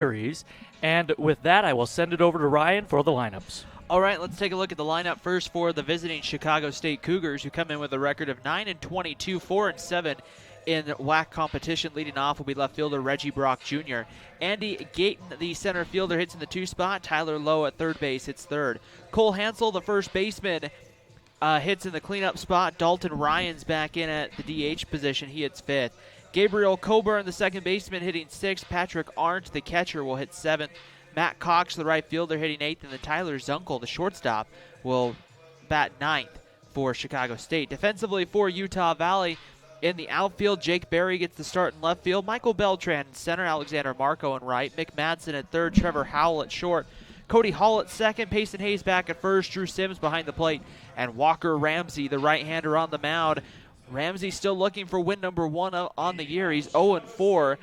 series. And with that, I will send it over to Ryan for the lineups. All right, let's take a look at the lineup first for the visiting Chicago State Cougars, who come in with a record of 9-22, 4-7 in WAC competition. Leading off will be left fielder Reggie Brock Jr. Andy Gayton, the center fielder, hits in the 2 spot. Tyler Lowe at third base hits third. Cole Hansel, the first baseman, hits in the cleanup spot. Dalton Ryan's back in at the DH position. He hits fifth. Gabriel Coburn, the second baseman, hitting sixth. Patrick Arndt, the catcher, will hit seventh. Matt Cox, the right fielder, hitting eighth. And then Tyler Zunkel, the shortstop, will bat ninth for Chicago State. Defensively for Utah Valley, in the outfield, Jake Berry gets the start in left field. Michael Beltran in center. Alexander Marco in right. Mick Madsen at third. Trevor Howell at short. Cody Hall at second. Payson Hayes back at first. Drew Sims behind the plate. And Walker Ramsey, the right-hander, on the mound. Ramsey still looking for win number 1 on the year. He's 0-4,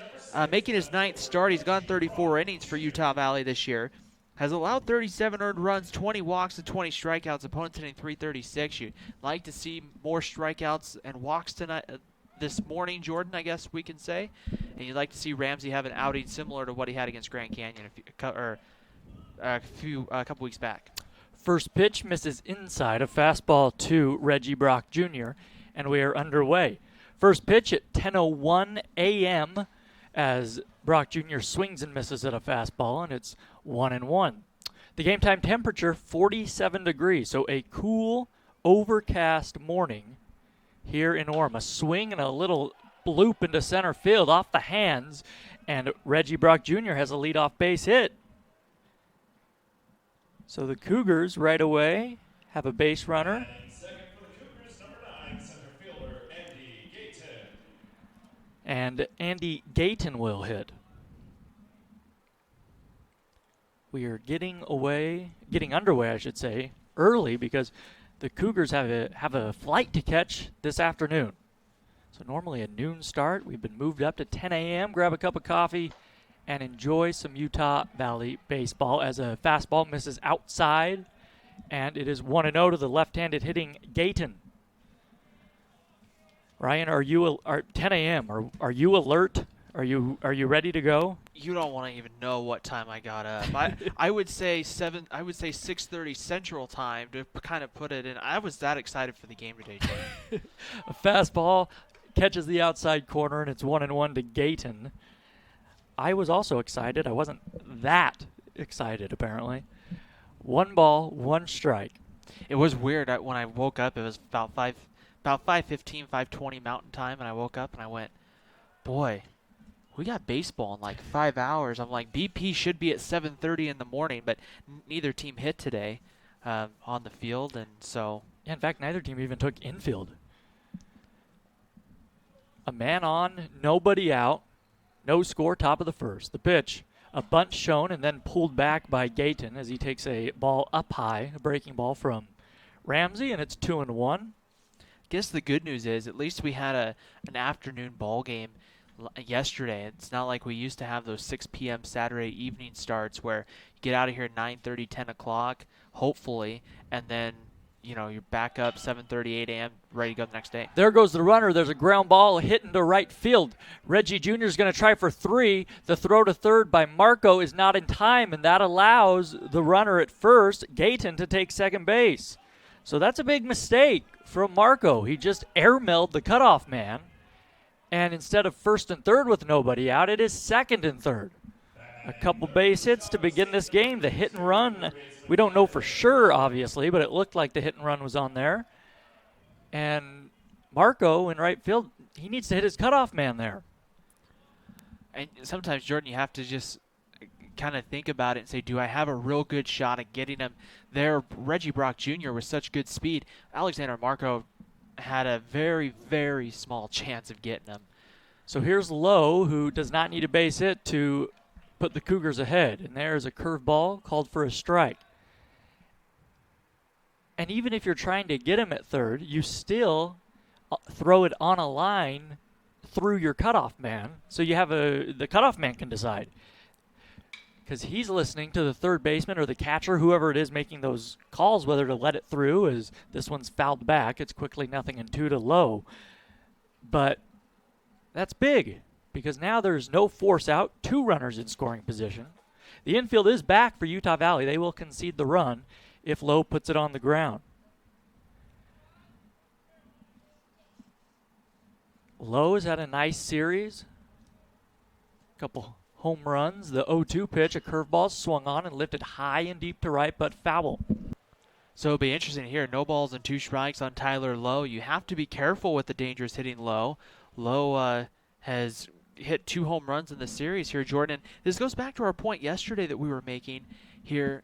making his 9th start. He's gone 34 innings for Utah Valley this year. Has allowed 37 earned runs, 20 walks, and 20 strikeouts. Opponents hitting .336. You'd like to see more strikeouts and walks tonight, this morning, Jordan, I guess we can say. And you'd like to see Ramsey have an outing similar to what he had against Grand Canyon a couple weeks back. First pitch misses inside, a fastball to Reggie Brock Jr., and we are underway. First pitch at 10:01 a.m. as Brock Jr. swings and misses at a fastball, and it's 1-1. The game time temperature, 47 degrees, so a cool, overcast morning here in Orem. A swing and a little bloop into center field off the hands, and Reggie Brock Jr. has a leadoff base hit. So the Cougars right away have a base runner. And Andy Gayton will hit. We are getting underway, I should say, early because the Cougars have a flight to catch this afternoon. So normally a noon start. We've been moved up to 10 a.m. Grab a cup of coffee and enjoy some Utah Valley baseball as a fastball misses outside, and it is 1-0 to the left-handed hitting Gayton. Ryan, are 10 a.m.? Are you alert? Are you ready to go? You don't want to even know what time I got up. I would say 6:30 Central Time to kind of put it in. I was that excited for the game today, Jordan. A fastball catches the outside corner, and it's 1-1 to Gayton. I was also excited. I wasn't that excited, apparently. 1 ball, 1 strike. It was weird. When I woke up, it was about 5:15, 5:20 Mountain Time, and I woke up and I went, boy, we got baseball in like 5 hours. I'm like, BP should be at 7:30 in the morning, but neither team hit today on the field, and so. Yeah, in fact, neither team even took infield. A man on, nobody out, no score, top of the first. The pitch, a bunt shown and then pulled back by Gayton as he takes a ball up high, a breaking ball from Ramsey, and it's 2-1. Guess the good news is at least we had an afternoon ball game yesterday. It's not like we used to have those 6 p.m. Saturday evening starts where you get out of here at 9:30, 10 o'clock, hopefully, and then you're back up 7:30, 8 a.m., ready to go the next day. There goes the runner. There's a ground ball hit into right field. Reggie Jr. is going to try for 3. The throw to third by Marco is not in time, and that allows the runner at first, Gayton, to take second base. So that's a big mistake from Marco. He just airmailed the cutoff man. And instead of first and third with nobody out, it is second and third. A couple base hits to begin this game. The hit and run, we don't know for sure, obviously, but it looked like the hit and run was on there. And Marco in right field, he needs to hit his cutoff man there. And sometimes, Jordan, you have to just kind of think about it and say, do I have a real good shot at getting him there? Reggie Brock Jr. with such good speed. Alexander Marco had a very, very small chance of getting him. So here's Lowe, who does not need a base hit to put the Cougars ahead. And there's a curveball called for a strike. And even if you're trying to get him at third, you still throw it on a line through your cutoff man. So you have the cutoff man can decide. Because he's listening to the third baseman or the catcher, whoever it is making those calls, whether to let it through, as this one's fouled back. It's quickly 0-2 to Lowe. But that's big because now there's no force out, 2 runners in scoring position. The infield is back for Utah Valley. They will concede the run if Lowe puts it on the ground. Lowe has had a nice series. A couple home runs. The 0-2 pitch, a curveball swung on and lifted high and deep to right, but foul. So it'll be interesting here. No balls and 2 strikes on Tyler Lowe. You have to be careful with the dangerous hitting Lowe. Lowe has hit 2 home runs in the series here, Jordan. This goes back to our point yesterday that we were making here.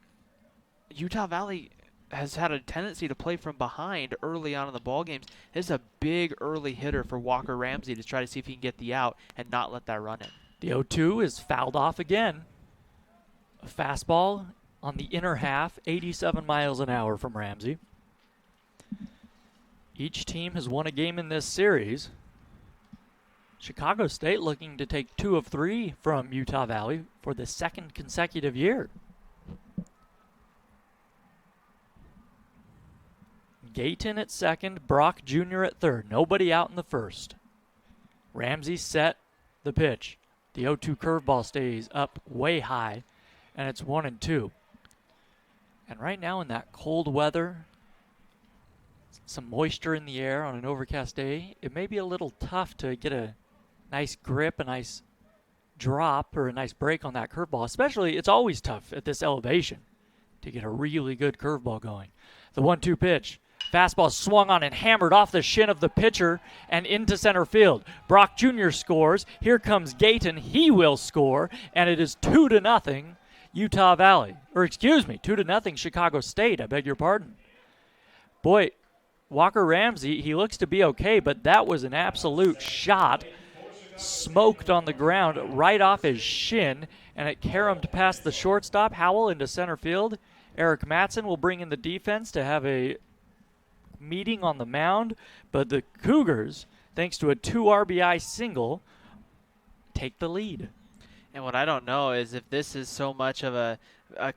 Utah Valley has had a tendency to play from behind early on in the ball games. This is a big early hitter for Walker Ramsey to try to see if he can get the out and not let that run in. The 0-2 is fouled off again. A fastball on the inner half, 87 miles an hour from Ramsey. Each team has won a game in this series. Chicago State looking to take 2 of 3 from Utah Valley for the 2nd consecutive year. Gayton at second, Brock Jr. at third. Nobody out in the first. Ramsey set the pitch. The 0-2 curveball stays up way high, and it's 1-2. And right now in that cold weather, some moisture in the air on an overcast day, it may be a little tough to get a nice grip, a nice drop, or a nice break on that curveball. Especially, it's always tough at this elevation to get a really good curveball going. The 1-2 pitch. Fastball swung on and hammered off the shin of the pitcher and into center field. Brock Jr. scores. Here comes Gayton. He will score, and it is 2-0 Utah Valley. Or excuse me, 2-0 Chicago State. I beg your pardon. Boy, Walker Ramsey, he looks to be okay, but that was an absolute shot. Smoked on the ground right off his shin, and it caromed past the shortstop. Howell into center field. Eric Matson will bring in the defense to have a meeting on the mound, but the Cougars, thanks to a 2 RBI single, take the lead. And what I don't know is if this is so much of a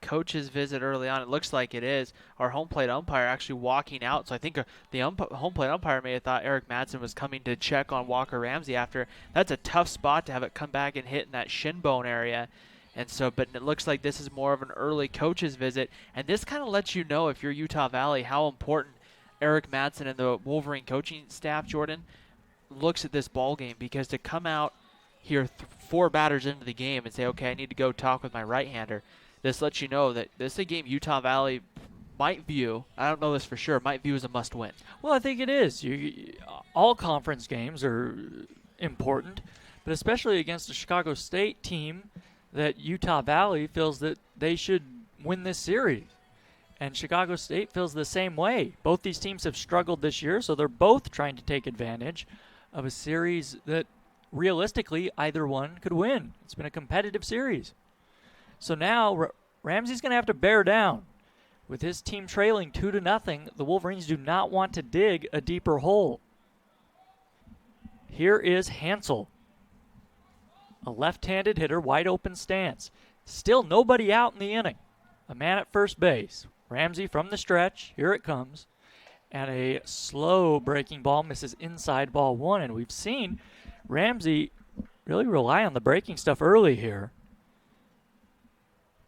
coach's visit early on. It looks like it is. Our home plate umpire actually walking out. So I think the home plate umpire may have thought Eric Madsen was coming to check on Walker Ramsey after. That's a tough spot to have it come back and hit in that shin bone area. And so, but it looks like this is more of an early coach's visit. And this kind of lets you know, if you're Utah Valley, how important Eric Madsen and the Wolverine coaching staff, Jordan, looks at this ball game, because to come out here 4 batters into the game and say, okay, I need to go talk with my right-hander, this lets you know that this is a game Utah Valley might view, I don't know this for sure, might view as a must-win. Well, I think it is. All conference games are important, but especially against a Chicago State team that Utah Valley feels that they should win this series. And Chicago State feels the same way. Both these teams have struggled this year, so they're both trying to take advantage of a series that realistically either one could win. It's been a competitive series. So now Ramsey's going to have to bear down. With his team trailing 2-0, the Wolverines do not want to dig a deeper hole. Here is Hansel, a left-handed hitter, wide open stance. Still nobody out in the inning. A man at first base. Ramsey from the stretch. Here it comes. And a slow breaking ball misses inside ball 1. And we've seen Ramsey really rely on the breaking stuff early here,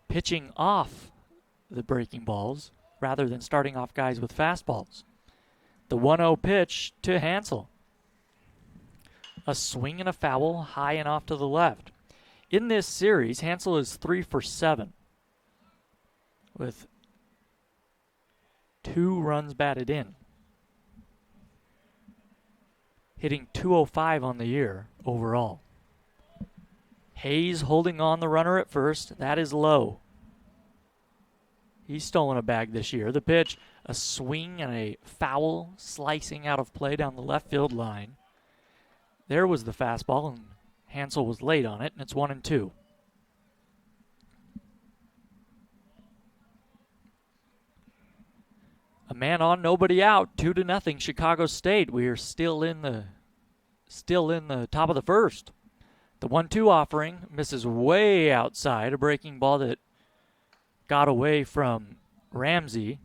pitching off the breaking balls rather than starting off guys with fastballs. The 1-0 pitch to Hansel. A swing and a foul, high and off to the left. In this series, Hansel is 3 for 7 with 2 runs batted in, hitting .205 on the year overall. Hayes holding on the runner at first. That is Lowe. He's stolen a bag this year. The pitch, a swing and a foul slicing out of play down the left field line. There was the fastball, and Hansel was late on it, and it's 1-2. A man on, nobody out, 2-0 Chicago State. We are still in the top of the first. The 1-2 offering misses way outside, a breaking ball that got away from Ramsey,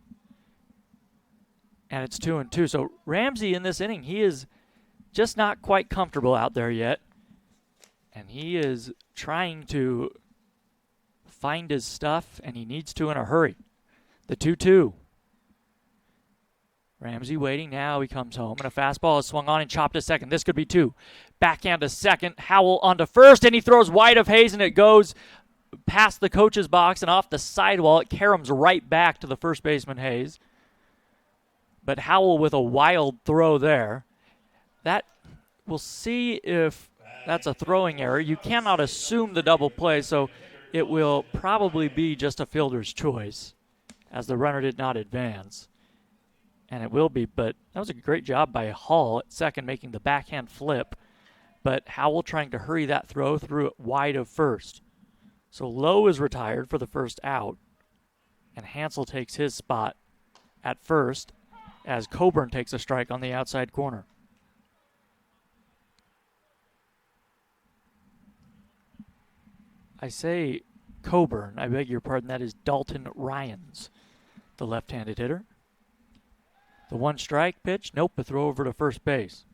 and it's 2-2. So Ramsey in this inning, he is just not quite comfortable out there yet. And he is trying to find his stuff, and he needs to in a hurry. The 2-2. Ramsey waiting now. He comes home, and a fastball is swung on and chopped to second. This could be 2. Backhand to second. Howell onto first, and he throws wide of Hayes, and it goes past the coach's box and off the sidewall. It caroms right back to the first baseman, Hayes. But Howell with a wild throw there. That, we'll see if that's a throwing error. You cannot assume the double play, so it will probably be just a fielder's choice, as the runner did not advance. And it will be, but that was a great job by Hall at second, making the backhand flip. But Howell trying to hurry that throw through it wide of first. So Lowe is retired for the first out, and Hansel takes his spot at first as Coburn takes a strike on the outside corner. I say Coburn, I beg your pardon, that is Dalton Ryans, the left-handed hitter. The 1 strike pitch, nope, a throw over to first base.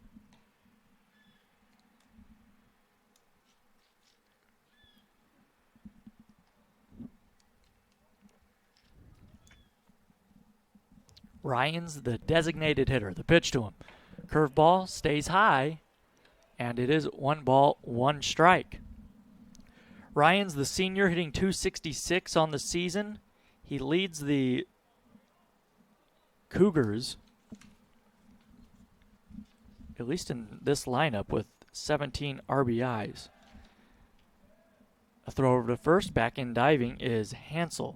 Ryans, the designated hitter. The pitch to him. Curveball stays high, and it is 1 ball, 1 strike. Ryans, the senior, hitting .266 on the season. He leads the Cougars, at least in this lineup, with 17 RBIs. A throw over to first, back in diving is Hansel.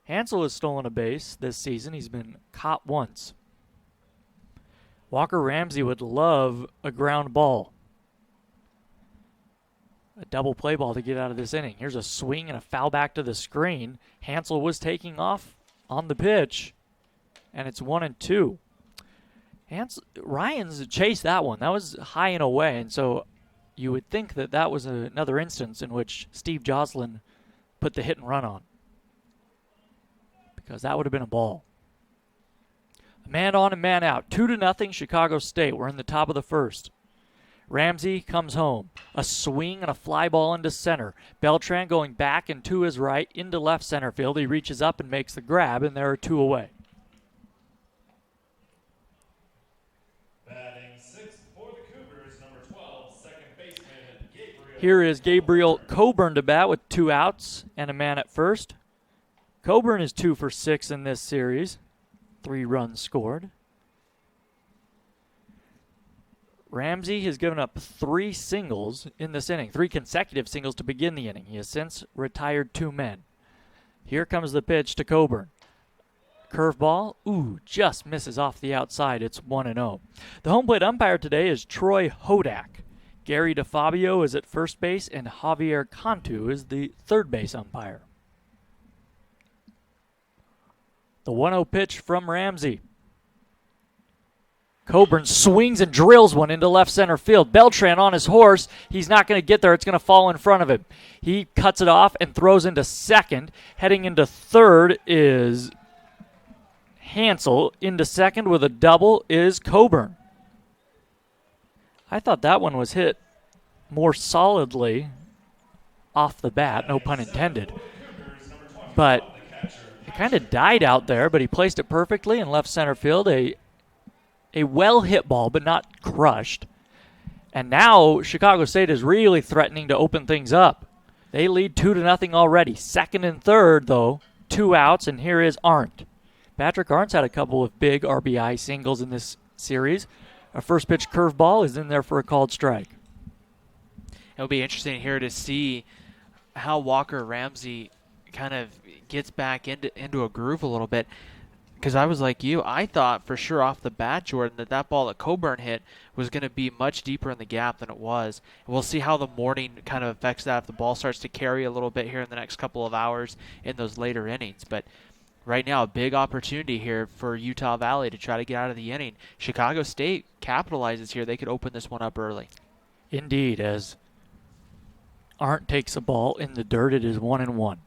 Hansel has stolen a base this season. He's been caught once. Walker Ramsey would love a ground ball. A double play ball to get out of this inning. Here's a swing and a foul back to the screen. Hansel was taking off on the pitch, and it's 1-2. Ryans chased that one. That was high and away, and so you would think that that was another instance in which Steve Joslin put the hit and run on, because that would have been a ball. A man on and man out. 2-0 Chicago State. We're in the top of the first. Ramsey comes home. A swing and a fly ball into center. Beltran going back and to his right into left center field. He reaches up and makes the grab, and there are 2 away. Batting 6th for the Cougars, number 12, second baseman Gabriel. Here is Gabriel Coburn to bat with 2 outs and a man at first. Coburn is 2 for 6 in this series. 3 runs scored. Ramsey has given up 3 singles in this inning, 3 consecutive singles to begin the inning. He has since retired 2 men. Here comes the pitch to Coburn. Curveball, just misses off the outside. It's 1-0. The home plate umpire today is Troy Hodak. Gary DeFabio is at first base, and Javier Cantu is the third base umpire. The 1-0 pitch from Ramsey. Coburn swings and drills one into left center field. Beltran on his horse. He's not going to get there. It's going to fall in front of him. He cuts it off and throws into second. Heading into third is Hansel. Into second with a double is Coburn. I thought that one was hit more solidly off the bat, no pun intended. But it kind of died out there, but he placed it perfectly in left center field. A well-hit ball, but not crushed. And now Chicago State is really threatening to open things up. They lead 2-0 already. Second and third, though, 2 outs, and here is Arndt. Patrick Arndt's had a couple of big RBI singles in this series. A first pitch curveball is in there for a called strike. It'll be interesting here to see how Walker Ramsey kind of gets back into a groove a little bit. Because I was like you, I thought for sure off the bat, Jordan, that ball that Coburn hit was going to be much deeper in the gap than it was. And we'll see how the morning kind of affects that if the ball starts to carry a little bit here in the next couple of hours in those later innings. But right now, a big opportunity here for Utah Valley to try to get out of the inning. Chicago State capitalizes here. They could open this one up early. Indeed, as Arndt takes a ball in the dirt, it is 1-1.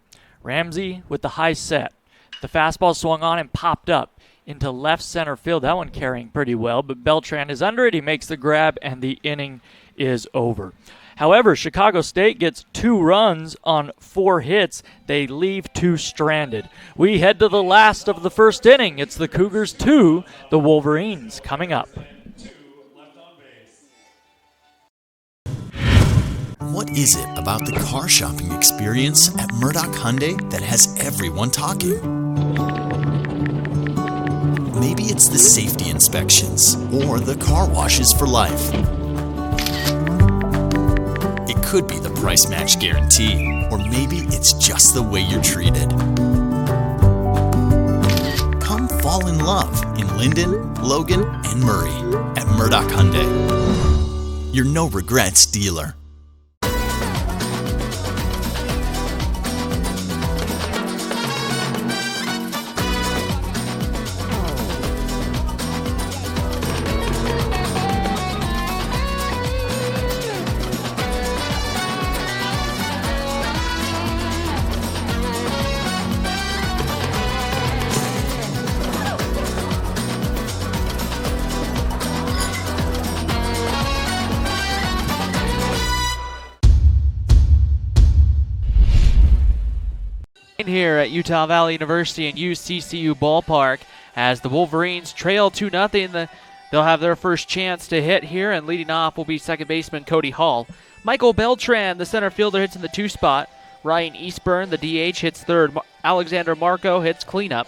Ramsey with the high set. The fastball swung on and popped up into left center field. That one carrying pretty well, but Beltran is under it. He makes the grab, and the inning is over. However, Chicago State gets 2 runs on 4 hits. They leave 2 stranded. We head to the last of the first inning. It's the Cougars 2, the Wolverines coming up. What is it about the car shopping experience at Murdoch Hyundai that has everyone talking? Maybe it's the safety inspections or the car washes for life. It could be the price match guarantee, or maybe it's just the way you're treated. Come fall in love in Linden, Logan, and Murray at Murdoch Hyundai. Your no regrets dealer. Here at Utah Valley University and UCCU Ballpark as the Wolverines trail 2-0. They'll have their first chance to hit here, and leading off will be second baseman Cody Hall. Michael Beltran, the center fielder, hits in the 2 spot. Ryan Eastburn, the DH, hits third. Alexander Marco hits cleanup.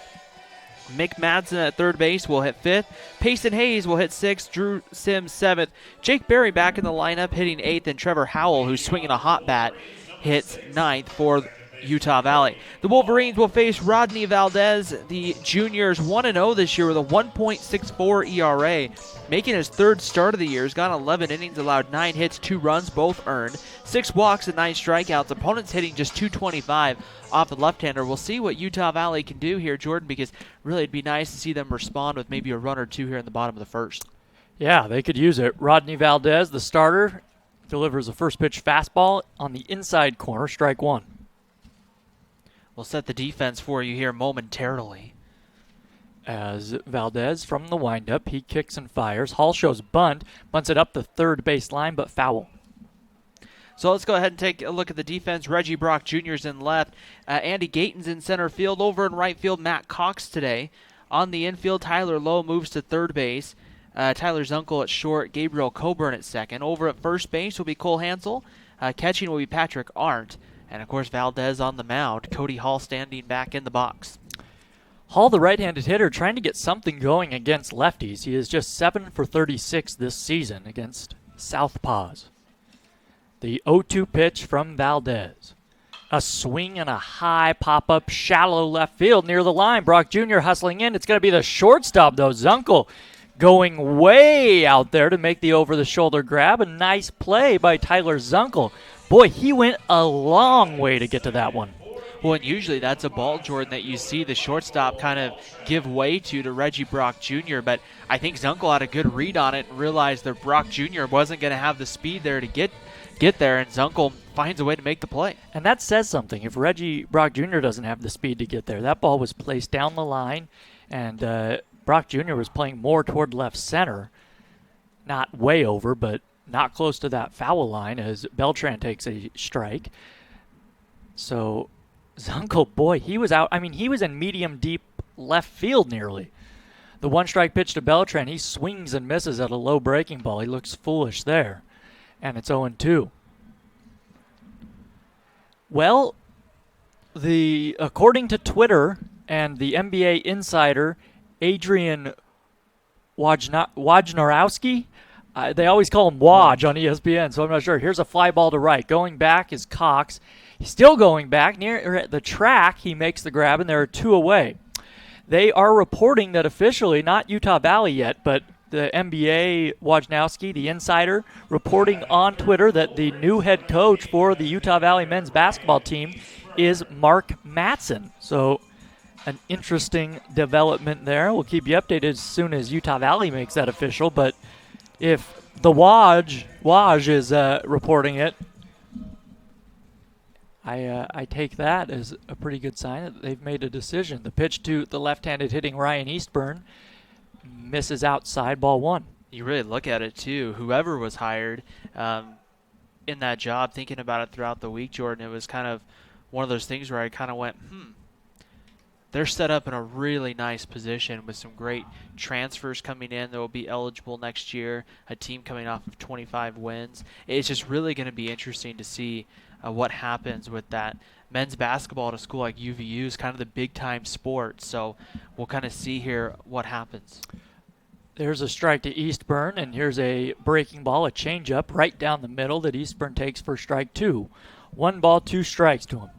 Mick Madsen at third base will hit 5th. Payson Hayes will hit 6th. Drew Sims 7th. Jake Berry back in the lineup hitting 8th, and Trevor Howell, who's swinging a hot bat, hits 9th for Utah Valley. The Wolverines will face Rodney Valdez. The junior's 1-0 this year with a 1.64 ERA, making his 3rd start of the year. He's gone 11 innings, allowed 9 hits, 2 runs, both earned, 6 walks and 9 strikeouts. Opponents hitting just .225 off the left-hander. We'll see what Utah Valley can do here, Jordan, because really it'd be nice to see them respond with maybe a run or 2 here in the bottom of the first. Yeah, they could use it. Rodney Valdez, the starter, delivers a first pitch fastball on the inside corner, strike 1. We'll set the defense for you here momentarily. As Valdez from the windup, he kicks and fires. Hall shows bunt, bunts it up the third base line, but foul. So let's go ahead and take a look at the defense. Reggie Brock Jr.'s in left. Andy Gayton's in center field. Over in right field, Matt Cox today. On the infield, Tyler Lowe moves to third base. Tyler Zunkel at short. Gabriel Coburn at second. Over at first base will be Cole Hansel. Catching will be Patrick Arndt. And, of course, Valdez on the mound. Cody Hall standing back in the box. Hall, the right-handed hitter, trying to get something going against lefties. He is just 7 for 36 this season against southpaws. The 0-2 pitch from Valdez. A swing and a high pop-up, shallow left field near the line. Brock Jr. hustling in. It's going to be the shortstop, though. Zunkel going way out there to make the over-the-shoulder grab. A nice play by Tyler Zunkel. Boy, he went a long way to get to that one. Well, and usually that's a ball, Jordan, that you see the shortstop kind of give way to Reggie Brock Jr., but I think Zunkel had a good read on it and realized that Brock Jr. wasn't going to have the speed there to get there, and Zunkel finds a way to make the play. And that says something. If Reggie Brock Jr. doesn't have the speed to get there, that ball was placed down the line, and Brock Jr. was playing more toward left center, not way over, but not close to that foul line as Beltran takes a strike. So Zunkel, boy, he was out. I mean, he was in medium deep left field nearly. The 1-strike pitch to Beltran, he swings and misses at a low breaking ball. He looks foolish there. And it's 0-2. Well, according to Twitter and the NBA insider Adrian Wojnarowski, they always call him Woj on ESPN, so I'm not sure. Here's a fly ball to right. Going back is Cox. He's still going back. Near the track, he makes the grab, and there are 2 away. They are reporting that officially, not Utah Valley yet, but the NBA, Wojnarowski, the insider, reporting on Twitter that the new head coach for the Utah Valley men's basketball team is Mark Matson. So an interesting development there. We'll keep you updated as soon as Utah Valley makes that official, but if the Woj is reporting it, I take that as a pretty good sign that they've made a decision. The pitch to the left-handed hitting Ryan Eastburn misses outside, ball 1. You really look at it, too. Whoever was hired, in that job, thinking about it throughout the week, Jordan. It was kind of one of those things where I kind of went, they're set up in a really nice position with some great transfers coming in that will be eligible next year, a team coming off of 25 wins. It's just really going to be interesting to see what happens with that. Men's basketball at a school like UVU is kind of the big-time sport, so we'll kind of see here what happens. There's a strike to Eastburn, and here's a breaking ball, a changeup right down the middle that Eastburn takes for strike 2. 1 ball, 2 strikes to him.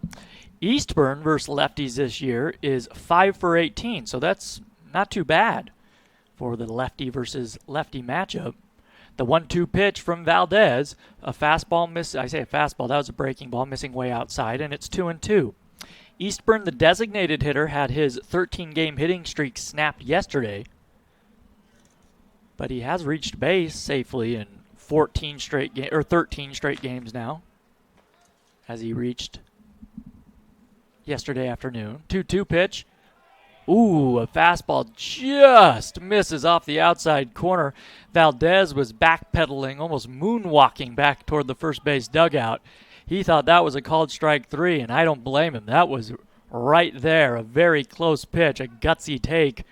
Eastburn versus lefties this year is 5 for 18, so that's not too bad for the lefty versus lefty matchup. The 1-2 pitch from Valdez, a fastball miss. I say a fastball, that was a breaking ball, missing way outside, and it's 2-2. Eastburn, the designated hitter, had his 13-game hitting streak snapped yesterday, but he has reached base safely in 13 straight games now, as he reached yesterday afternoon. 2-2 pitch. Ooh, a fastball just misses off the outside corner. Valdez was backpedaling, almost moonwalking back toward the first base dugout. He thought that was a called strike 3, and I don't blame him. That was right there, a very close pitch, a gutsy take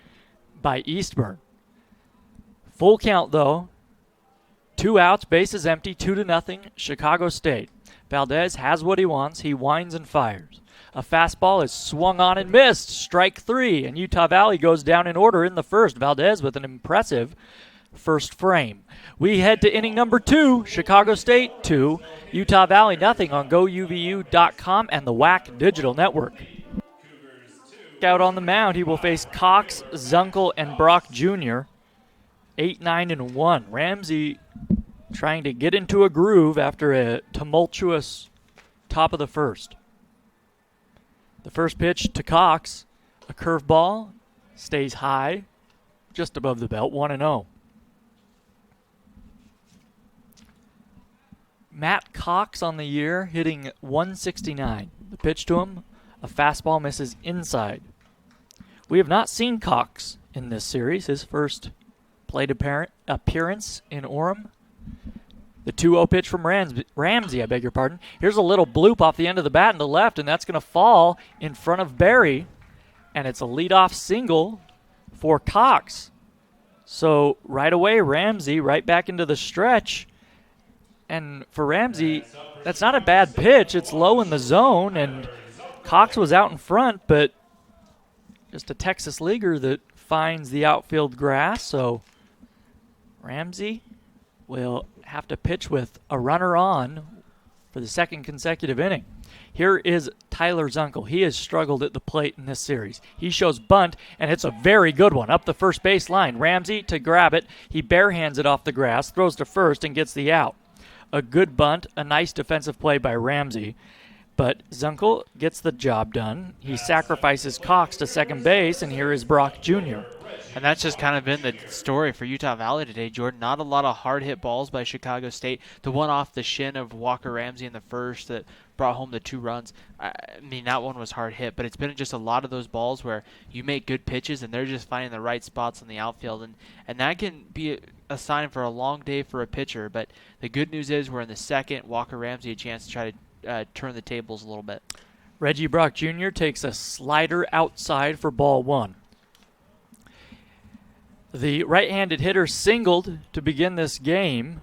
by Eastburn. Full count, though. 2 outs, bases empty, 2-0, Chicago State. Valdez has what he wants. He winds and fires. A fastball is swung on and missed. Strike 3, and Utah Valley goes down in order in the first. Valdez with an impressive first frame. We head to inning number 2, Chicago State 2, Utah Valley nothing on GoUVU.com and the WAC Digital Network. Out on the mound, he will face Cox, Zunkel, and Brock Jr. 8-9-1. Ramsey trying to get into a groove after a tumultuous top of the first. The first pitch to Cox, a curveball, stays high, just above the belt, 1-0. Matt Cox on the year, hitting .169. The pitch to him, a fastball misses inside. We have not seen Cox in this series, his first plate appearance in Orem. The 2-0 pitch from Ramsey, I beg your pardon. Here's a little bloop off the end of the bat in the left, and that's going to fall in front of Barry, and it's a leadoff single for Cox. So right away, Ramsey right back into the stretch. And for Ramsey, that's not a bad pitch. It's low in the zone, and Cox was out in front, but just a Texas leaguer that finds the outfield grass. So Ramsey will have to pitch with a runner on for the second consecutive inning. Here is Tyler Zunkel. He has struggled at the plate in this series. He shows bunt, and it's a very good one up the first base line. Ramsey to grab it. He barehands it off the grass, throws to first, and gets the out. A good bunt, a nice defensive play by Ramsey. But Zunkel gets the job done. He sacrifices Cox to second base, and here is Brock Jr. And that's just kind of been the story for Utah Valley today, Jordan. Not a lot of hard-hit balls by Chicago State. The one off the shin of Walker Ramsey in the first that brought home the 2 runs, I mean, that one was hard hit. But it's been just a lot of those balls where you make good pitches, and they're just finding the right spots on the outfield. And that can be a sign for a long day for a pitcher. But the good news is we're in the second. Walker Ramsey a chance to try to turn the tables a little bit. Reggie Brock Jr. takes a slider outside for ball 1. The right-handed hitter singled to begin this game.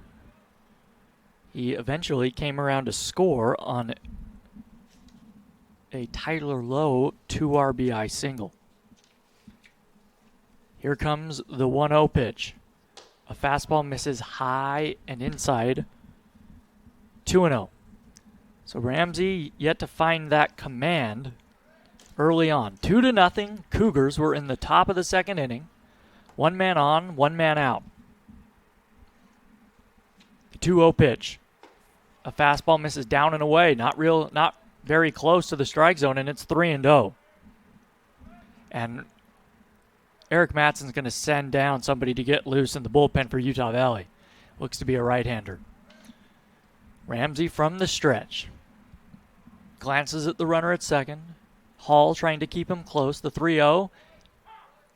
He eventually came around to score on a Tyler Lowe 2 RBI single. Here comes the 1-0 pitch. A fastball misses high and inside. 2-0. So Ramsey yet to find that command early on. 2-0. Cougars were in the top of the second inning. 1 man on, 1 man out. The 2-0 pitch. A fastball misses down and away. Not very close to the strike zone, and it's 3-0. And Eric Matson's going to send down somebody to get loose in the bullpen for Utah Valley. Looks to be a right-hander. Ramsey from the stretch. Glances at the runner at second. Hall trying to keep him close. The 3-0.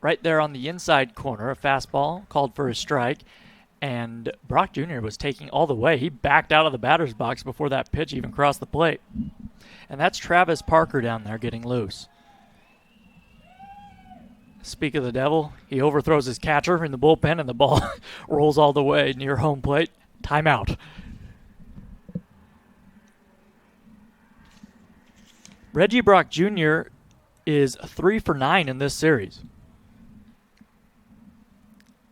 Right there on the inside corner, a fastball called for a strike. And Brock Jr. was taking all the way. He backed out of the batter's box before that pitch even crossed the plate. And that's Travis Parker down there getting loose. Speak of the devil, he overthrows his catcher in the bullpen, and the ball rolls all the way near home plate. Timeout. Reggie Brock Jr. is 3 for 9 in this series,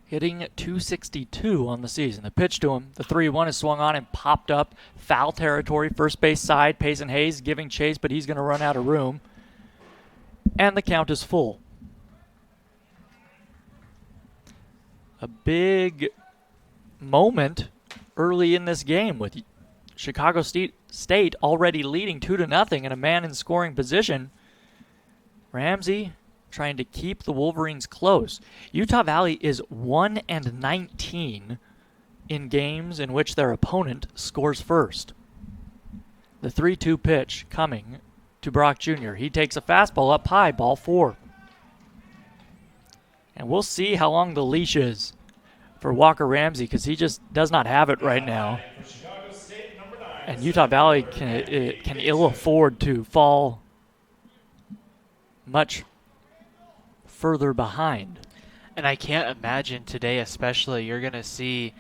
hitting .262 on the season. The pitch to him, the 3-1 is swung on and popped up. Foul territory, first base side. Payson Hayes giving chase, but he's going to run out of room. And the count is full. A big moment early in this game with Chicago State already leading 2-0 and a man in scoring position. Ramsey trying to keep the Wolverines close. Utah Valley is 1-19 in games in which their opponent scores first. The 3-2 pitch coming to Brock Jr. He takes a fastball up high, ball 4. And we'll see how long the leash is for Walker Ramsey, because he just does not have it right now. And Utah Valley can ill afford to fall much further behind. And I can't imagine today, especially, you're going to see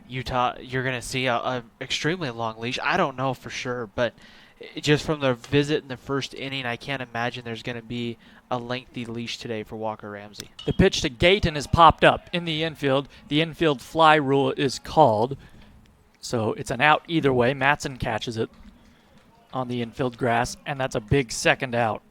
Utah, you're going to see a extremely long leash. I don't know for sure, but just from the visit in the first inning, I can't imagine there's going to be a lengthy leash today for Walker Ramsey. The pitch to Gayton is popped up in the infield. The infield fly rule is called, so it's an out either way. Matson catches it on the infield grass, and that's a big second out.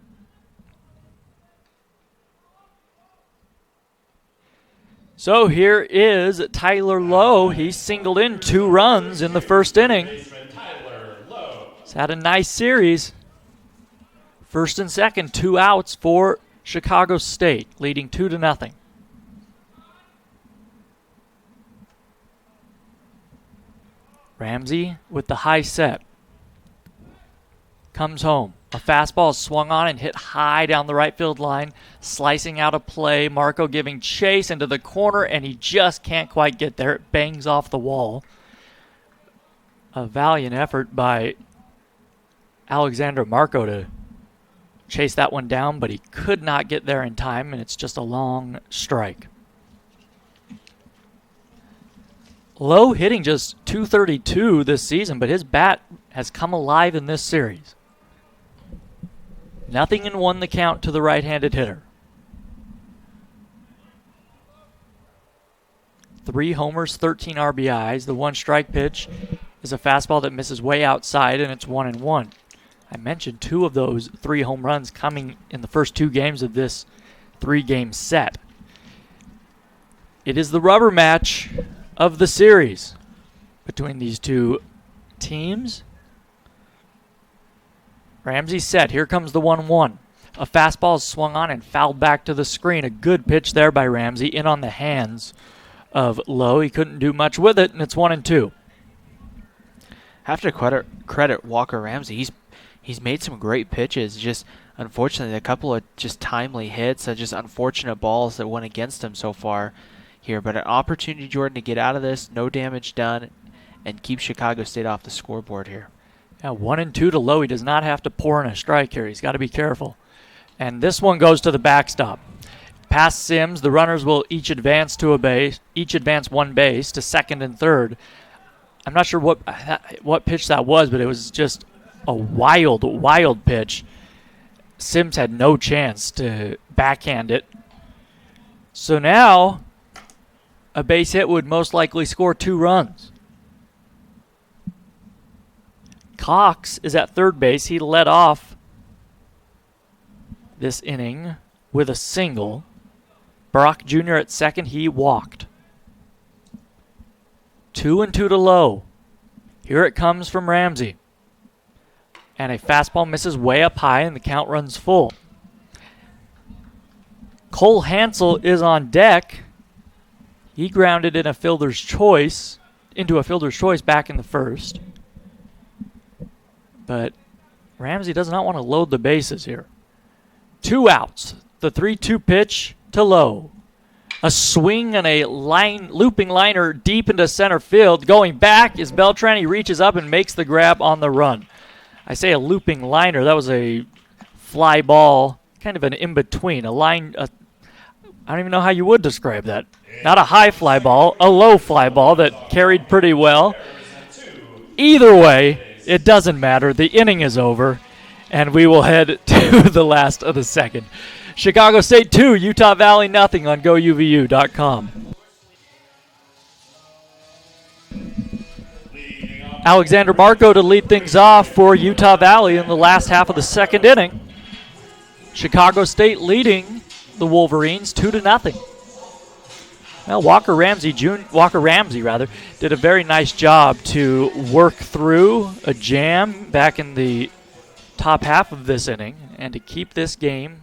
So here is Tyler Lowe. He singled in 2 runs in the first inning. He's had a nice series. First and second, 2 outs for Chicago State, leading 2-0. Ramsey with the high set. Comes home. A fastball is swung on and hit high down the right field line, slicing out a play. Marco giving chase into the corner, and he just can't quite get there. It bangs off the wall. A valiant effort by Alexander Marco to chase that one down, but he could not get there in time, and it's just a long strike. Low hitting just .232 this season, but his bat has come alive in this series. 0-1 the count to the right-handed hitter. 3 homers, 13 RBIs. The 1 strike pitch is a fastball that misses way outside, and it's 1-1. I mentioned 2 of those 3 home runs coming in the first 2 games of this 3-game set. It is the rubber match of the series between these 2 teams. Ramsey set. Here comes the 1-1. A fastball is swung on and fouled back to the screen. A good pitch there by Ramsey, in on the hands of Lowe. He couldn't do much with it, and it's 1-2. Have to credit Walker Ramsey. He's made some great pitches. Just unfortunately, a couple of just timely hits, just unfortunate balls that went against him so far here. But an opportunity, Jordan, to get out of this, no damage done, and keep Chicago State off the scoreboard here. Yeah, 1-2 to Lowe. He does not have to pour in a strike here. He's got to be careful. And this one goes to the backstop. Past Sims, the runners will each advance 1 base to second and third. I'm not sure what pitch that was, but it was just a wild pitch. Sims had no chance to backhand it. So now a base hit would most likely score 2 runs. Cox is at third base. He led off this inning with a single. Brock Jr. at second. He walked. 2-2 to Lowe. Here it comes from Ramsey. And a fastball misses way up high, and the count runs full. Cole Hansel is on deck. He grounded into a fielder's choice back in the first. But Ramsey does not want to load the bases here. 2 outs. The 3-2 pitch to Lowe. A swing and a looping liner deep into center field. Going back is Beltran. He reaches up and makes the grab on the run. I say a looping liner. That was a fly ball, kind of an in-between. I don't even know how you would describe that. Not a high fly ball, a low fly ball that carried pretty well. Either way, it doesn't matter. The inning is over, and we will head to the last of the second. Chicago State 2, Utah Valley nothing on GoUVU.com. Alexander Marco to lead things off for Utah Valley in the last half of the second inning. Chicago State leading the Wolverines 2-0. Well, Walker Ramsey did a very nice job to work through a jam back in the top half of this inning and to keep this game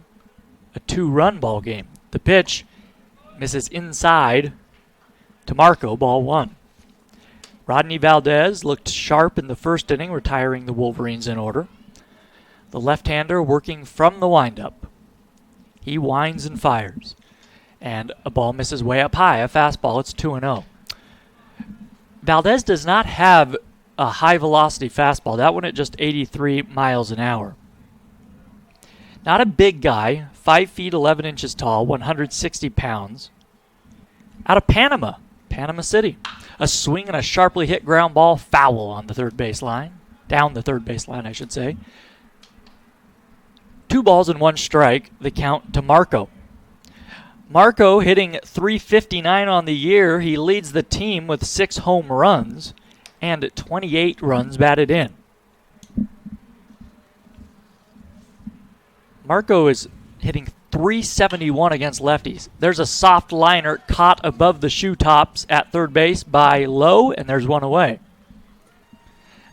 a 2-run ball game. The pitch misses inside to Marco, ball 1. Rodney Valdez looked sharp in the first inning, retiring the Wolverines in order. The left-hander working from the windup. He winds and fires. And a ball misses way up high, a fastball. It's 2-0. Valdez does not have a high-velocity fastball. That one at just 83 miles an hour. Not a big guy, 5 feet 11 inches tall, 160 pounds. Out of Panama City. A swing and a sharply hit ground ball, foul on the third base line. Down the third base line, I should say. 2 balls and 1 strike, the count to Marco. Marco hitting .359 on the year. He leads the team with 6 home runs and 28 runs batted in. Marco is hitting .371 against lefties. There's a soft liner caught above the shoe tops at third base by Lowe, and there's one away.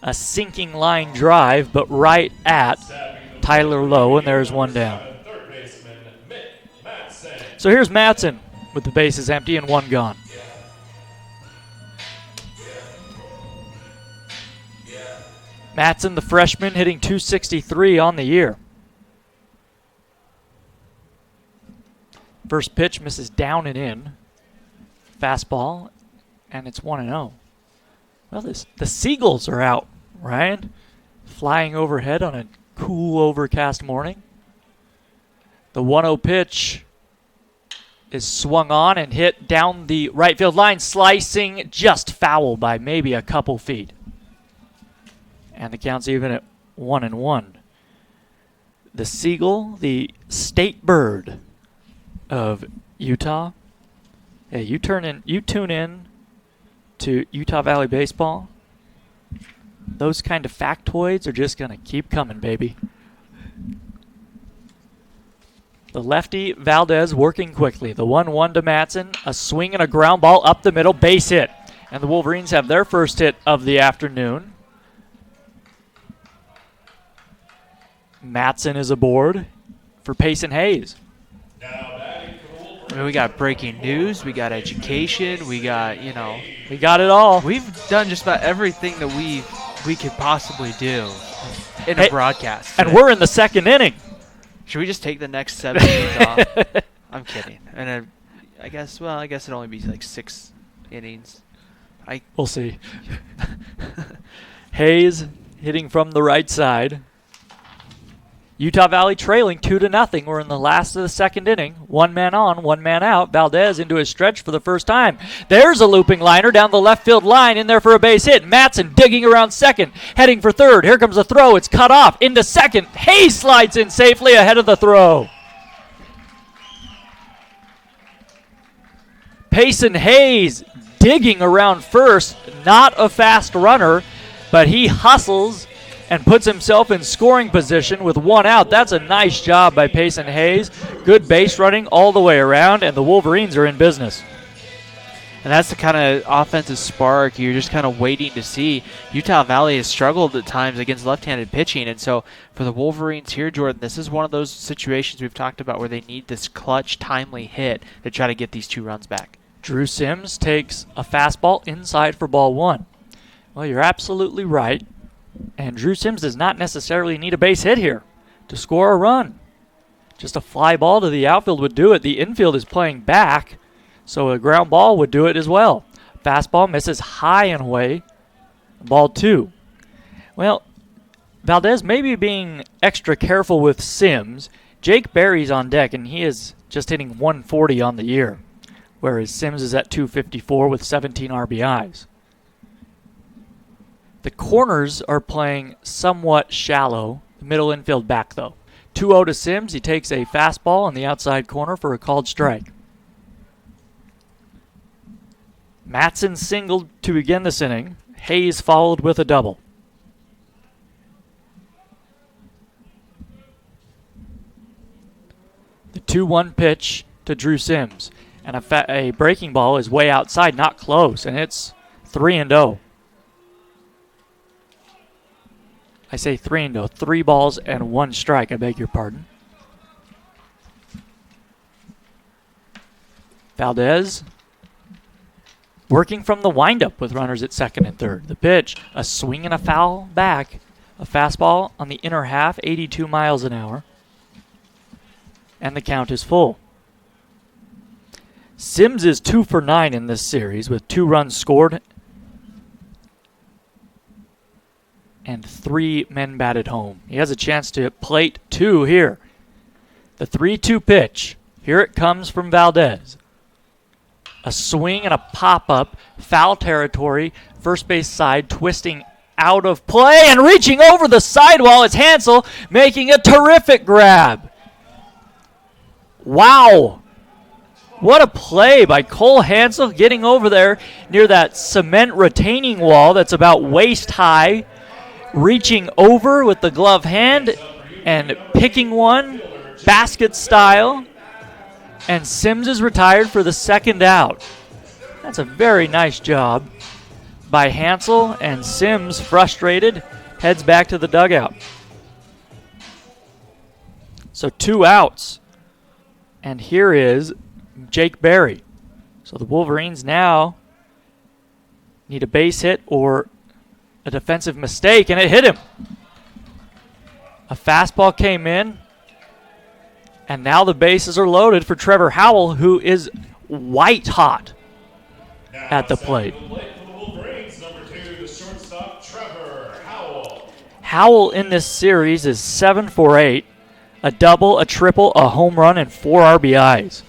A sinking line drive, but right at Tyler Lowe, and there's one down. So here's Matson with the bases empty and 1 gone. Matson, the freshman, hitting .263 on the year. First pitch misses down and in. Fastball, and it's 1-0. Well, the Seagulls are out, Ryan. Flying overhead on a cool, overcast morning. The 1-0 pitch is swung on and hit down the right field line, slicing just foul by maybe a couple feet. And the count's even at 1-1. The Seagull, the state bird of Utah. Hey, you tune in to Utah Valley baseball. Those kind of factoids are just going to keep coming, baby. The lefty Valdez working quickly. The 1-1 to Matson. A swing and a ground ball up the middle, base hit. And the Wolverines have their first hit of the afternoon. Matson is aboard for Payson Hayes. I mean, we got breaking news, we got education, we got we got it all. We've done just about everything that we could possibly do in a broadcast. And we're in the second inning. Should we just take the next 7 innings off? I'm kidding. And I guess it'd only be like 6 innings. We'll see. Hayes hitting from the right side. Utah Valley trailing 2-0. We're in the last of the second inning. 1 man on, 1 man out. Valdez into his stretch for the first time. There's a looping liner down the left field line, in there for a base hit. Matson digging around second, heading for third. Here comes a throw. It's cut off into second. Hayes slides in safely ahead of the throw. Payson Hayes digging around first. Not a fast runner, but he hustles and puts himself in scoring position with 1 out. That's a nice job by Payson Hayes. Good base running all the way around, and the Wolverines are in business. And that's the kind of offensive spark you're just kind of waiting to see. Utah Valley has struggled at times against left-handed pitching, and so for the Wolverines here, Jordan, this is one of those situations we've talked about where they need this clutch, timely hit to try to get these 2 runs back. Drew Sims takes a fastball inside for ball 1. Well, you're absolutely right. And Drew Sims does not necessarily need a base hit here to score a run. Just a fly ball to the outfield would do it. The infield is playing back. So a ground ball would do it as well. Fastball misses high and away. Ball 2. Well, Valdez may be being extra careful with Sims. Jake Berry's on deck, and he is just hitting 140 on the year, whereas Sims is at 254 with 17 RBIs. The corners are playing somewhat shallow. The middle infield back, though. 2-0 to Sims. He takes a fastball on the outside corner for a called strike. Matson singled to begin this inning. Hayes followed with a double. The 2-1 pitch to Drew Sims. And a breaking ball is way outside, not close, and it's 3-0. I say 3-0. 3 balls and 1 strike, I beg your pardon. Valdez working from the windup with runners at second and third. The pitch, a swing and a foul back. A fastball on the inner half, 82 miles an hour. And the count is full. Sims is 2 for 9 in this series with 2 runs scored and 3 men batted home. He has a chance to plate 2 here. The 3-2 pitch. Here it comes from Valdez. A swing and a pop-up, foul territory, first base side, twisting out of play and reaching over the sidewall. It's Hansel making a terrific grab. Wow. What a play by Cole Hansel, getting over there near that cement retaining wall that's about waist high, reaching over with the glove hand and picking one, basket style. And Sims is retired for the second out. That's a very nice job by Hansel, and Sims, frustrated, heads back to the dugout. So 2 outs. And here is Jake Berry. So the Wolverines now need a base hit or a defensive mistake, and it hit him. A fastball came in. And now the bases are loaded for Trevor Howell, who is white hot at the plate. Howell in this series is 7 for 8, a double, a triple, a home run, and 4 RBIs.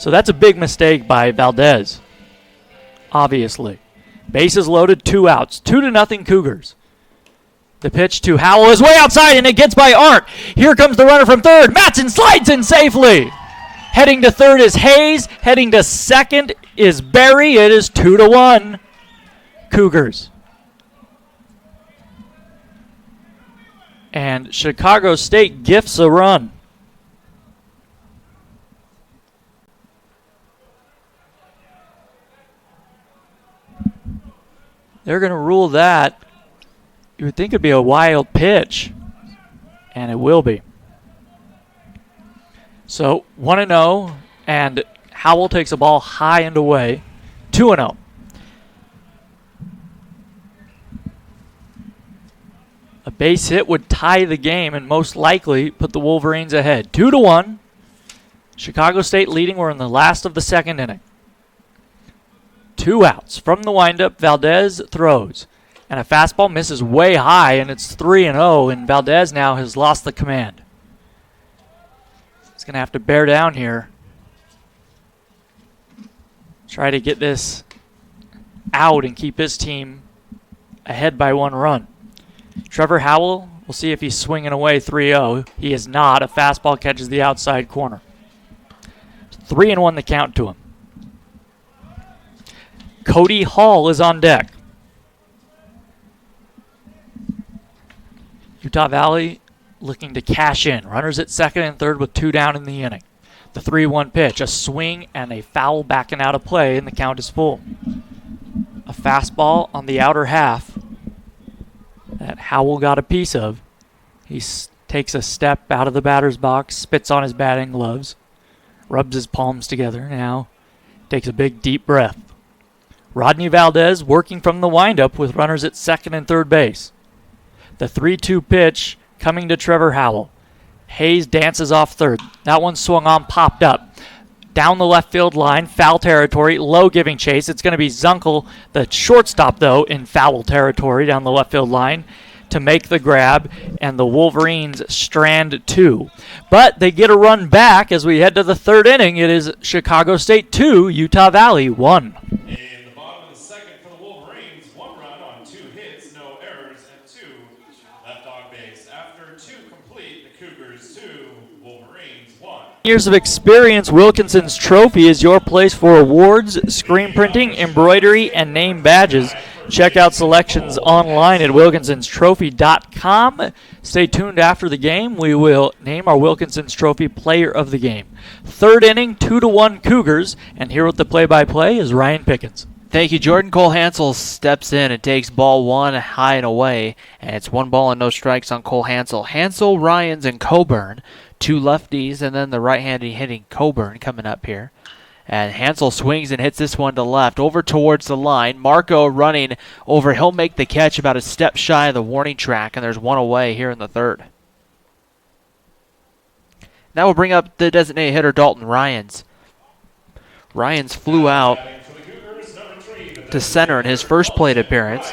So that's a big mistake by Valdez, obviously. Bases loaded, 2 outs, 2-0 Cougars. The pitch to Howell is way outside, and it gets by Arndt. Here comes the runner from third. Matson slides in safely. Heading to third is Hayes. Heading to second is Berry. It is 2-1 Cougars. And Chicago State gifts a run. They're going to rule that. You would think it'd be a wild pitch, and it will be. So 1-0, and Howell takes a ball high and away. 2-0. A base hit would tie the game and most likely put the Wolverines ahead. 2-1. Chicago State leading. We're in the last of the second inning. 2 outs. From the windup, Valdez throws. And a fastball misses way high, and it's 3-0, and Valdez now has lost the command. He's going to have to bear down here. Try to get this out and keep his team ahead by 1 run. Trevor Howell, we'll see if he's swinging away 3-0. He is not. A fastball catches the outside corner. 3-1 the count to him. Cody Hall is on deck. Utah Valley looking to cash in. Runners at second and third with 2 down in the inning. The 3-1 pitch, a swing and a foul backing out of play, and the count is full. A fastball on the outer half that Howell got a piece of. He takes a step out of the batter's box, spits on his batting gloves, rubs his palms together. Now takes a big deep breath. Rodney Valdez working from the windup with runners at second and third base. The 3-2 pitch coming to Trevor Howell. Hayes dances off third. That one swung on, popped up. down the left field line, foul territory, low giving chase. It's going to be Zunkel, the shortstop, though, in foul territory down the left field line to make the grab, and the Wolverines strand 2. But they get a run back as we head to the third inning. It is Chicago State 2, Utah Valley 1. In the bottom of the second for the Wolverines, 1 run on 2 hits, no errors, and 2 left on base. After 2 complete, the Cougars 2, Wolverines 1. Years of experience, Wilkinson's Trophy is your place for awards, screen printing, embroidery, and name badges. Check out selections online at wilkinsonstrophy.com. Stay tuned after the game. We will name our Wilkinson's Trophy Player of the Game. Third inning, 2-1 Cougars, and here with the play-by-play is Ryan Pickens. Thank you. Jordan Cole Hansel steps in and takes ball 1 high and away, and it's 1 ball and no strikes on Cole Hansel. Hansel, Ryans, and Coburn, 2 lefties, and then the right-handed hitting Coburn coming up here. And Hansel swings and hits this one to left, over towards the line. Marco running over. He'll make the catch about a step shy of the warning track, and there's 1 away here in the third. That will bring up the designated hitter, Dalton Ryans. Ryans flew out to center in his first plate appearance.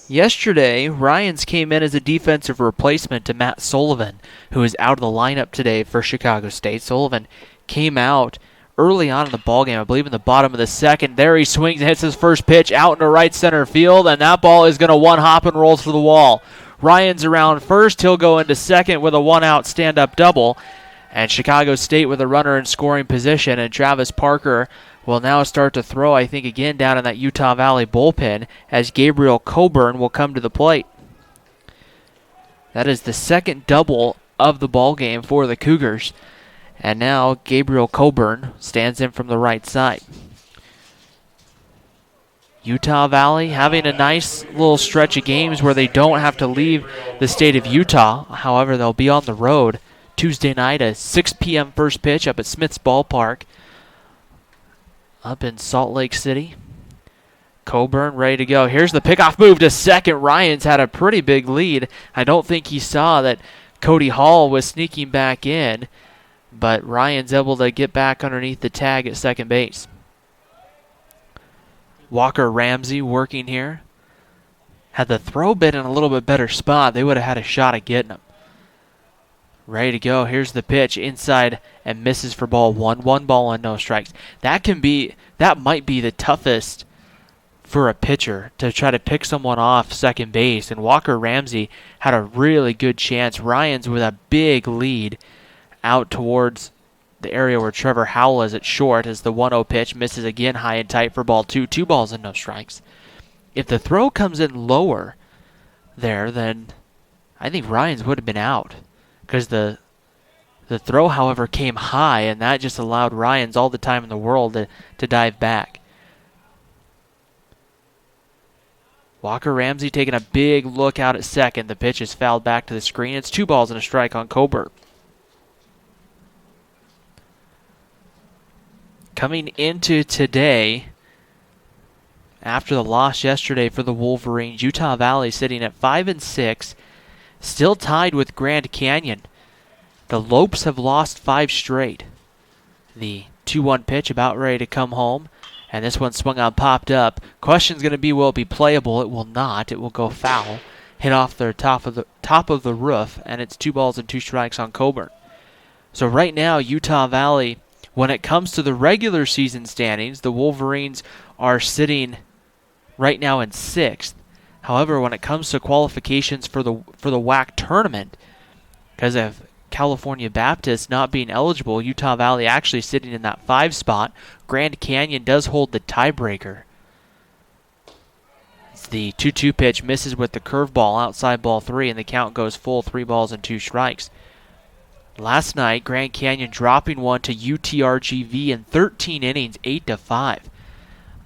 Yesterday, Ryans came in as a defensive replacement to Matt Sullivan, who is out of the lineup today for Chicago State. Sullivan came out early on in the ballgame, I believe in the bottom of the second. There he swings and hits his first pitch out into right center field, and that ball is going to one-hop and roll to the wall. Ryans around first. He'll go into second with a 1-out stand-up double. And Chicago State with a runner in scoring position, and Travis Parker will now start to throw, I think, again down in that Utah Valley bullpen as Gabriel Coburn will come to the plate. That is the second double of the ballgame for the Cougars. And now Gabriel Coburn stands in from the right side. Utah Valley having a nice little stretch of games where they don't have to leave the state of Utah. However, they'll be on the road Tuesday night, a 6 p.m. first pitch up at Smith's Ballpark up in Salt Lake City. Coburn ready to go. Here's the pickoff move to second. Ryans had a pretty big lead. I don't think he saw that Cody Hall was sneaking back in, but Ryan's able to get back underneath the tag at second base. Walker Ramsey working here. Had the throw been in a little bit better spot, they would have had a shot at getting him. Ready to go. Here's the pitch inside and misses for ball 1. 1 ball and no strikes. That might be the toughest for a pitcher, to try to pick someone off second base. And Walker Ramsey had a really good chance. Ryans with a big lead out towards the area where Trevor Howell is at short as the 1-0 pitch misses again high and tight for ball 2. 2 balls and no strikes. If the throw comes in lower there, then I think Ryans would have been out, because the throw, however, came high, and that just allowed Ryans all the time in the world to dive back. Walker Ramsey taking a big look out at second. The pitch is fouled back to the screen. It's 2 balls and a strike on Coburn. Coming into today, after the loss yesterday for the Wolverines, Utah Valley sitting at 5-6, still tied with Grand Canyon. The Lopes have lost 5 straight. The 2-1 pitch about ready to come home, and this one swung on, popped up. Question's going to be, will it be playable? It will not. It will go foul. Hit off the top of the roof, and it's 2 balls and 2 strikes on Coburn. So right now, Utah Valley, when it comes to the regular season standings, the Wolverines are sitting right now in 6th. However, when it comes to qualifications for the WAC tournament, because of California Baptist not being eligible, Utah Valley actually sitting in that 5 spot. Grand Canyon does hold the tiebreaker. The 2-2 pitch misses with the curveball outside ball 3, and the count goes full, 3 balls and 2 strikes. Last night, Grand Canyon dropping one to UTRGV in 13 innings, 8-5.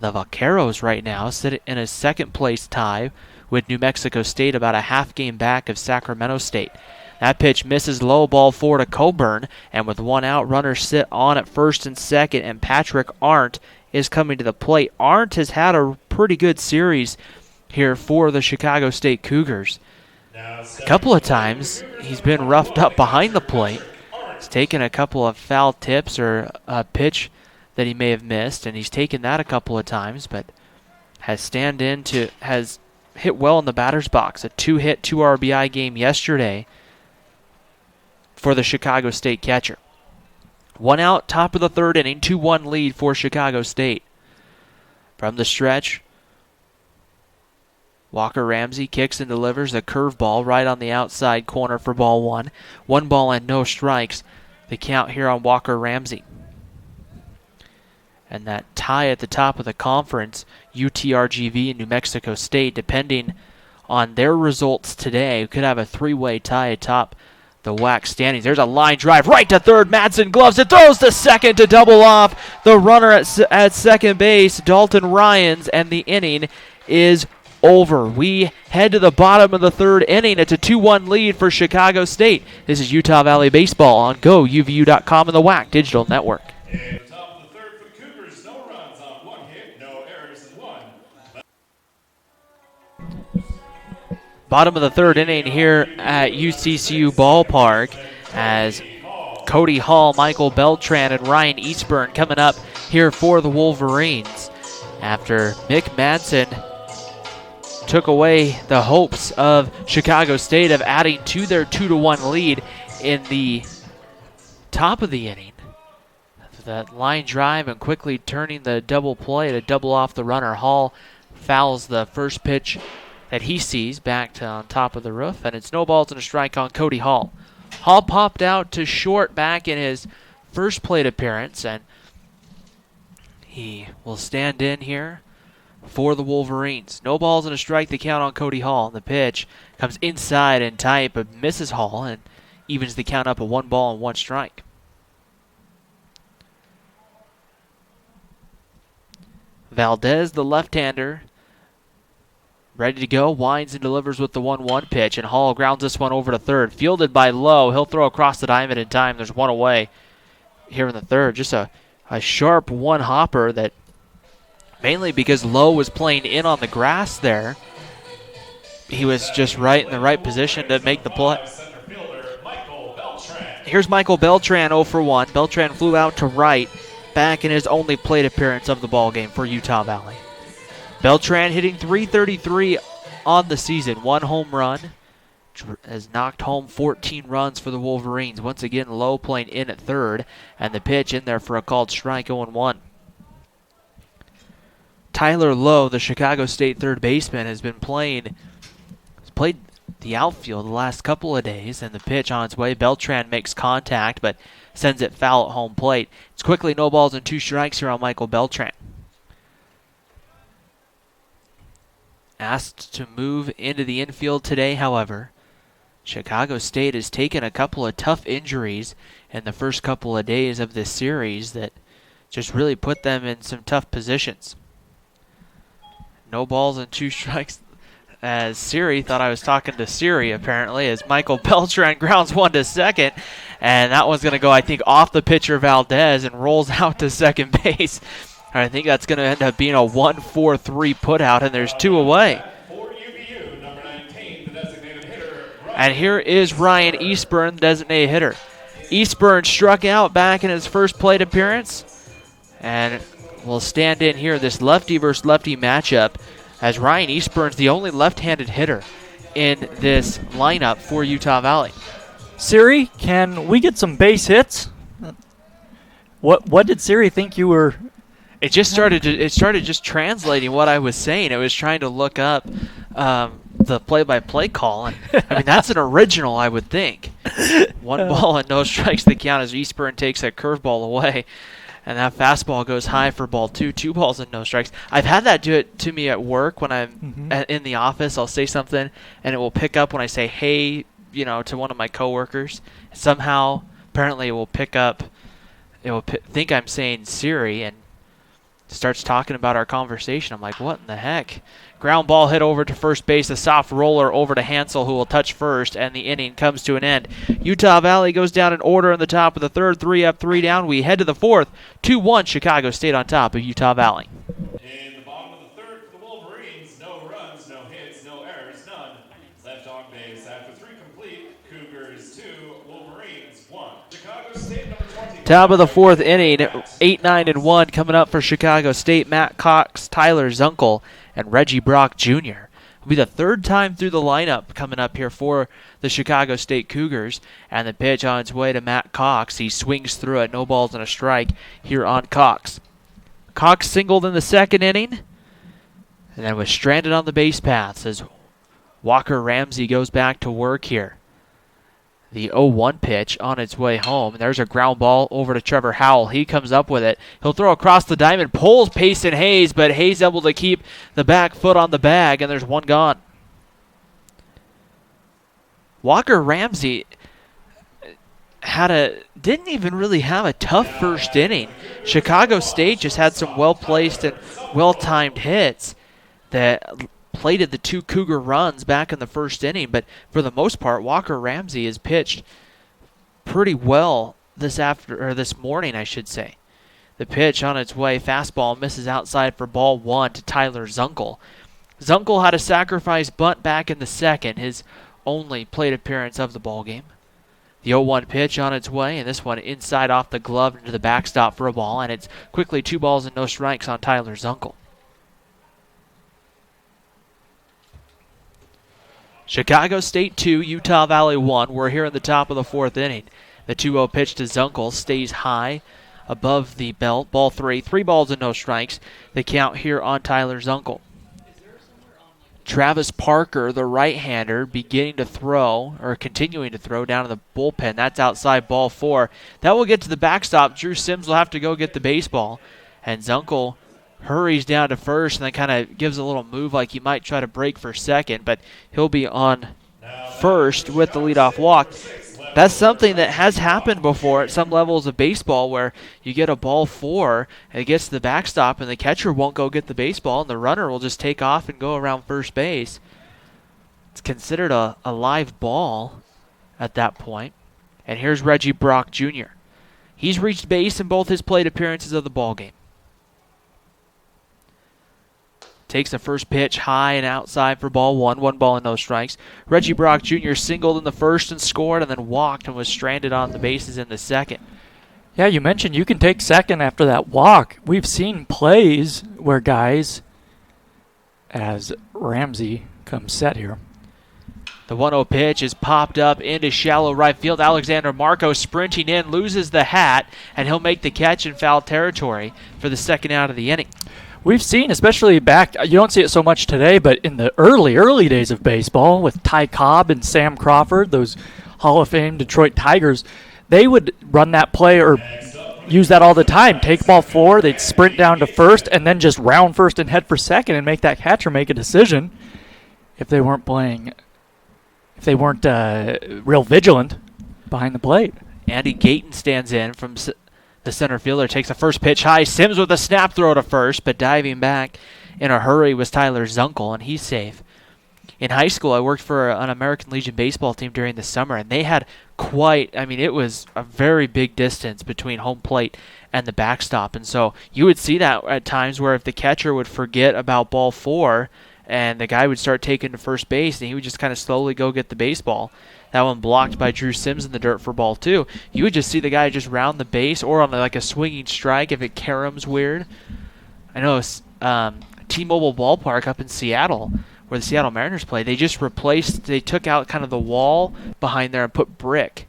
The Vaqueros right now sit in a second place tie with New Mexico State, about a half game back of Sacramento State. That pitch misses low, ball 4 to Coburn, and with 1 out, runners sit on at first and second, and Patrick Arndt is coming to the plate. Arndt has had a pretty good series here for the Chicago State Cougars. A couple of times he's been roughed up behind the plate. He's taken a couple of foul tips or a pitch that he may have missed, and he's taken that a couple of times, but has hit well in the batter's box. A 2-hit, 2 RBI game yesterday for the Chicago State catcher. 1 out, top of the third inning, 2-1 lead for Chicago State. From the stretch, Walker Ramsey kicks and delivers a curveball right on the outside corner for ball 1. 1 ball and no strikes. The count here on Walker Ramsey. And that tie at the top of the conference, UTRGV and New Mexico State, depending on their results today, could have a 3-way tie atop the WAC standings. There's a line drive right to third. Madsen gloves it, throws to second to double off the runner at second base, Dalton Ryans, and the inning is over. We head to the bottom of the third inning. It's a 2-1 lead for Chicago State. This is Utah Valley Baseball on GoUVU.com and the WAC Digital Network. In the top of the third for the Cougars, no runs on 1 hit, no errors, and 1. Bottom of the third inning here at UCCU Ballpark as Cody Hall, Michael Beltran, and Ryan Eastburn coming up here for the Wolverines after Mick Madsen took away the hopes of Chicago State of adding to their 2-1 lead in the top of the inning. That line drive and quickly turning the double play to double off the runner. Hall fouls the first pitch that he sees back to on top of the roof, and it's no balls and a strike on Cody Hall. Hall popped out to short back in his first plate appearance, and he will stand in here for the Wolverines. No balls and a strike to count on Cody Hall. The pitch comes inside and tight, but misses Hall and evens the count up at 1 ball and 1 strike. Valdez, the left-hander, ready to go, winds and delivers with the 1-1 pitch, and Hall grounds this one over to third. Fielded by Lowe. He'll throw across the diamond in time. There's 1 away here in the third. Just a sharp 1-hopper that mainly because Lowe was playing in on the grass there. He was just right in the right position to make the play. Here's Michael Beltran 0 for 1. Beltran flew out to right, back in his only plate appearance of the ballgame for Utah Valley. Beltran hitting .333 on the season. 1 home run. Has knocked home 14 runs for the Wolverines. Once again, Lowe playing in at third. And the pitch in there for a called strike, 0-1. Tyler Lowe, the Chicago State third baseman, has played the outfield the last couple of days. And the pitch on its way. Beltran makes contact, but sends it foul at home plate. It's quickly no balls and 2 strikes here on Michael Beltran. Asked to move into the infield today, however. Chicago State has taken a couple of tough injuries in the first couple of days of this series that just really put them in some tough positions. No balls and 2 strikes. As Siri thought I was talking to Siri, apparently, as Michael Beltran grounds 1 to second. And that one's going to go, I think, off the pitcher Valdez and rolls out to second base. I think that's going to end up being a 1-4-3 putout, and there's 2 away. And here is Ryan Eastburn, the designated hitter. Eastburn struck out back in his first plate appearance, and will stand in here, this lefty versus lefty matchup, as Ryan Eastburn's the only left-handed hitter in this lineup for Utah Valley. Siri, can we get some base hits? What did Siri think you were? It started just translating what I was saying. It was trying to look up the play-by-play call, and I mean that's an original, I would think. 1 ball and no strikes to count as Eastburn takes a curveball away, and that fastball goes high for ball 2. 2 balls and no strikes. I've had that do it to me at work when I'm in the office. I'll say something, and it will pick up when I say "Hey," to one of my coworkers. Somehow, apparently, it will pick up. It will think I'm saying Siri and starts talking about our conversation. I'm like, what in the heck? Ground ball hit over to first base, a soft roller over to Hansel, who will touch first, and the inning comes to an end. Utah Valley goes down in order in the top of the third, 3 up, 3 down. We head to the fourth, 2-1 Chicago State on top of Utah Valley. In the bottom of the third for the Wolverines, no runs, no hits, no errors, none. Left on base after 3 complete. Cougars 2, Wolverines 1. Chicago State number 20. Top of the fourth inning, 8-9-1 coming up for Chicago State. Matt Cox, Tyler Zunkel, and Reggie Brock Jr. Will be the third time through the lineup coming up here for the Chicago State Cougars. And the pitch on its way to Matt Cox. He swings through it, no balls and a strike here on Cox. Cox singled in the second inning and then was stranded on the base paths as Walker Ramsey goes back to work here. The 0-1 pitch on its way home. There's a ground ball over to Trevor Howell. He comes up with it. He'll throw across the diamond, pulls Payson Hayes, but Hayes able to keep the back foot on the bag, and there's one gone. Walker Ramsey didn't even really have a tough first inning. Chicago State just had some well-placed and well-timed hits that plated the two Cougar runs back in the first inning, but for the most part, Walker Ramsey has pitched pretty well this morning, I should say. The pitch on its way, fastball misses outside for ball one to Tyler Zunkel. Zunkel had a sacrifice bunt back in the second, his only plate appearance of the ball game. The 0-1 pitch on its way, and this one inside off the glove into the backstop for a ball, and it's quickly 2 balls and no strikes on Tyler Zunkel. Chicago State 2, Utah Valley 1. We're here in the top of the fourth inning. The 2-0 pitch to Zunkel stays high above the belt. Ball 3, 3 balls and no strikes. The count here on Tyler Zunkel. Travis Parker, the right-hander, continuing to throw down in the bullpen. That's outside ball 4. That will get to the backstop. Drew Sims will have to go get the baseball. And Zunkel hurries down to first and then kind of gives a little move like he might try to break for second, but he'll be on first with the leadoff walk. That's something that has happened before at some levels of baseball where you get a ball 4 and it gets to the backstop and the catcher won't go get the baseball and the runner will just take off and go around first base. It's considered a live ball at that point. And here's Reggie Brock Jr. He's reached base in both his plate appearances of the ball game. Takes the first pitch high and outside for ball 1. 1 ball and no strikes. Reggie Brock Jr. singled in the first and scored and then walked and was stranded on the bases in the second. Yeah, you mentioned you can take second after that walk. We've seen plays where guys, as Ramsey comes set here. The 1-0 pitch is popped up into shallow right field. Alexander Marco sprinting in, loses the hat, and he'll make the catch in foul territory for the second out of the inning. We've seen, especially back, you don't see it so much today, but in the early days of baseball with Ty Cobb and Sam Crawford, those Hall of Fame Detroit Tigers, they would run that play or use that all the time. Take ball 4, they'd sprint down to first, and then just round first and head for second and make that catcher make a decision if they weren't real vigilant behind the plate. Andy Gayton stands in from the center fielder, takes the first pitch high. Sims with a snap throw to first, but diving back in a hurry was Tyler Zunkel, and he's safe. In high school, I worked for an American Legion baseball team during the summer, and they had it was a very big distance between home plate and the backstop. And so you would see that at times where if the catcher would forget about ball 4 and the guy would start taking to first base and he would just kind of slowly go get the baseball. That one blocked by Drew Sims in the dirt for ball 2. You would just see the guy just round the base or on like a swinging strike if it caroms weird. I know T-Mobile Ballpark up in Seattle, where the Seattle Mariners play, they took out kind of the wall behind there and put brick.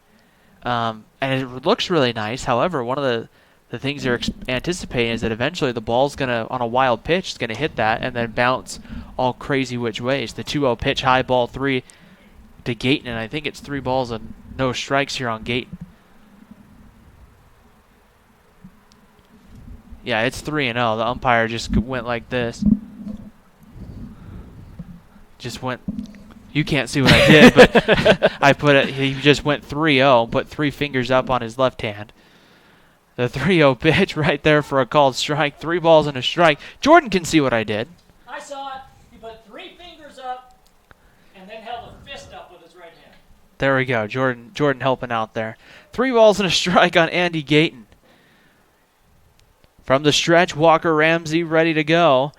And it looks really nice. However, one of the things they're anticipating is that eventually the ball's going to, on a wild pitch, is going to hit that and then bounce all crazy which ways. The 2-0 pitch, high ball 3 to Gayton, and I think it's 3 balls and no strikes here on Gayton. Yeah, it's 3-0. The umpire just went like this. Just went. You can't see what I did, but he just went 3-0, put 3 fingers up on his left hand. The 3-0 pitch right there for a called strike. 3 balls and a strike. Jordan can see what I did. I saw it. He put 3 fingers up and then held a fist up with his right hand. There we go. Jordan helping out there. 3 balls and a strike on Andy Gayton. From the stretch, Walker Ramsey ready to go.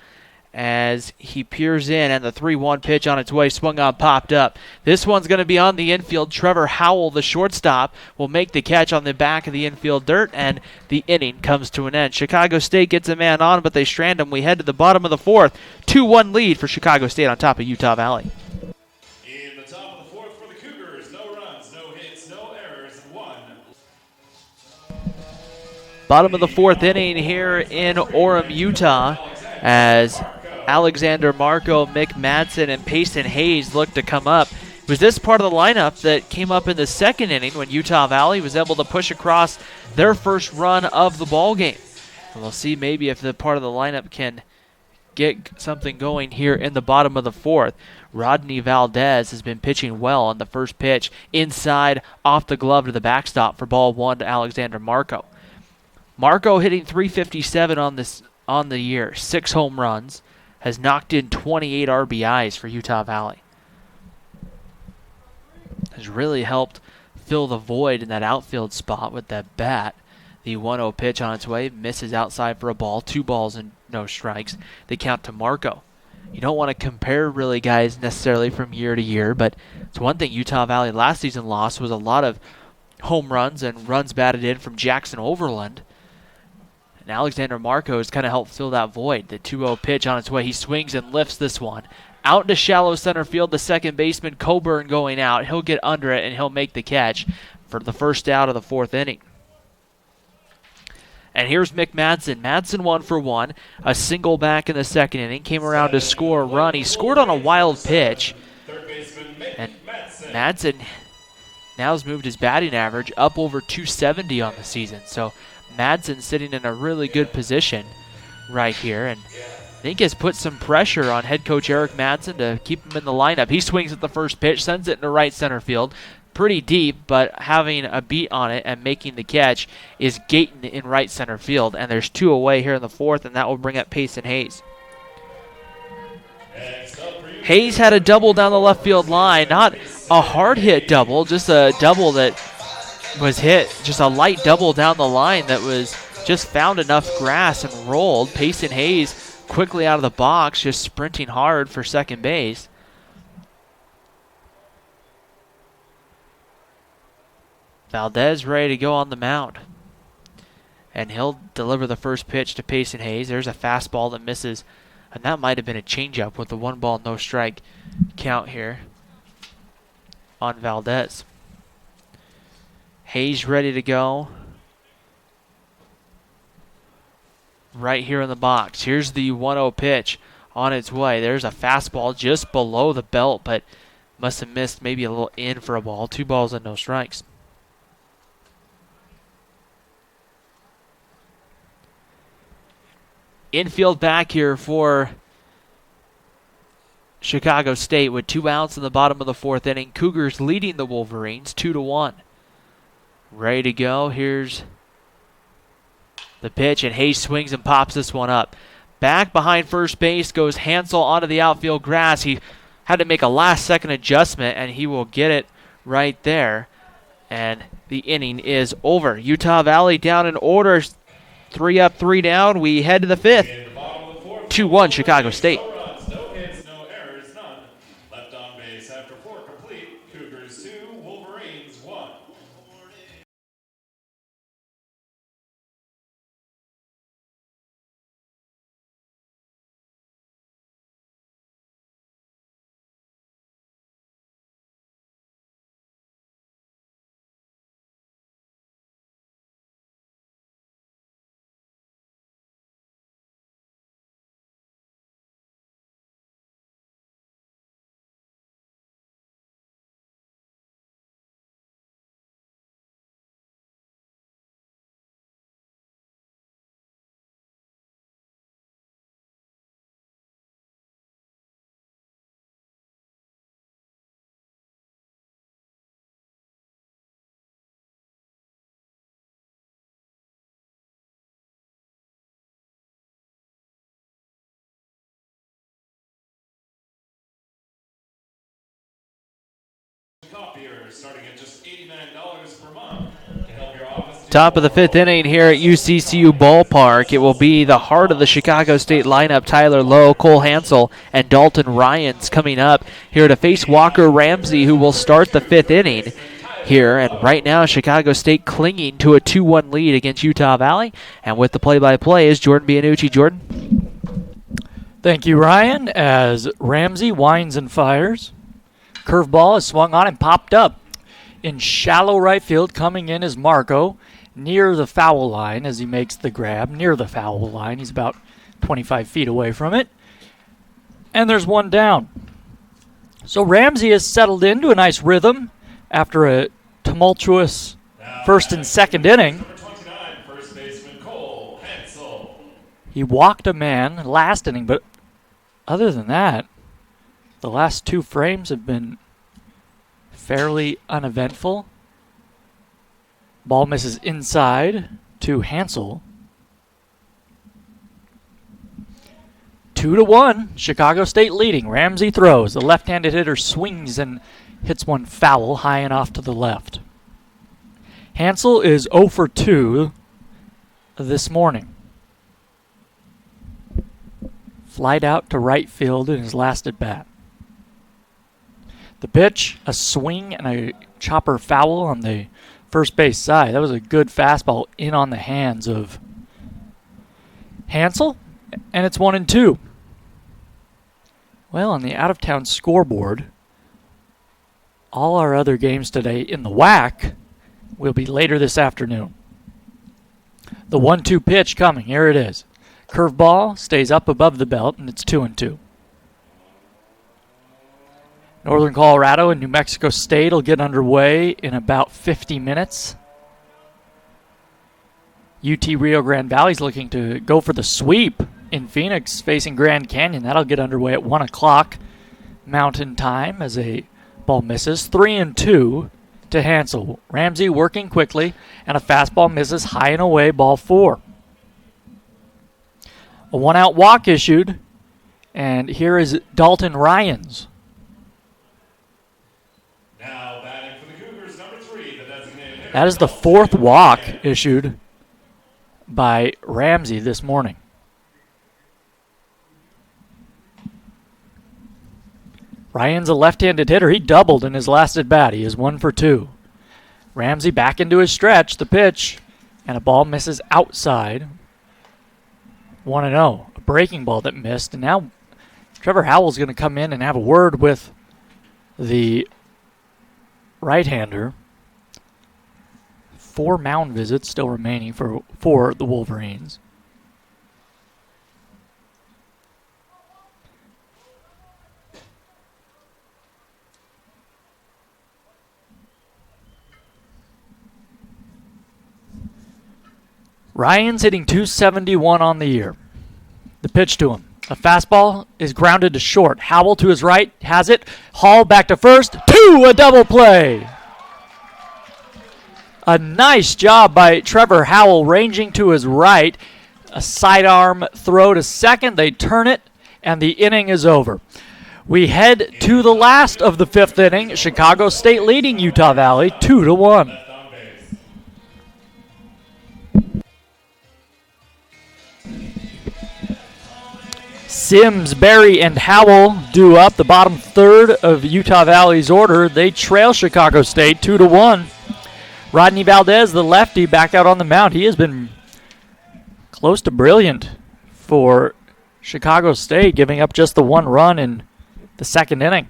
as he peers in, and the 3-1 pitch on its way, swung on, popped up. This one's going to be on the infield. Trevor Howell, the shortstop, will make the catch on the back of the infield dirt, and the inning comes to an end. Chicago State gets a man on, but they strand him. We head to the bottom of the fourth. 2-1 lead for Chicago State on top of Utah Valley. In the top of the fourth for the Cougars, no runs, no hits, no errors, and 1. Bottom of the fourth inning here in Orem, Utah, as Alexander Marco, Mick Madsen, and Payson Hayes look to come up. It was this part of the lineup that came up in the second inning when Utah Valley was able to push across their first run of the ball game. And we'll see maybe if the part of the lineup can get something going here in the bottom of the fourth. Rodney Valdez has been pitching well on the first pitch, inside, off the glove to the backstop for ball one to Alexander Marco. Marco hitting .357 on the year, 6 home runs, has knocked in 28 RBIs for Utah Valley. Has really helped fill the void in that outfield spot with that bat. The 1-0 pitch on its way, misses outside for a ball, 2 balls and no strikes. They count to Marco. You don't want to compare really guys necessarily from year to year, but it's one thing Utah Valley last season lost was a lot of home runs and runs batted in from Jackson Overland. And Alexander Marco has kind of helped fill that void. The 2-0 pitch on its way. He swings and lifts this one. Out into shallow center field, the second baseman Coburn going out. He'll get under it and he'll make the catch for the first out of the fourth inning. And here's Mick Madsen. Madsen 1 for 1. A single back in the second inning. Came around to score a run. He scored on a wild pitch. And Madsen now has moved his batting average up over 270 on the season. So Madsen sitting in a really good position right here, and I think has put some pressure on head coach Eric Madsen to keep him in the lineup. He swings at the first pitch, sends it into right center field. Pretty deep, but having a beat on it and making the catch is Gayton in right center field, and there's 2 away here in the fourth, and that will bring up Payson Hayes. Hayes had a double down the left field line, not a hard hit double, just a double that was hit, just a light double down the line that was just found enough grass and rolled. Payson Hayes quickly out of the box, just sprinting hard for second base. Valdez ready to go on the mound. And he'll deliver the first pitch to Payson Hayes. There's a fastball that misses, and that might have been a changeup with the 1 ball, no strike count here on Valdez. Hayes ready to go. Right here in the box. Here's the 1-0 pitch on its way. There's a fastball just below the belt, but must have missed maybe a little in for a ball. 2 balls and no strikes. Infield back here for Chicago State with 2 outs in the bottom of the fourth inning. Cougars leading the Wolverines 2-1. Ready to go. Here's the pitch, and Hayes swings and pops this one up. Back behind first base goes Hansel onto the outfield grass. He had to make a last-second adjustment, and he will get it right there. And the inning is over. Utah Valley down in order. 3 up, 3 down. We head to the fifth. 2-1 Chicago State. Copier starting at just $89 per month to help your office Top of the fifth inning here at UCCU Ballpark. It will be the heart of the Chicago State lineup. Tyler Lowe, Cole Hansel, and Dalton Ryans coming up here to face Walker Ramsey, who will start the fifth inning here. And right now, Chicago State clinging to a 2-1 lead against Utah Valley. And with the play-by-play is Jordan Bianucci. Jordan? Thank you, Ryan. As Ramsey winds and fires, curveball is swung on and popped up. In shallow right field, coming in is Marco, near the foul line as he makes the grab, near the foul line. He's about 25 feet away from it. And there's one down. So Ramsey has settled into a nice rhythm after a tumultuous first and second inning. Number 29, first baseman Cole Hansel. He walked a man last inning, but other than that, the last two frames have been fairly uneventful. Ball misses inside to Hansel. 2-1, Chicago State leading. Ramsey throws. The left-handed hitter swings and hits one foul high and off to the left. Hansel is 0 for 2 this morning. Flied out to right field in his last at bat. The pitch, a swing and a chopper foul on the first base side. That was a good fastball in on the hands of Hansel, and it's 1-2. Well, on the out-of-town scoreboard, all our other games today in the WAC will be later this afternoon. The 1-2 pitch coming. Here it is. Curveball stays up above the belt, and it's 2-2. Northern Colorado and New Mexico State will get underway in about 50 minutes. UT Rio Grande Valley's looking to go for the sweep in Phoenix, facing Grand Canyon. That'll get underway at 1 o'clock Mountain Time as a ball misses. 3-2 to Hansel. Ramsey working quickly, and a fastball misses high and away, ball 4. A 1-out walk issued, and here is Dalton Ryans. Now batting for the Cougars, number 3, the designated hitter. That is the 4th walk issued by Ramsey this morning. Ryan's a left-handed hitter. He doubled in his last at-bat. He is 1 for 2. Ramsey back into his stretch. The pitch, and a ball misses outside. 1-0. A breaking ball that missed. And now Trevor Howell's going to come in and have a word with the right-hander. 4 mound visits still remaining for the Wolverines. Ryan's hitting .271 on the year. The pitch to him. A fastball is grounded to short. Howell to his right has it. Hall back to first. 2, a double play. A nice job by Trevor Howell ranging to his right. A sidearm throw to second. They turn it, and the inning is over. We head to the last of the 5th inning. Chicago State leading Utah Valley 2-1. Sims, Berry, and Howell do up the bottom third of Utah Valley's order. They trail Chicago State 2-1. Rodney Valdez, the lefty, back out on the mound. He has been close to brilliant for Chicago State, giving up just the 1 run in the 2nd inning.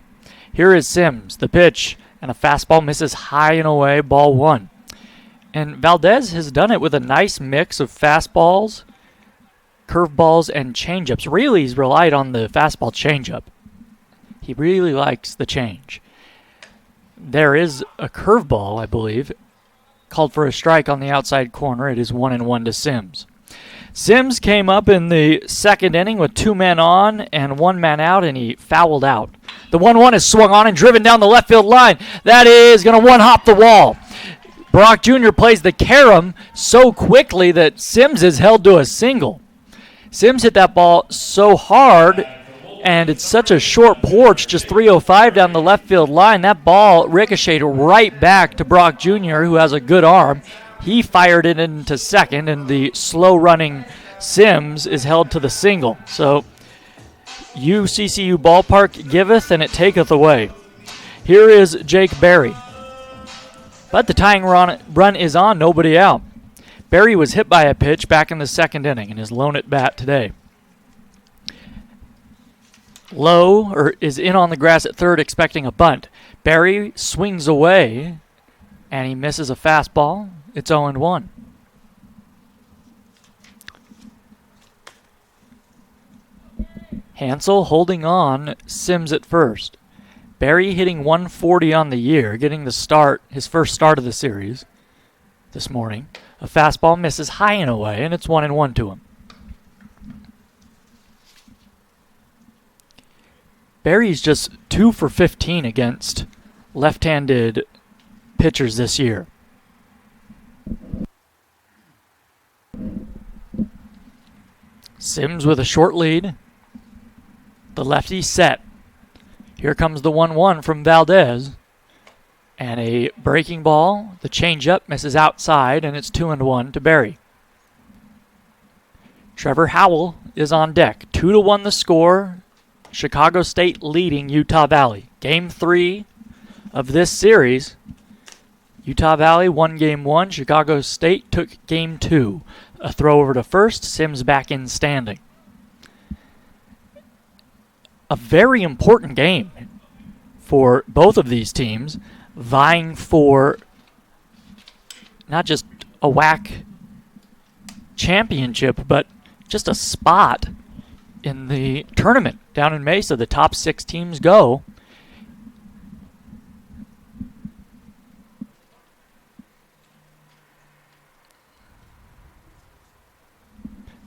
Here is Sims, the pitch, and a fastball misses high and away, ball 1. And Valdez has done it with a nice mix of fastballs, curveballs, and changeups. Really, he's relied on the fastball changeup. He really likes the change. There is a curveball, I believe, called for a strike on the outside corner. It is 1-1 to Sims. Sims came up in the 2nd inning with 2 men on and 1 man out, and he fouled out. The 1-1 is swung on and driven down the left field line. That is going to one-hop the wall. Brock Jr. plays the carom so quickly that Sims is held to a single. Sims hit that ball so hard, and it's such a short porch, just 305 down the left field line. That ball ricocheted right back to Brock Jr., who has a good arm. He fired it into second, and the slow-running Sims is held to the single. So UCCU Ballpark giveth and it taketh away. Here is Jake Berry. But the tying run is on, nobody out. Berry was hit by a pitch back in the second inning in his lone at bat today. Lowe is in on the grass at third expecting a bunt. Berry swings away and he misses a fastball. It's 0-1. Hansel holding on, Sims at first. Berry hitting 140 on the year, getting the start, his first start of the series this morning. A fastball misses high and away, and it's 1-1 to him. Berry's just 2 for 15 against left-handed pitchers this year. Sims with a short lead. The lefty set. Here comes the 1-1 from Valdez. And a breaking ball. The changeup misses outside, and it's 2-1 to Berry. Trevor Howell is on deck. 2-1 the score. Chicago State leading Utah Valley. Game 3 of this series. Utah Valley won Game 1. Chicago State took Game 2. A throw over to first. Sims back in standing. A very important game for both of these teams, vying for not just a WAC championship, but just a spot in the tournament down in Mesa. The top 6 teams go.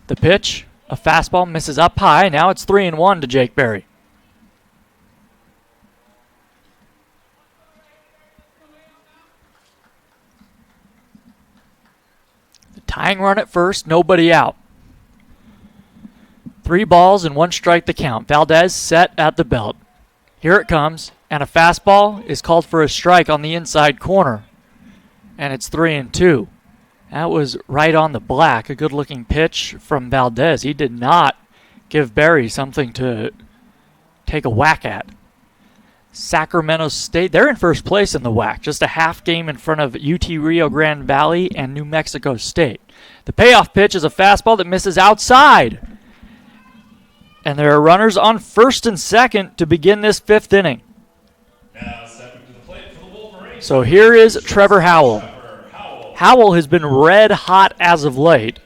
The pitch, a fastball, misses up high. Now it's 3-1 to Jake Berry. The tying run at first, nobody out. 3 balls and 1 strike the count. Valdez set at the belt. Here it comes, and a fastball is called for a strike on the inside corner. And it's 3-2. That was right on the black. A good-looking pitch from Valdez. He did not give Berry something to take a whack at. Sacramento State, they're in first place in the WAC, just a half game in front of UT Rio Grande Valley and New Mexico State. The payoff pitch is a fastball that misses outside. And there are runners on first and second to begin this 5th inning. Now stepping to the plate for the Wolverines. So here is Trevor Howell. Howell has been red hot as of late.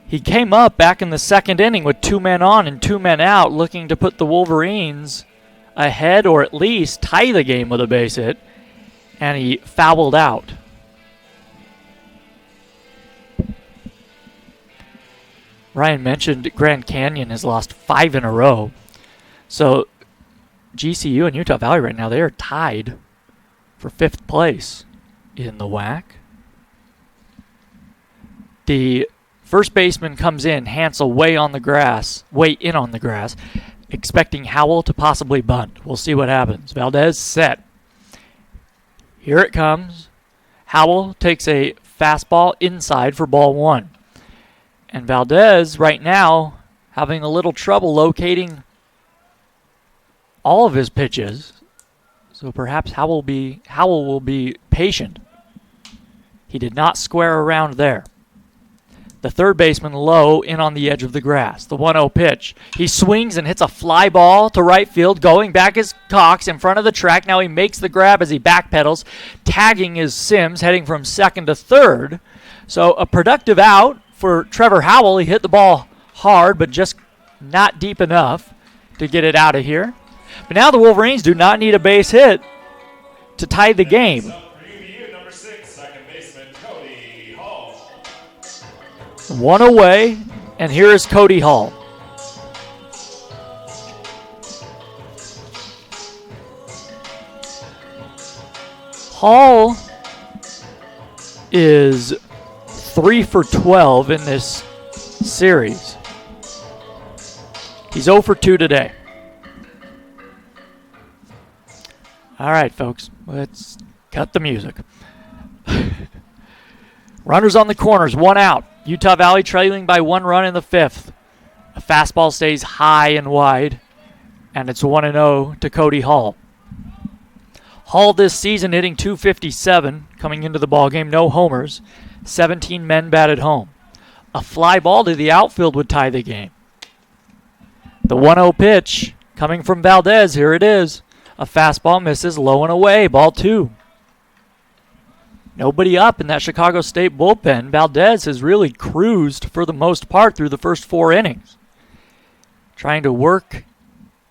He came up back in the second inning with 2 men on and 2 men out, looking to put the Wolverines ahead or at least tie the game with a base hit, and he fouled out. Ryan mentioned Grand Canyon has lost 5 in a row. So GCU and Utah Valley right now, they are tied for 5th place in the WAC. The first baseman comes in, Hansel way in on the grass, expecting Howell to possibly bunt. We'll see what happens. Valdez set. Here it comes. Howell takes a fastball inside for ball 1. And Valdez right now having a little trouble locating all of his pitches. So perhaps Howell will be patient. He did not square around there. The third baseman low in on the edge of the grass. The 1-0 pitch. He swings and hits a fly ball to right field. Going back is Cox in front of the track. Now he makes the grab as he backpedals. Tagging is Sims heading from second to third. So a productive out for Trevor Howell. He hit the ball hard but just not deep enough to get it out of here. But now the Wolverines do not need a base hit to tie the game. Number 6, second baseman Cody Hall. 1 away, and here is Cody Hall. Hall is 3 for 12 in this series. He's 0 for 2 today. All right, folks, let's cut the music. Runners on the corners, 1 out. Utah Valley trailing by 1 run in the 5th. A fastball stays high and wide, and it's 1-0 to Cody Hall. Hall this season hitting .257 coming into the ballgame, no homers. 17 men batted home. A fly ball to the outfield would tie the game. The 1-0 pitch coming from Valdez, here it is. A fastball misses, low and away, ball 2. Nobody up in that Chicago State bullpen. Valdez has really cruised for the most part through the first 4 innings. Trying to work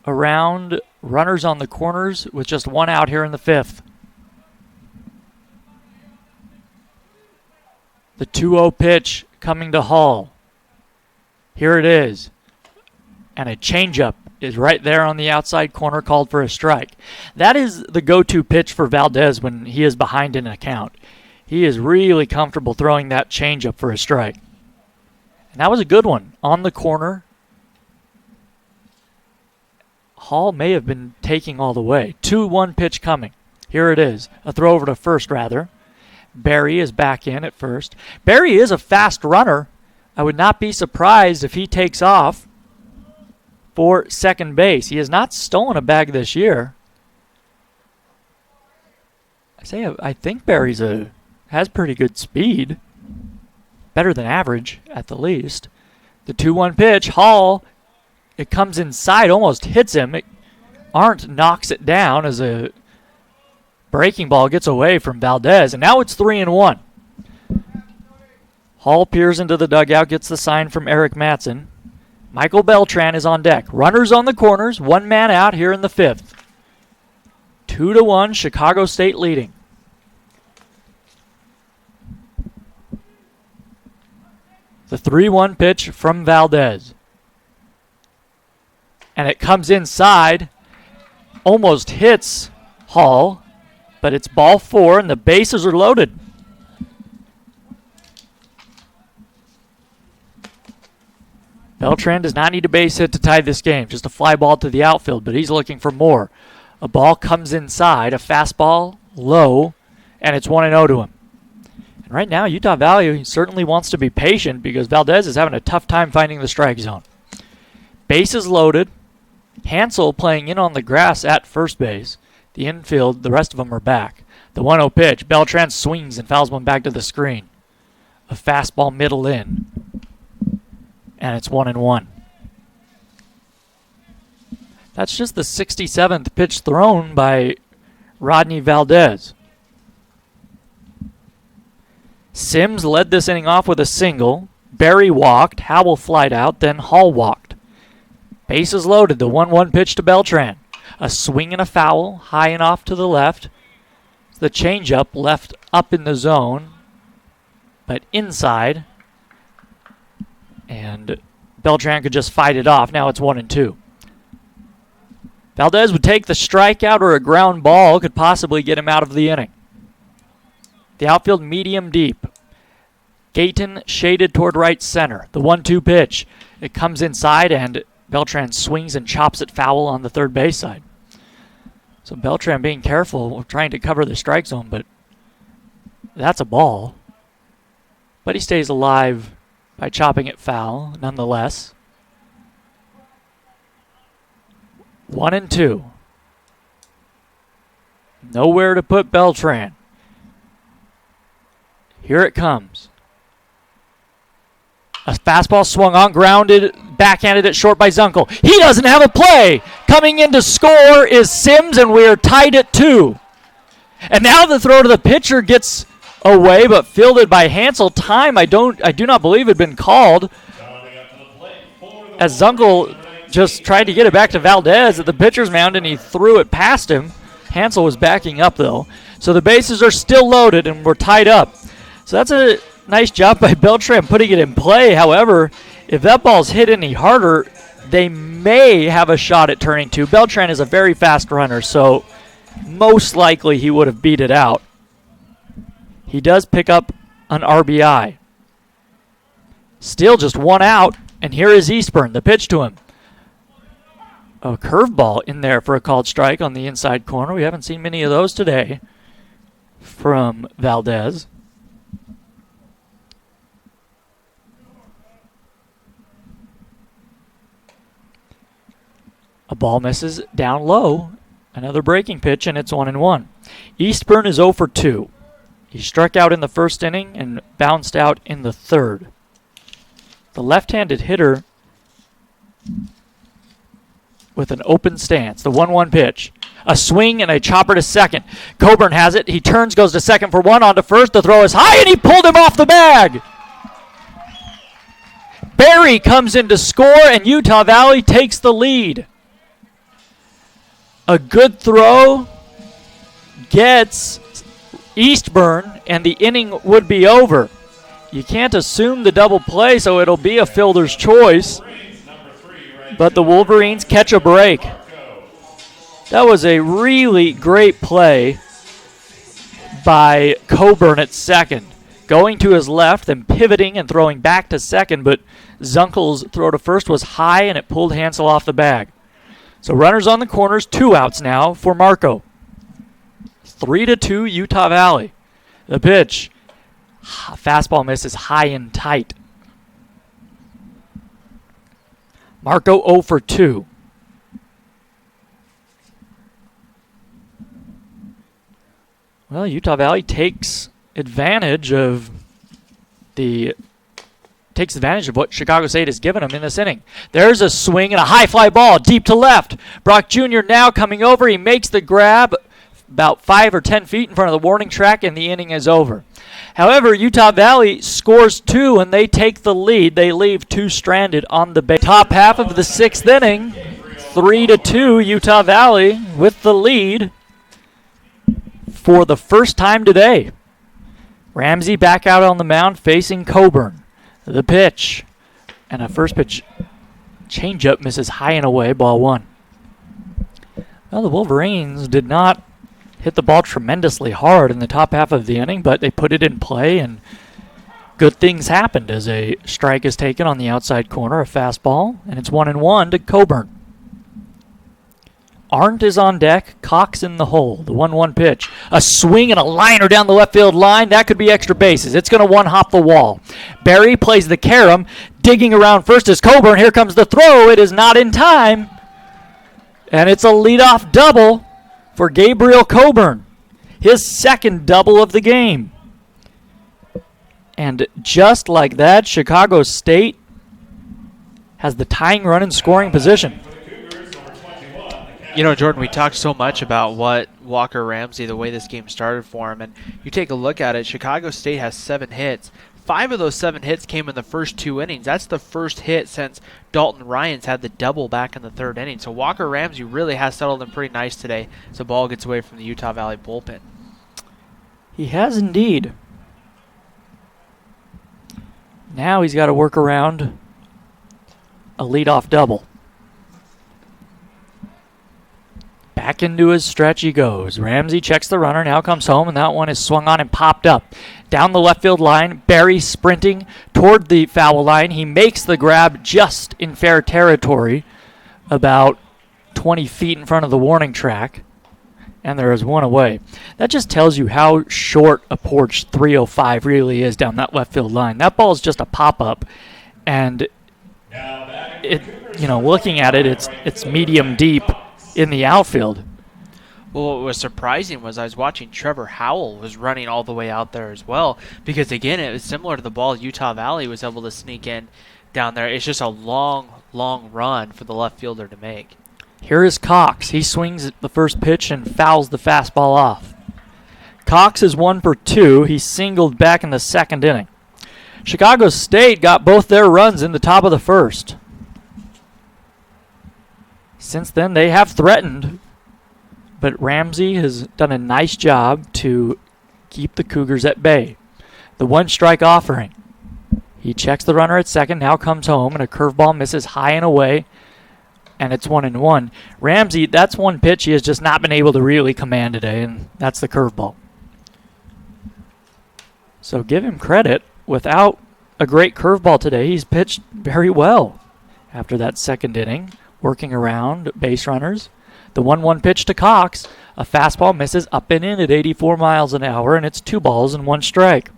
around runners on the corners with just 1 out here in the 5th. The 2-0 pitch coming to Hall. Here it is. And a changeup is right there on the outside corner, called for a strike. That is the go-to pitch for Valdez when he is behind in a count. He is really comfortable throwing that changeup for a strike. And that was a good one on the corner. Hall may have been taking all the way. 2-1 pitch coming. Here it is. A throw over to first, rather. Barry is back in at first. Barry is a fast runner. I would not be surprised if he takes off for second base. He has not stolen a bag this year. I think Barry's has pretty good speed. Better than average, at the least. The 2-1 pitch. Hall, it comes inside, almost hits him. Arndt knocks it down as a breaking ball gets away from Valdez, and now it's 3-1. Hall peers into the dugout, gets the sign from Eric Matson. Michael Beltran is on deck. Runners on the corners, 1 man out here in the 5th. 2-1, Chicago State leading. The 3-1 pitch from Valdez. And it comes inside, almost hits Hall, but it's ball 4 and the bases are loaded. Beltran does not need a base hit to tie this game, just a fly ball to the outfield, but he's looking for more. A ball comes inside, a fastball, low, and it's 1-0 to him. And right now, Utah Valley certainly wants to be patient because Valdez is having a tough time finding the strike zone. Bases loaded. Hansel playing in on the grass at first base. The infield, the rest of them are back. The 1-0 pitch. Beltran swings and fouls one back to the screen. A fastball middle in. And it's 1-1. That's just the 67th pitch thrown by Rodney Valdez. Sims led this inning off with a single. Barry walked. Howell flied out. Then Hall walked. Bases loaded. The 1-1 pitch to Beltran. A swing and a foul. High and off to the left. The changeup left up in the zone, but inside. And Beltran could just fight it off. Now it's 1-2. Valdez would take the strikeout or a ground ball, could possibly get him out of the inning. The outfield medium deep. Gayton shaded toward right center. The 1-2 pitch. It comes inside and Beltran swings and chops it foul on the third base side. So Beltran being careful, trying to cover the strike zone, but that's a ball. But he stays alive by chopping it foul, nonetheless. 1-2. Nowhere to put Beltran. Here it comes. A fastball swung on, grounded, backhanded it short by Zunkel. He doesn't have a play. Coming in to score is Sims, and we are tied at 2. And now the throw to the pitcher gets away, but fielded by Hansel. Time I do not believe had been called, as Zunkel just tried to get it back to Valdez at the pitcher's mound, and he threw it past him. Hansel was backing up, though. So the bases are still loaded, and we're tied up. So that's a nice job by Beltran putting it in play. However, if that ball's hit any harder, they may have a shot at turning 2. Beltran is a very fast runner, so most likely he would have beat it out. He does pick up an RBI. Still just 1 out, and here is Eastburn, the pitch to him. A curveball in there for a called strike on the inside corner. We haven't seen many of those today from Valdez. ball misses down low. Another breaking pitch, and it's 1-1. Eastburn is 0 for 2. He struck out in the first inning and bounced out in the third. The left-handed hitter with an open stance. The 1-1 pitch. A swing and a chopper to second. Coburn has it. He turns, goes to second for one, on to first. The throw is high, and he pulled him off the bag. Barry comes in to score, and Utah Valley takes the lead. A good throw gets Eastburn, and the inning would be over. You can't assume the double play, so it'll be a fielder's choice. But the Wolverines catch a break. That was a really great play by Coburn at second. Going to his left, then pivoting and throwing back to second, but Zunkel's throw to first was high, and it pulled Hansel off the bag. So runners on the corners, 2 outs now for Marco. 3-2 Utah Valley. The pitch. Fastball misses high and tight. Marco 0 for 2. Well, Utah Valley takes advantage of what Chicago State has given them in this inning. There's a swing and a high fly ball deep to left. Brock Jr. now coming over. He makes the grab about 5 or 10 feet in front of the warning track, and the inning is over. However, Utah Valley scores 2, and they take the lead. They leave 2 stranded on the base. Top half of the 6th inning, 3-2 Utah Valley with the lead for the first time today. Ramsey back out on the mound facing Coburn. The pitch, and a first pitch changeup misses high and away, ball 1. Well, the Wolverines did not hit the ball tremendously hard in the top half of the inning, but they put it in play, and good things happened as a strike is taken on the outside corner, a fastball, and it's 1-1 to Coburn. Arndt is on deck, Cox in the hole. The 1-1 pitch. A swing and a liner down the left field line. That could be extra bases. It's going to one-hop the wall. Barry plays the carom. Digging around first is Coburn. Here comes the throw. It is not in time. And it's a leadoff double for Gabriel Coburn. His second double of the game. And just like that, Chicago State has the tying run in scoring position. You know, Jordan, we talked so much about what Walker Ramsey, the way this game started for him, and you take a look at it, Chicago State has 7 hits. 5 of those 7 hits came in the first 2 innings. That's the first hit since Dalton Ryans had the double back in the 3rd inning. So Walker Ramsey really has settled in pretty nice today as the ball gets away from the Utah Valley bullpen. He has indeed. Now he's got to work around a leadoff double. Back into his stretch he goes. Ramsey checks the runner, now comes home, and that one is swung on and popped up. Down the left field line, Barry sprinting toward the foul line. He makes the grab just in fair territory, about 20 feet in front of the warning track, and there is one away. That just tells you how short a porch 305 really is down that left field line. That ball is just a pop-up, and looking at it, it's medium deep in the outfield. Well, what was surprising was I was watching Trevor Howell was running all the way out there as well, because again, it was similar to the ball Utah Valley was able to sneak in down there. It's just a long, long run for the left fielder to make. Here is Cox. He swings at the first pitch and fouls the fastball off. Cox is 1 for 2. He singled back in the 2nd inning. Chicago State got both their runs in the top of the 1st. Since then, they have threatened, but Ramsey has done a nice job to keep the Cougars at bay. The 1-strike offering. He checks the runner at second, now comes home, and a curveball misses high and away, and it's 1-1. Ramsey, that's one pitch he has just not been able to really command today, and that's the curveball. So give him credit. Without a great curveball today, he's pitched very well after that 2nd inning. Working around base runners. The 1-1 pitch to Cox. A fastball misses up and in at 84 miles an hour, and it's 2 balls and 1 strike.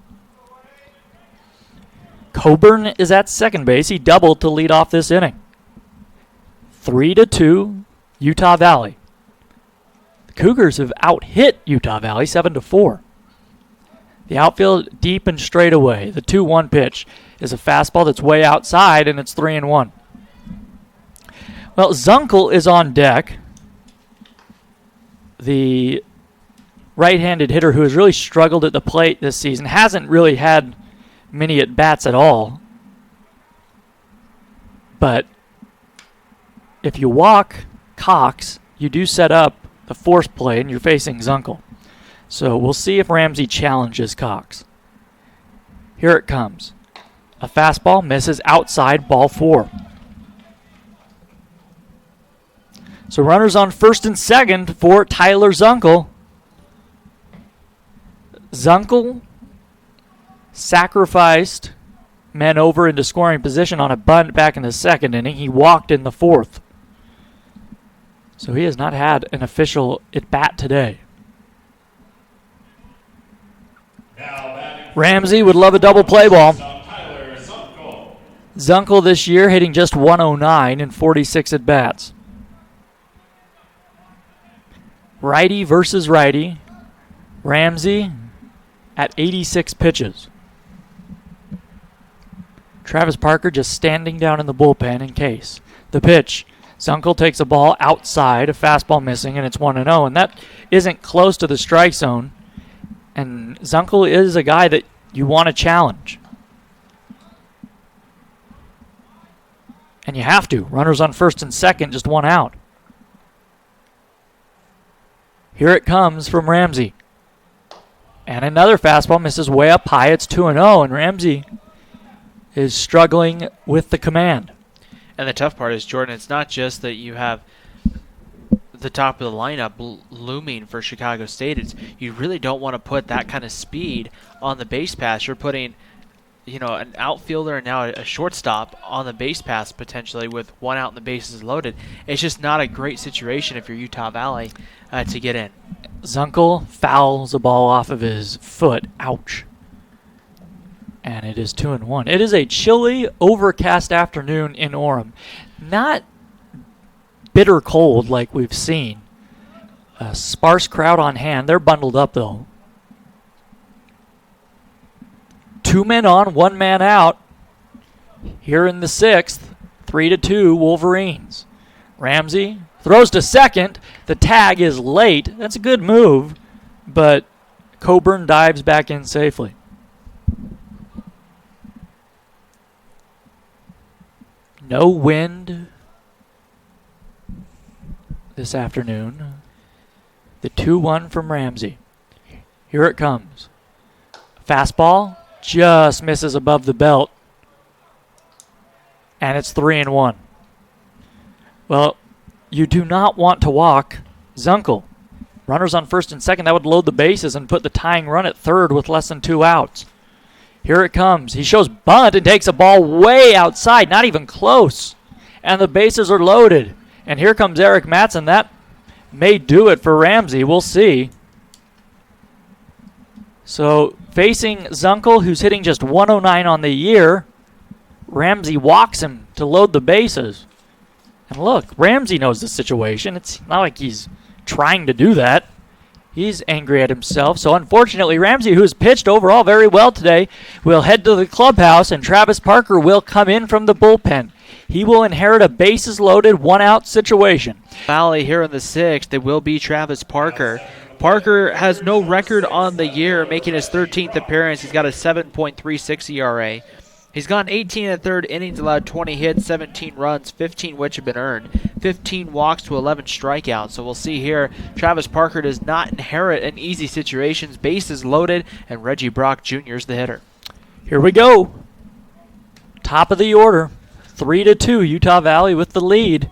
Coburn is at second base. He doubled to lead off this inning. 3-2, Utah Valley. The Cougars have out-hit Utah Valley 7-4. The outfield deep and straight away. The 2-1 pitch is a fastball that's way outside, and it's 3-1. Well, Zunkel is on deck. The right-handed hitter who has really struggled at the plate this season, hasn't really had many at-bats at all. But if you walk Cox, you do set up the force play, and you're facing Zunkel. So we'll see if Ramsey challenges Cox. Here it comes. A fastball misses outside, ball 4. So runners on first and second for Tyler Zunkel. Zunkel sacrificed men over into scoring position on a bunt back in the second inning. He walked in the fourth. So he has not had an official at-bat today. Ramsey would love a double play ball. Zunkel this year hitting just 109 in 46 at-bats. Righty versus righty. Ramsey at 86 pitches. Travis Parker just standing down in the bullpen in case. The pitch. Zunkel takes a ball outside, a fastball missing, and it's 1-0. And that isn't close to the strike zone. And Zunkel is a guy that you want to challenge. And you have to. Runners on first and second, just 1 out. Here it comes from Ramsey. And another fastball misses way up high. It's 2-0, and Ramsey is struggling with the command. And the tough part is, Jordan, it's not just that you have the top of the lineup looming for Chicago State. It's you really don't want to put that kind of speed on the base pass. You're putting, an outfielder and now a shortstop on the base pass potentially with 1 out and the bases loaded. It's just not a great situation if you're Utah Valley to get in. Zunkel fouls the ball off of his foot. Ouch. And it is 2-1. It is a chilly, overcast afternoon in Orem. Not bitter cold like we've seen. A sparse crowd on hand. They're bundled up, though. 2 men on, 1 man out. Here in the 6th, 3-2 Wolverines. Ramsey throws to second. The tag is late. That's a good move, but Coburn dives back in safely. No wind this afternoon. The 2-1 from Ramsey. Here it comes. Fastball just misses above the belt. And it's 3-1. Well, you do not want to walk Zunkel. Runners on first and second, that would load the bases and put the tying run at third with less than 2 outs. Here it comes. He shows bunt and takes a ball way outside, not even close. And the bases are loaded. And here comes Eric Matson. That may do it for Ramsey. We'll see. So facing Zunkel, who's hitting just 109 on the year, Ramsey walks him to load the bases. And look, Ramsey knows the situation. It's not like he's trying to do that. He's angry at himself. So unfortunately, Ramsey, who has pitched overall very well today, will head to the clubhouse, and Travis Parker will come in from the bullpen. He will inherit a bases-loaded, 1-out situation. Valley here in the 6th, it will be Travis Parker. Parker has no record on the year, making his 13th appearance. He's got a 7.36 ERA. He's gone 18 and a third innings, allowed 20 hits, 17 runs, 15 which have been earned, 15 walks to 11 strikeouts. So we'll see here, Travis Parker does not inherit an easy situation. Bases loaded, and Reggie Brock Jr. is the hitter. Here we go. Top of the order, 3-2, Utah Valley with the lead.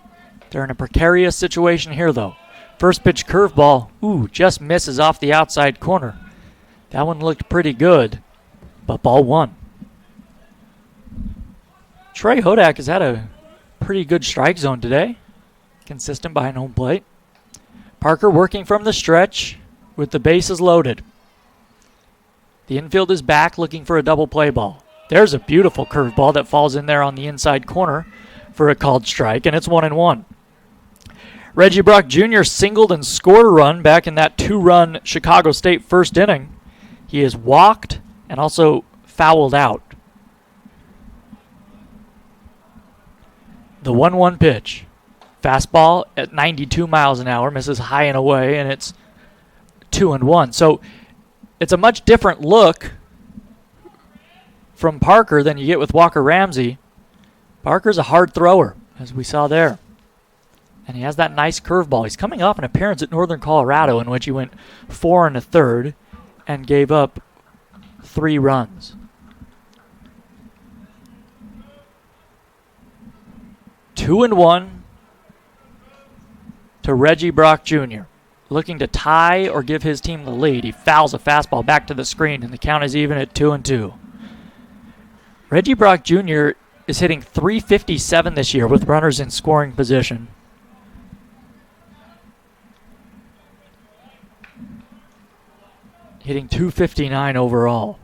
They're in a precarious situation here, though. First pitch curveball, just misses off the outside corner. That one looked pretty good, but ball 1. Trey Hodak has had a pretty good strike zone today. Consistent behind home plate. Parker working from the stretch with the bases loaded. The infield is back looking for a double play ball. There's a beautiful curveball that falls in there on the inside corner for a called strike, and it's 1-1. Reggie Brock Jr. singled and scored a run back in that 2-run Chicago State first inning. He is walked and also fouled out. The 1-1 pitch. Fastball at 92 miles an hour, misses high and away, and it's 2-1. So it's a much different look from Parker than you get with Walker Ramsey. Parker's a hard thrower, as we saw there. And he has that nice curveball. He's coming off an appearance at Northern Colorado in which he went 4 1/3 and gave up 3 runs. 2-1 to Reggie Brock Jr., looking to tie or give his team the lead. He fouls a fastball back to the screen, and the count is even at 2-2. Reggie Brock Jr. is hitting .357 this year with runners in scoring position. Hitting .259 overall.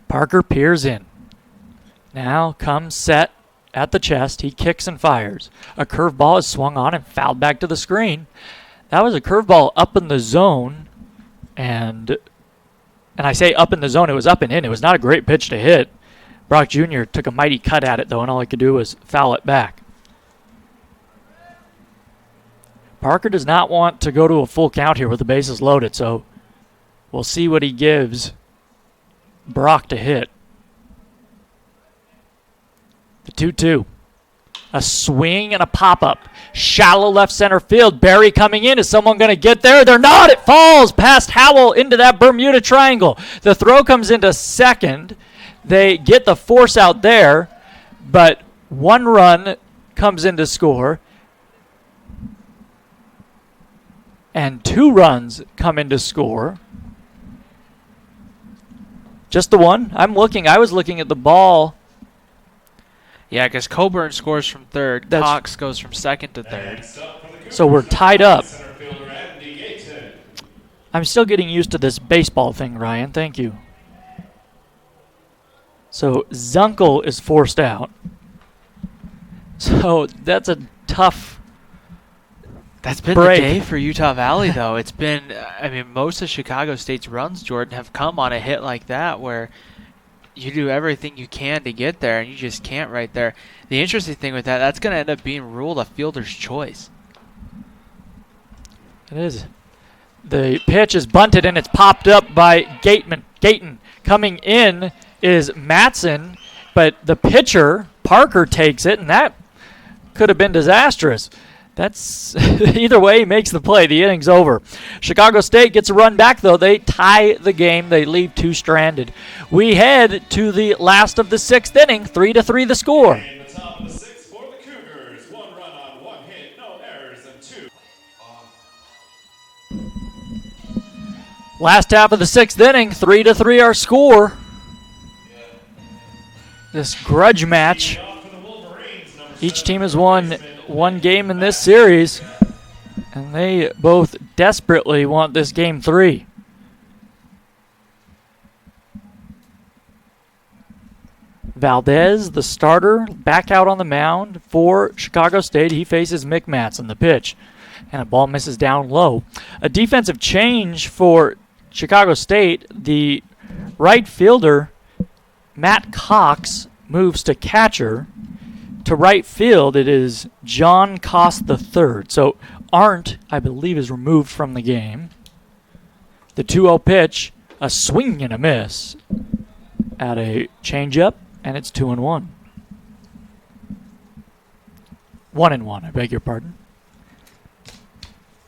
Parker peers in. Now comes set at the chest. He kicks and fires. A curveball is swung on and fouled back to the screen. That was a curveball up in the zone. And I say up in the zone, it was up and in. It was not a great pitch to hit. Brock Jr. took a mighty cut at it, though, and all he could do was foul it back. Parker does not want to go to a full count here with the bases loaded, so we'll see what he gives Brock to hit. The 2-2. A swing and a pop-up. Shallow left center field. Barry coming in. Is someone going to get there? They're not. It falls past Howell into that Bermuda Triangle. The throw comes into second. They get the force out there, but 1 run comes in to score. And 2 runs come in to score. Just the one? I was looking at the ball. Yeah, because Coburn scores from third. Cox goes from second to third. So we're tied up. I'm still getting used to this baseball thing, Ryan. Thank you. So Zunkel is forced out. So that's a tough That's been break. the day for Utah Valley, though. It's been, most of Chicago State's runs, Jordan, have come on a hit like that where you do everything you can to get there, and you just can't right there. The interesting thing with that's going to end up being ruled a fielder's choice. It is. The pitch is bunted, and it's popped up by Gayton. Coming in is Matson, but the pitcher, Parker, takes it, and that could have been disastrous. That's either way, he makes the play. The inning's over. Chicago State gets a run back, though. They tie the game. They leave 2 stranded. We head to the last of the 6th inning. 3-3 the score. In the top of the 6th for the Cougars. 1 run on 1 hit, no errors, and 2. Last half of the 6th inning. 3-3 our score. This grudge match. Each team has won 1 game in this series, and they both desperately want this game 3. Valdez, the starter, back out on the mound for Chicago State. He faces Mick Matson, the pitch, and a ball misses down low. A defensive change for Chicago State. The right fielder, Matt Cox, moves to catcher. To right field, it is John Koss III. So Arndt, I believe, is removed from the game. The 2-0 pitch, a swing and a miss at a changeup, and it's 2-1. 1-1, I beg your pardon.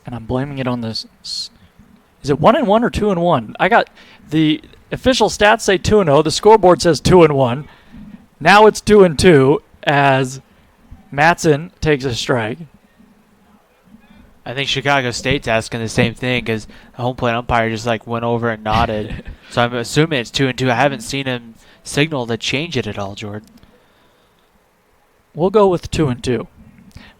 And I'm blaming it on this. Is it 1-1 or 2-1? I got the official stats say 2-0. The scoreboard says 2-1. Now it's 2-2. As Matson takes a strike. I think Chicago State's asking the same thing because the home plate umpire just went over and nodded. So I'm assuming it's 2-2. I haven't seen him signal to change it at all, Jordan. We'll go with 2-2.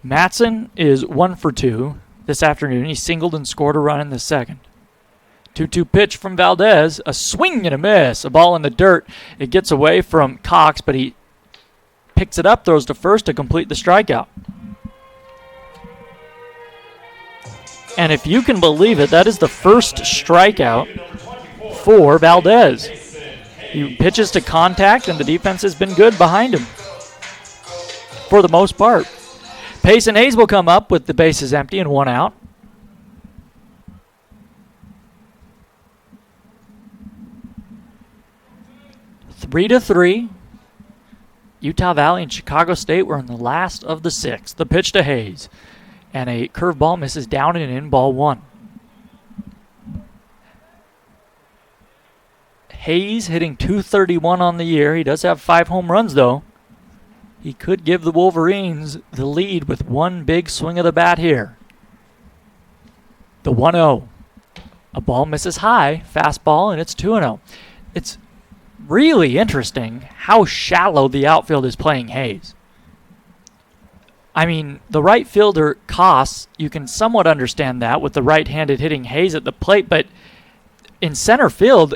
Matson is 1 for 2 this afternoon. He singled and scored a run in the second. 2-2 pitch from Valdez. A swing and a miss. A ball in the dirt. It gets away from Cox, but he picks it up, throws to first to complete the strikeout. And if you can believe it, that is the first strikeout for Valdez. He pitches to contact, and the defense has been good behind him for the most part. Payson Hayes will come up with the bases empty and 1 out. Three to three. Utah Valley and Chicago State were in the last of the 6th. The pitch to Hayes. And a curveball misses down and in, ball 1. Hayes hitting .231 on the year. He does have 5 home runs, though. He could give the Wolverines the lead with one big swing of the bat here. The 1-0. A ball misses high, fastball, and it's 2-0. It's really interesting how shallow the outfield is playing Hayes. I mean, the right fielder costs, you can somewhat understand that with the right-handed hitting Hayes at the plate, but in center field,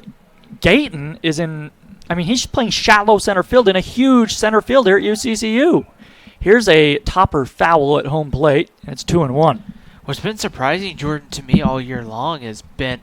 Gayton is in, I mean, he's playing shallow center field in a huge center field here at UCCU. Here's a topper foul at home plate, and it's 2-1. What's been surprising, Jordan, to me all year long has been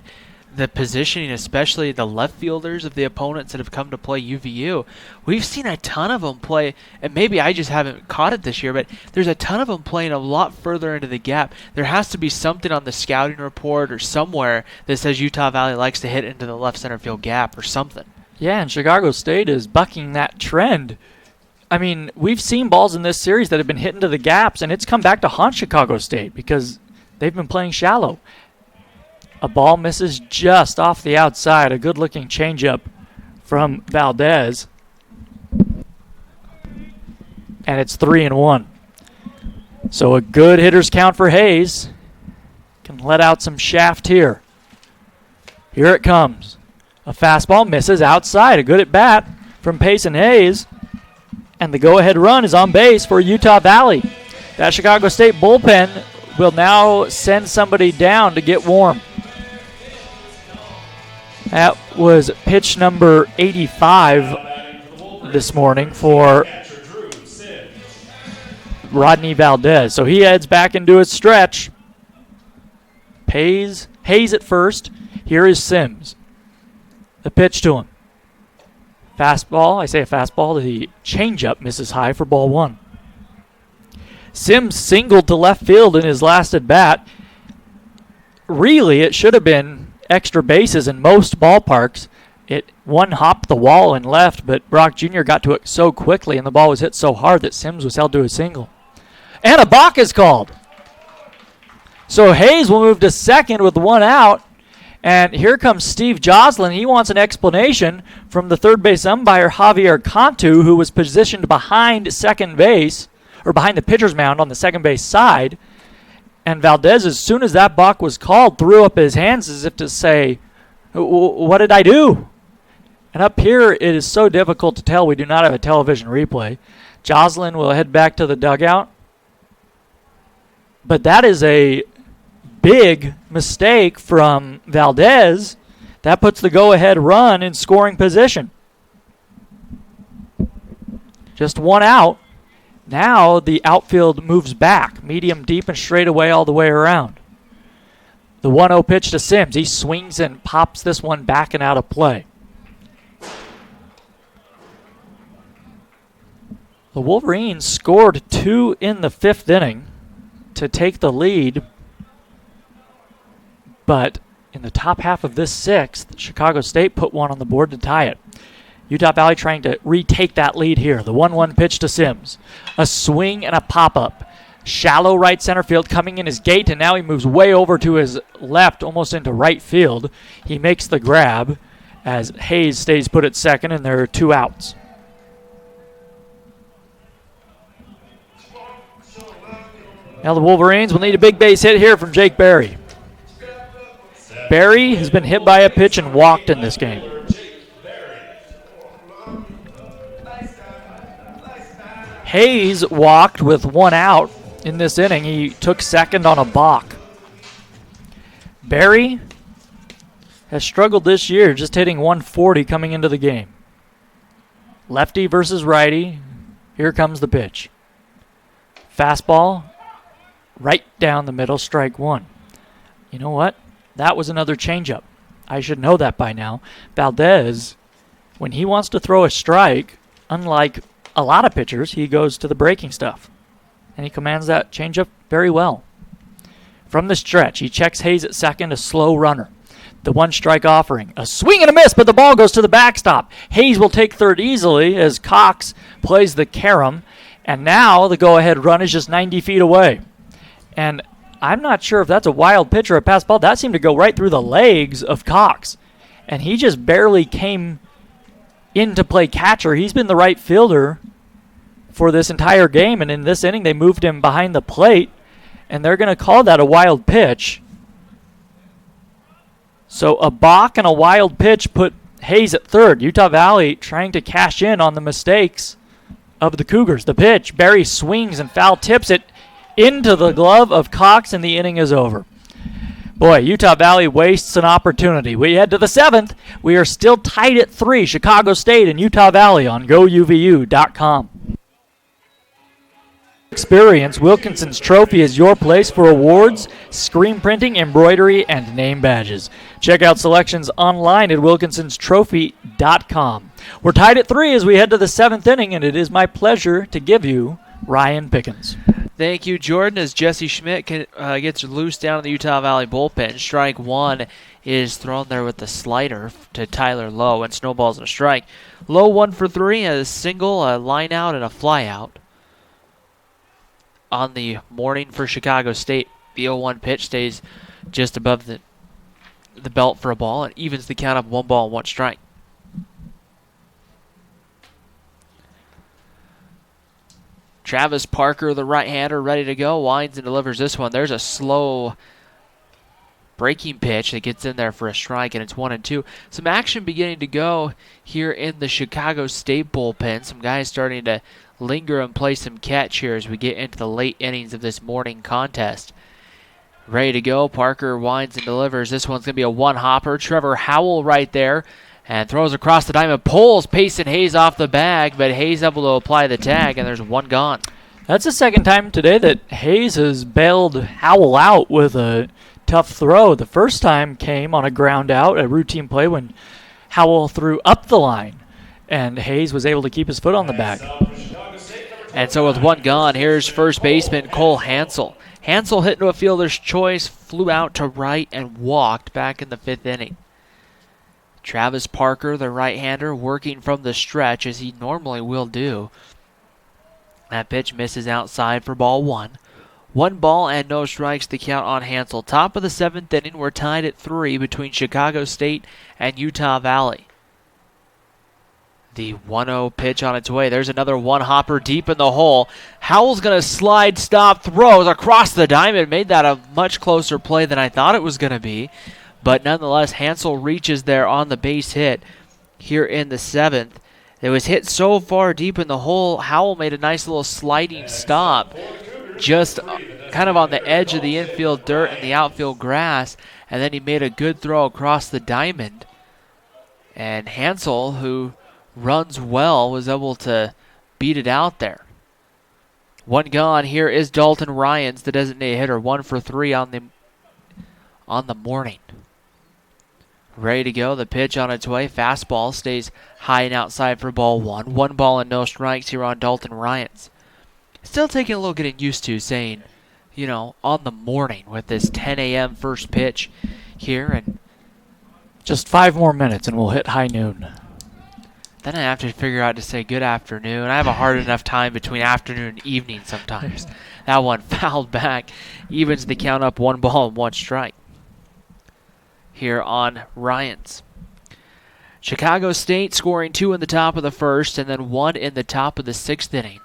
the positioning, especially the left fielders of the opponents that have come to play UVU. We've seen a ton of them play, and maybe I just haven't caught it this year, but there's a ton of them playing a lot further into the gap. There has to be something on the scouting report or somewhere that says Utah Valley likes to hit into the left center field gap or something. Yeah, and Chicago State is bucking that trend. I mean, we've seen balls in this series that have been hit into the gaps, and it's come back to haunt Chicago State because they've been playing shallow. A ball misses just off the outside. A good-looking changeup from Valdez. And it's 3-1. So a good hitter's count for Hayes. Can let out some shaft here. Here it comes. A fastball misses outside. A good at-bat from Payson Hayes. And the go-ahead run is on base for Utah Valley. That Chicago State bullpen will now send somebody down to get warm. That was pitch number 85 this morning for Rodney Valdez. So he heads back into his stretch. Hayes at first. Here is Sims. The pitch to him. Fastball. I say a fastball. The changeup misses high for ball 1. Sims singled to left field in his last at bat. Really, it should have been extra bases in most ballparks. It one hopped the wall and left, but Brock Jr. got to it so quickly and the ball was hit so hard that Sims was held to a single. And a balk is called. So Hayes will move to second with 1 out. And here comes Steve Joslin. He wants an explanation from the third base umpire, Javier Cantu, who was positioned behind second base, or behind the pitcher's mound on the second base side. And Valdez, as soon as that balk was called, threw up his hands as if to say, what did I do? And up here, it is so difficult to tell. We do not have a television replay. Joslin will head back to the dugout. But that is a big mistake from Valdez. That puts the go-ahead run in scoring position. Just 1 out. Now the outfield moves back, medium, deep, and straight away all the way around. The 1-0 pitch to Sims. He swings and pops this one back and out of play. The Wolverines scored 2 in the 5th inning to take the lead. But in the top half of this 6th, Chicago State put 1 on the board to tie it. Utah Valley trying to retake that lead here. The 1-1 pitch to Sims. A swing and a pop-up. Shallow right center field coming in his gate, and now he moves way over to his left, almost into right field. He makes the grab as Hayes stays put at second, and there are 2 outs. Now the Wolverines will need a big base hit here from Jake Berry. Berry has been hit by a pitch and walked in this game. Hayes walked with 1 out in this inning. He took second on a balk. Berry has struggled this year, just hitting 140 coming into the game. Lefty versus righty. Here comes the pitch. Fastball right down the middle, strike one. You know what? That was another changeup. I should know that by now. Valdez, when he wants to throw a strike, unlike a lot of pitchers, he goes to the breaking stuff. And he commands that changeup very well. From the stretch, he checks Hayes at second, a slow runner. The one-strike offering. A swing and a miss, but the ball goes to the backstop. Hayes will take third easily as Cox plays the carom. And now the go-ahead run is just 90 feet away. And I'm not sure if that's a wild pitch or a pass ball. That seemed to go right through the legs of Cox. And he just barely came in to play catcher. He's been the right fielder for this entire game. And in this inning, they moved him behind the plate. And they're going to call that a wild pitch. So a balk and a wild pitch put Hayes at third. Utah Valley trying to cash in on the mistakes of the Cougars. The pitch, Barry swings and foul tips it into the glove of Cox, and the inning is over. Boy, Utah Valley wastes an opportunity. We head to the seventh. We are still tied at 3, Chicago State and Utah Valley on GoUVU.com. Experience Wilkinson's Trophy is your place for awards, screen printing, embroidery, and name badges. Check out selections online at wilkinsonstrophy.com. We're tied at 3 as we head to the 7th inning, and it is my pleasure to give you Ryan Pickens. Thank you, Jordan, as Jesse Schmidt gets loose down in the Utah Valley bullpen. Strike one is thrown there with the slider to Tyler Lowe, and snowballs and a strike. Lowe 1 for 3, a single, a line out, and a fly out. On the morning for Chicago State, the 0-1 pitch stays just above the belt for a ball and evens the count up 1 ball, 1 strike. Travis Parker, the right-hander, ready to go, winds and delivers this one. There's a slow breaking pitch that gets in there for a strike, and it's 1-2. Some action beginning to go here in the Chicago State bullpen. Some guys starting to linger and play some catch here as we get into the late innings of this morning contest. Ready to go. Parker winds and delivers. This one's going to be a one-hopper. Trevor Howell right there and throws across the diamond. Pulls Payson Hayes off the bag, but Hayes able to apply the tag, and there's 1 gone. That's the second time today that Hayes has bailed Howell out with a tough throw. The first time came on a ground out, a routine play when Howell threw up the line, and Hayes was able to keep his foot on the bag. And so with 1 gone, here's first baseman Cole Hansel. Hansel hit into a fielder's choice, flew out to right, and walked back in the 5th inning. Travis Parker, the right-hander, working from the stretch as he normally will do. That pitch misses outside for ball 1. 1 ball and no strikes to count on Hansel. Top of the 7th inning, we're tied at 3 between Chicago State and Utah Valley. The 1-0 pitch on its way. There's another one-hopper deep in the hole. Howell's going to slide, stop, throws across the diamond. Made that a much closer play than I thought it was going to be. But nonetheless, Hansel reaches there on the base hit here in the 7th. It was hit so far deep in the hole, Howell made a nice little sliding stop just kind of on the edge of the infield dirt and the outfield grass. And then he made a good throw across the diamond. And Hansel, who runs well, was able to beat it out there. 1 gone. Here is Dalton Ryans, the designated hitter. 1 for 3 on the morning. Ready to go. The pitch on its way. Fastball stays high and outside for ball 1. 1 ball and no strikes here on Dalton Ryans. Still taking a little getting used to saying, on the morning with this 10 a.m. first pitch here. And just 5 more minutes and we'll hit high noon. Then I have to figure out to say good afternoon. I have a hard enough time between afternoon and evening sometimes. That one fouled back. Evens the count up 1 ball and 1 strike. Here on Ryans. Chicago State scoring 2 in the top of the 1st and then 1 in the top of the 6th inning.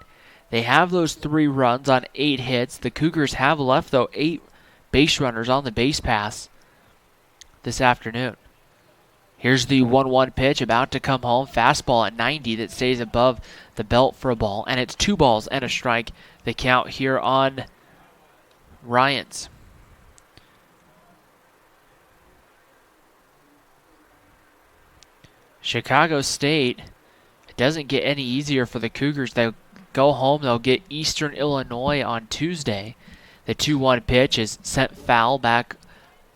They have those 3 runs on 8 hits. The Cougars have left, though, 8 base runners on the base pass this afternoon. Here's the 1-1 pitch about to come home. Fastball at 90 that stays above the belt for a ball. And it's 2 balls and a strike. The count here on Ryans. Chicago State, it doesn't get any easier for the Cougars. They go home. They'll get Eastern Illinois on Tuesday. The 2-1 pitch is sent foul back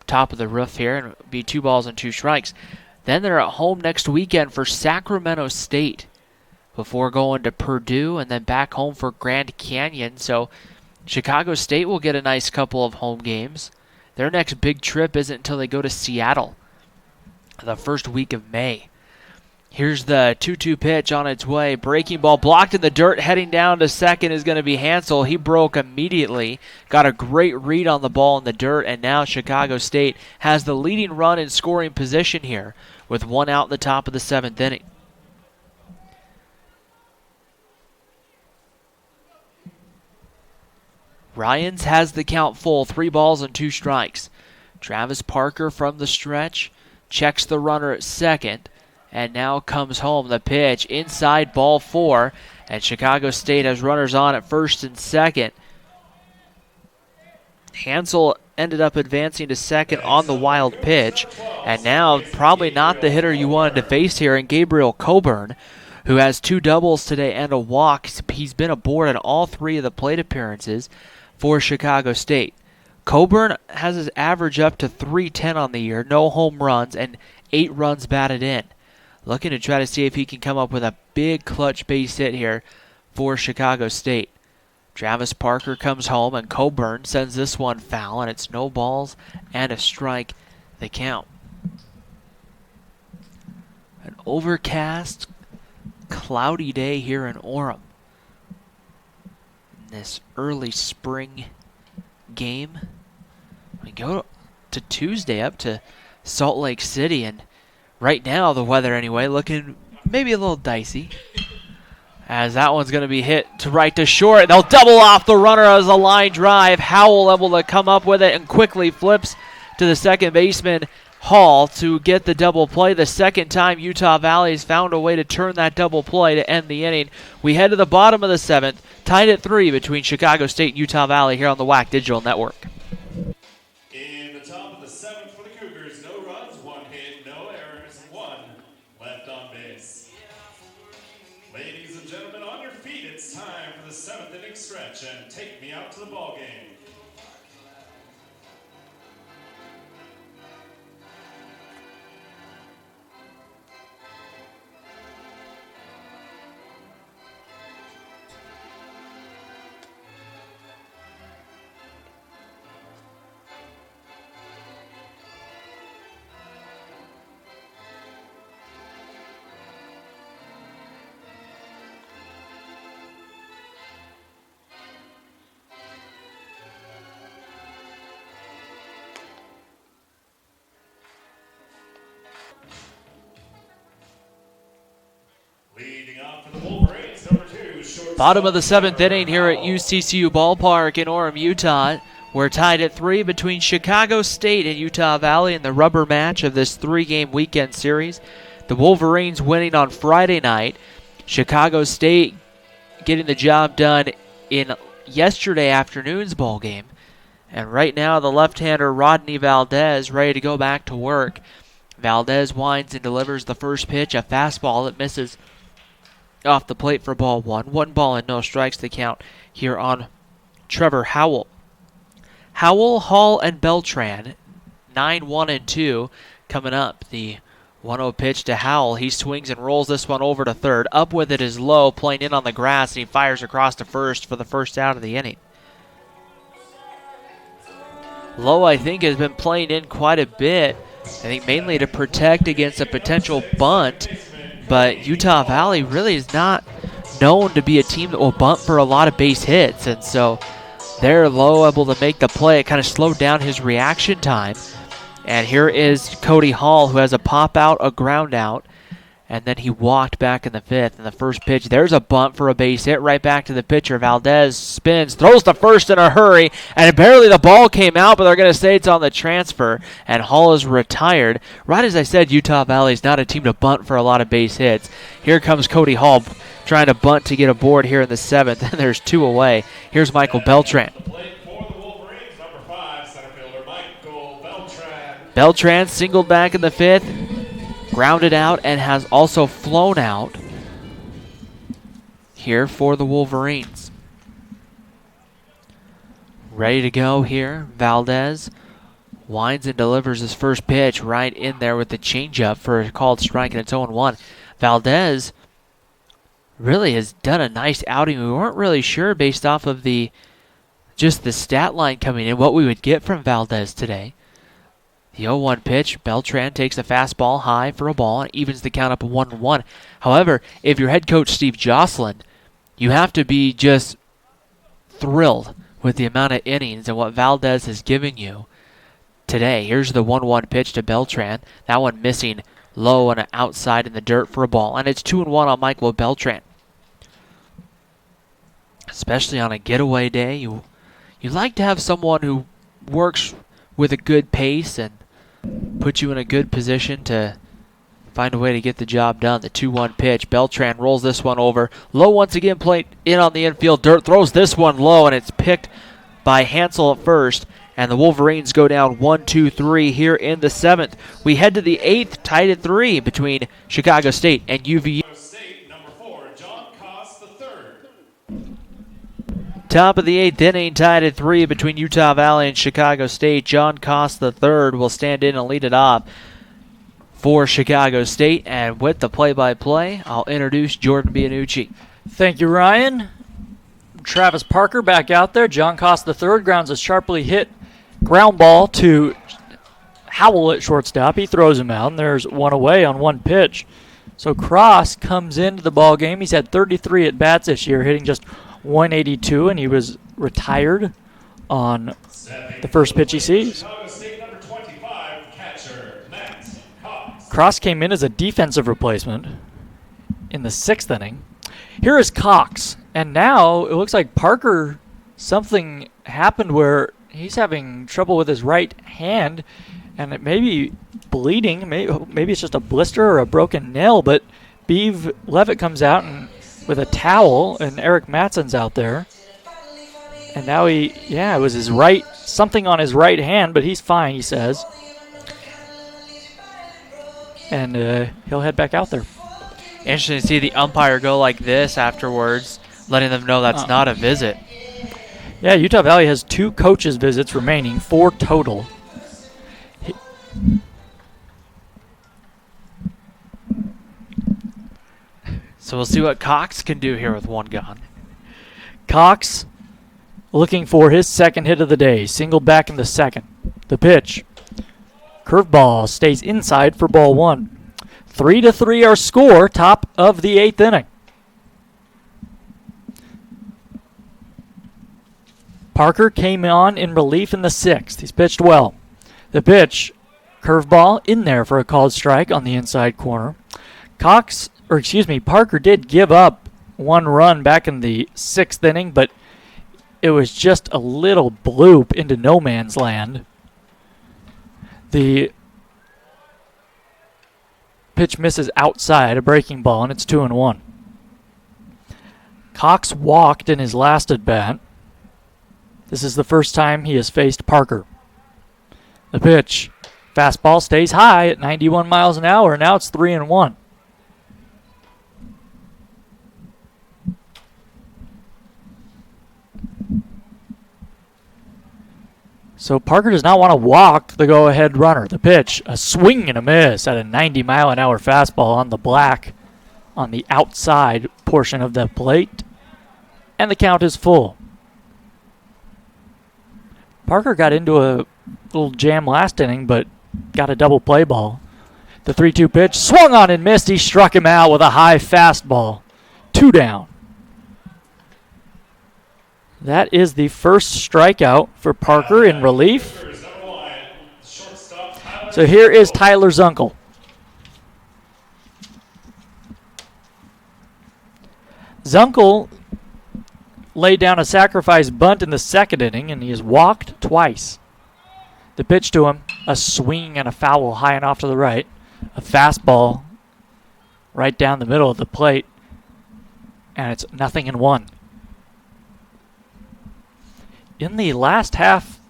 top of the roof here, and it'll be 2 balls and 2 strikes. Then they're at home next weekend for Sacramento State before going to Purdue and then back home for Grand Canyon. So Chicago State will get a nice couple of home games. Their next big trip isn't until they go to Seattle the first week of May. Here's the 2-2 pitch on its way. Breaking ball blocked in the dirt. Heading down to second is going to be Hansel. He broke immediately. Got a great read on the ball in the dirt. And now Chicago State has the leading run in scoring position here with 1 out in the top of the 7th inning. Ryans has the count full. 3 balls and 2 strikes. Travis Parker from the stretch checks the runner at second. And now comes home the pitch inside, ball 4, and Chicago State has runners on at first and second. Hansel ended up advancing to second on the wild pitch, and now probably not the hitter you wanted to face here in Gabriel Coburn, who has 2 doubles today and a walk. He's been aboard in all 3 of the plate appearances for Chicago State. Coburn has his average up to .310 on the year, no home runs, and 8 runs batted in. Looking to try to see if he can come up with a big clutch base hit here for Chicago State. Travis Parker comes home, and Coburn sends this one foul, and it's no balls and a strike, the count. An overcast, cloudy day here in Orem. This early spring game. We go to Tuesday up to Salt Lake City, and right now, the weather anyway, looking maybe a little dicey. As that one's going to be hit to right to short. They'll double off the runner as a line drive. Howell able to come up with it and quickly flips to the second baseman, Hall, to get the double play. The second time Utah Valley's found a way to turn that double play to end the inning. We head to the bottom of the 7th, tied at 3 between Chicago State and Utah Valley here on the WAC Digital Network. In the top of the 7th for the Cougars, no runs, 1 hit, no errors, 1 left on base. Ladies and gentlemen, on your feet, it's time for the 7th inning stretch, and take me out to the ball game. Leading off for the Wolverines, number 2, shortstop. Bottom of the 7th inning here at UCCU Ballpark in Orem, Utah. We're tied at 3 between Chicago State and Utah Valley in the rubber match of this 3-game weekend series. The Wolverines winning on Friday night. Chicago State getting the job done in yesterday afternoon's ball game. And right now the left-hander Rodney Valdez ready to go back to work. Valdez winds and delivers the first pitch, a fastball that misses off the plate for ball 1. 1 ball and no strikes to count here on Trevor Howell. Howell, Hall, and Beltran, 9-1 and 2 coming up. The 1-0 pitch to Howell. He swings and rolls this one over to third. Up with it is Lowe, playing in on the grass, and he fires across to first for the first out of the inning. Lowe, I think, has been playing in quite a bit. I think mainly to protect against a potential bunt. But Utah Valley really is not known to be a team that will bunt for a lot of base hits. And so they're Lowe able to make the play. It kind of slowed down his reaction time. And here is Cody Hall, who has a pop out, a ground out. And then he walked back in the 5th. And the first pitch, there's a bunt for a base hit right back to the pitcher. Valdez spins, throws to first in a hurry, and barely the ball came out, but they're going to say it's on the transfer, and Hall is retired. Right as I said, Utah Valley is not a team to bunt for a lot of base hits. Here comes Cody Hall trying to bunt to get aboard here in the 7th, and there's 2 away. Here's Michael Beltran. Beltran singled back in the 5th. Grounded out and has also flown out. here for the Wolverines. Ready to go here. Valdez winds and delivers his first pitch right in there with the changeup for a called strike, and it's 0-1. Valdez really has done a nice outing. We weren't really sure based off of just the stat line coming in what we would get from Valdez today. The 0-1 pitch, Beltran takes a fastball high for a ball and evens the count up 1-1. However, if you're head coach Steve Jocelyn, you have to be just thrilled with the amount of innings and what Valdez has given you today. Here's the 1-1 pitch to Beltran. That one missing low and outside in the dirt for a ball. And it's 2-1 on Michael Beltran. Especially on a getaway day, you like to have someone who works with a good pace and puts you in a good position to find a way to get the job done. The 2-1 pitch. Beltran rolls this one over. Low once again, plate in on the infield dirt. Throws this one low, and it's picked by Hansel at first. And the Wolverines go down 1-2-3 here in the 7th. We head to the 8th, tied at 3 between Chicago State and UVU. State, number 4, John Koss III. Top of the 8th inning, tied at 3 between Utah Valley and Chicago State. John Koss III will stand in and lead it off for Chicago State. And with the play-by-play, I'll introduce Jordan Bianucci. Thank you, Ryan. Travis Parker back out there. John Koss III grounds a sharply hit ground ball to Howell at shortstop. He throws him out, and there's one away on one pitch. So Cross comes into the ball game. He's had 33 at-bats this year, hitting just 182, and he was retired on the first pitch he sees. Chicago State number 25, catcher Matt Cox. Cross came in as a defensive replacement in the 6th inning. Here is Cox, and now it looks like Parker, something happened where he's having trouble with his right hand, and it may be bleeding. Maybe it's just a blister or a broken nail, but Beeve Levitt comes out and with a towel, and Eric Matson's out there. And now it was his something on his right hand, but he's fine, he says. And he'll head back out there. Interesting to see the umpire go like this afterwards, letting them know that's not a visit. Yeah, Utah Valley has 2 coaches' visits remaining, 4 total. So we'll see what Cox can do here with one gone. Cox looking for his second hit of the day, single back in the 2nd. The pitch. Curveball stays inside for ball 1. 3-3 our score, top of the 8th inning. Parker came on in relief in the 6th. He's pitched well. The pitch, curveball in there for a called strike on the inside corner. Parker did give up 1 run back in the 6th inning, but it was just a little bloop into no man's land. The pitch misses outside, a breaking ball, and it's 2-1. Cox walked in his last at-bat. This is the first time he has faced Parker. The pitch, fastball stays high at 91 miles an hour. Now it's 3-1. So Parker does not want to walk the go-ahead runner. The pitch, a swing and a miss at a 90-mile-an-hour fastball on the black on the outside portion of the plate. And the count is full. Parker got into a little jam last inning, but got a double play ball. The 3-2 pitch, swung on and missed. He struck him out with a high fastball. 2 down. That is the first strikeout for Parker in relief. So here is Tyler Zunkel. Zunkel laid down a sacrifice bunt in the 2nd inning, and he has walked twice. The pitch to him, a swing and a foul high and off to the right. A fastball right down the middle of the plate, and it's 0-1. In the last half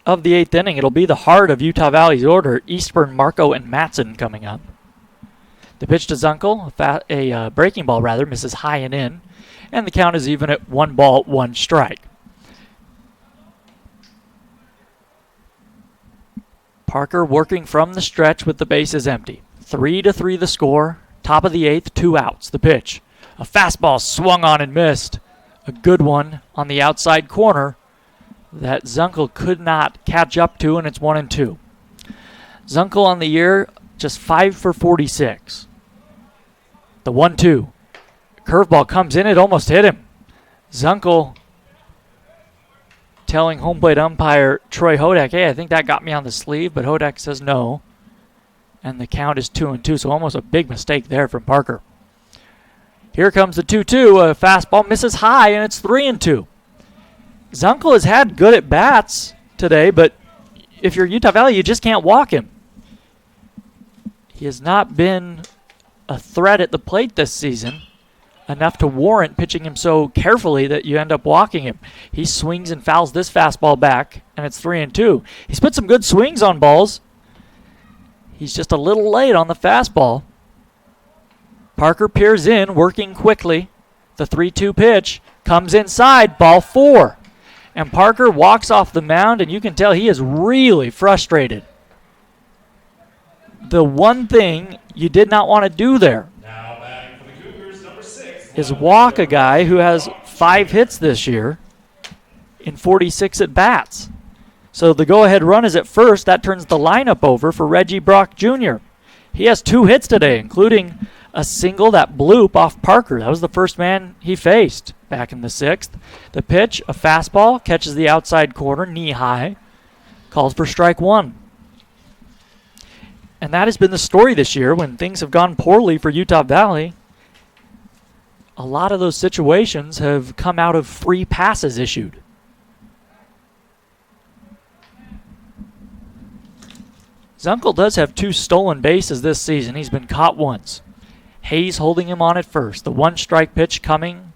of the 8th inning, it'll be the heart of Utah Valley's order. Eastburn, Marco, and Matson coming up. The pitch to Zunkel, a breaking ball misses high and in. And the count is even at 1 ball, 1 strike. Parker working from the stretch with the bases empty. 3-3 the score. Top of the 8th, 2 outs. The pitch. A fastball swung on and missed. A good one on the outside corner that Zunkel could not catch up to, and it's 1-2. Zunkel on the year, just 5 for 46. The 1-2. Curveball comes in, it almost hit him. Zunkel telling home plate umpire Troy Hodak, hey, I think that got me on the sleeve, but Hodak says no. And the count is 2-2, so almost a big mistake there from Parker. Here comes the 2-2. A fastball misses high, and it's 3-2. Zunkel has had good at-bats today, but if you're Utah Valley, you just can't walk him. He has not been a threat at the plate this season, enough to warrant pitching him so carefully that you end up walking him. He swings and fouls this fastball back, and it's 3-2. He's put some good swings on balls. He's just a little late on the fastball. Parker peers in, working quickly. The 3-2 pitch comes inside, ball 4. And Parker walks off the mound, and you can tell he is really frustrated. The one thing you did not want to do there is walk a guy who has 5 hits this year in 46 at-bats. So the go-ahead run is at first. That turns the lineup over for Reggie Brock Jr. He has 2 hits today, including a single, that bloop off Parker. That was the first man he faced back in the 6th. The pitch, a fastball, catches the outside corner, knee high, calls for strike 1. And that has been the story this year when things have gone poorly for Utah Valley. A lot of those situations have come out of free passes issued. Zunkel does have 2 stolen bases this season. He's been caught once. Hayes holding him on at first. The 1-strike pitch coming.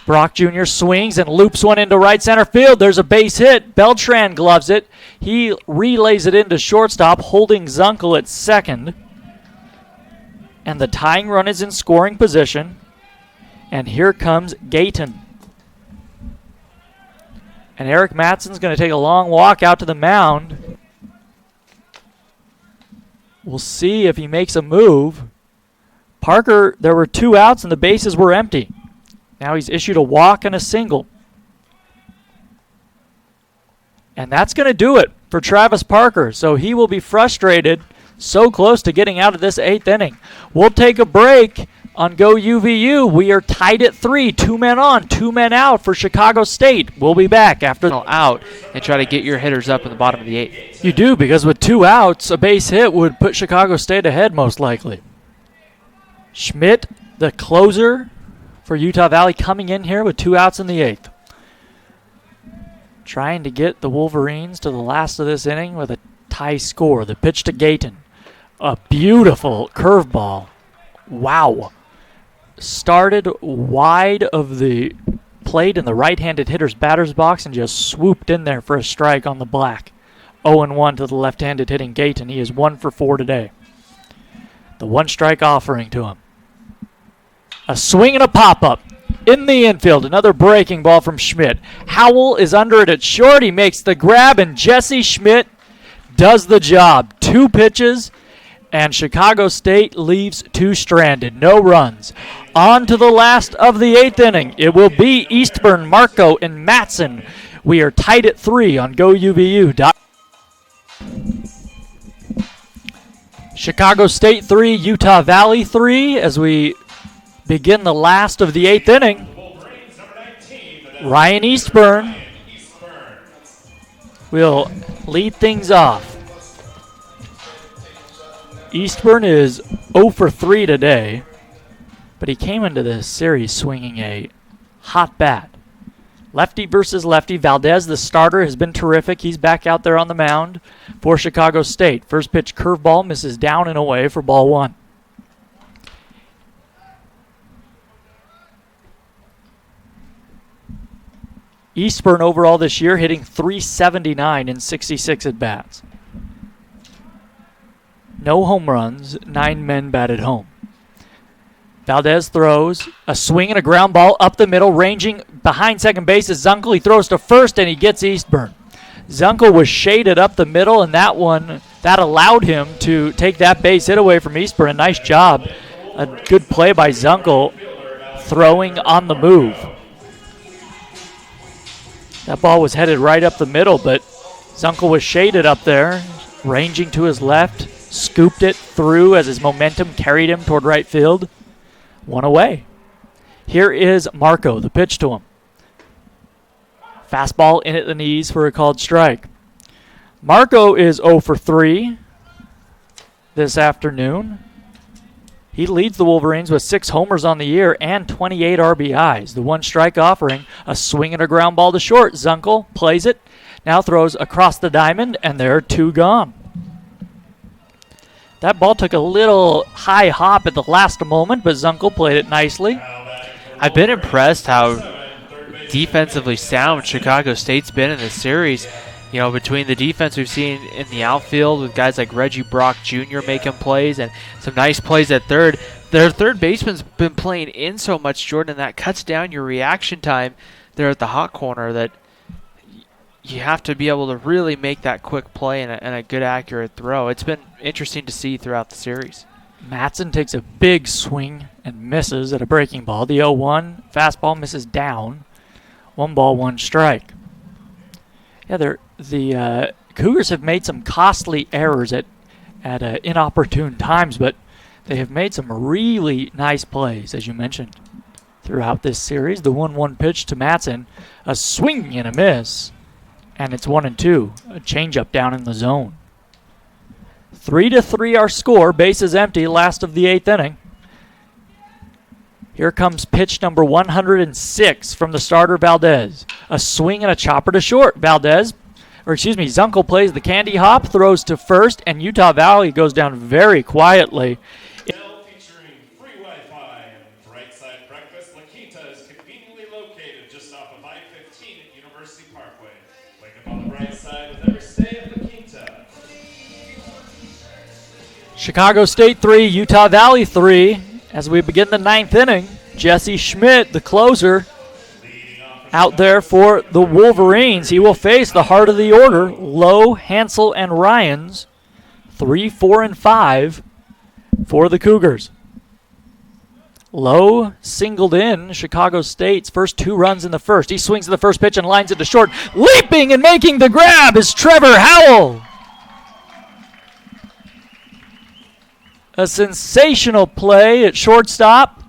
Brock Jr. swings and loops one into right center field. There's a base hit. Beltran gloves it. He relays it into shortstop, holding Zunkel at second. And the tying run is in scoring position. And here comes Gayton. And Eric Matson's going to take a long walk out to the mound. We'll see if he makes a move. Parker, there were 2 outs and the bases were empty. Now he's issued a walk and a single. And that's going to do it for Travis Parker. So he will be frustrated, so close to getting out of this 8th inning. We'll take a break on GoUVU. We are tied at 3, 2 men on, 2 men out for Chicago State. We'll be back after the out and try to get your hitters up in the bottom of the 8th. You do, because with 2 outs, a base hit would put Chicago State ahead most likely. Schmidt, the closer for Utah Valley, coming in here with 2 outs in the 8th. Trying to get the Wolverines to the last of this inning with a tie score. The pitch to Gayton. A beautiful curveball. Wow. Started wide of the plate in the right-handed hitter's batter's box and just swooped in there for a strike on the black. 0-1 to the left-handed hitting Gayton. He is 1 for 4 today. The 1-strike offering to him. A swing and a pop-up in the infield. Another breaking ball from Schmidt. Howell is under it at short. He makes the grab, and Jesse Schmidt does the job. 2 pitches, and Chicago State leaves 2 stranded. No runs. On to the last of the 8th inning. It will be Eastburn, Marco, and Matson. We are tied at 3 on GoUVU. Chicago State 3, Utah Valley 3 as we begin the last of the 8th inning. Ryan Eastburn will lead things off. Eastburn is 0 for 3 today, but he came into this series swinging a hot bat. Lefty versus lefty. Valdez, the starter, has been terrific. He's back out there on the mound for Chicago State. First pitch curveball misses down and away for ball 1. Eastburn overall this year hitting .379 in 66 at-bats. No home runs, 9 men batted home. Valdez throws a swing and a ground ball up the middle, ranging behind second base is Zunkel. He throws to first, and he gets Eastburn. Zunkel was shaded up the middle, and that allowed him to take that base hit away from Eastburn. A nice job. A good play by Zunkel, throwing on the move. That ball was headed right up the middle, but Zunkel was shaded up there, ranging to his left, scooped it through as his momentum carried him toward right field. One away. Here is Marco, the pitch to him. Fastball in at the knees for a called strike. Marco is 0 for 3 this afternoon. He leads the Wolverines with 6 homers on the year and 28 RBIs. The one strike offering, a swing and a ground ball to short. Zunkel plays it, now throws across the diamond, and there are 2 gone. That ball took a little high hop at the last moment, but Zunkel played it nicely. I've been impressed how defensively sound Chicago State's been in this series. You know, between the defense we've seen in the outfield with guys like Reggie Brock Jr. making plays and some nice plays at third, their third baseman's been playing in so much, Jordan, and that cuts down your reaction time there at the hot corner, that you have to be able to really make that quick play and a good accurate throw. It's been interesting to see throughout the series. Matson takes a big swing and misses at a breaking ball. The 0-1 fastball misses down. 1 ball, 1 strike. Yeah, the Cougars have made some costly errors at inopportune times, but they have made some really nice plays, as you mentioned, throughout this series. The 1-1 pitch to Matson, a swing and a miss, and it's 1-2, a changeup down in the zone. 3-3 our score, bases empty, last of the 8th inning. Here comes pitch number 106 from the starter Valdez. A swing and a chopper to short. Zunkel plays the candy hop, throws to first, and Utah Valley goes down very quietly. Featuring free Wi-Fi and bright side breakfast, La Quinta is conveniently located just off of I-15 at University Parkway. Wake up on the bright side with every stay at La Quinta. Chicago State 3, Utah Valley 3. As we begin the 9th inning, Jesse Schmidt, the closer, out there for the Wolverines. He will face the heart of the order, Lowe, Hansel, and Ryans. 3, 4, and 5 for the Cougars. Lowe singled in Chicago State's first 2 runs in the first. He swings at the first pitch and lines it to short. Leaping and making the grab is Trevor Howell. A sensational play at shortstop.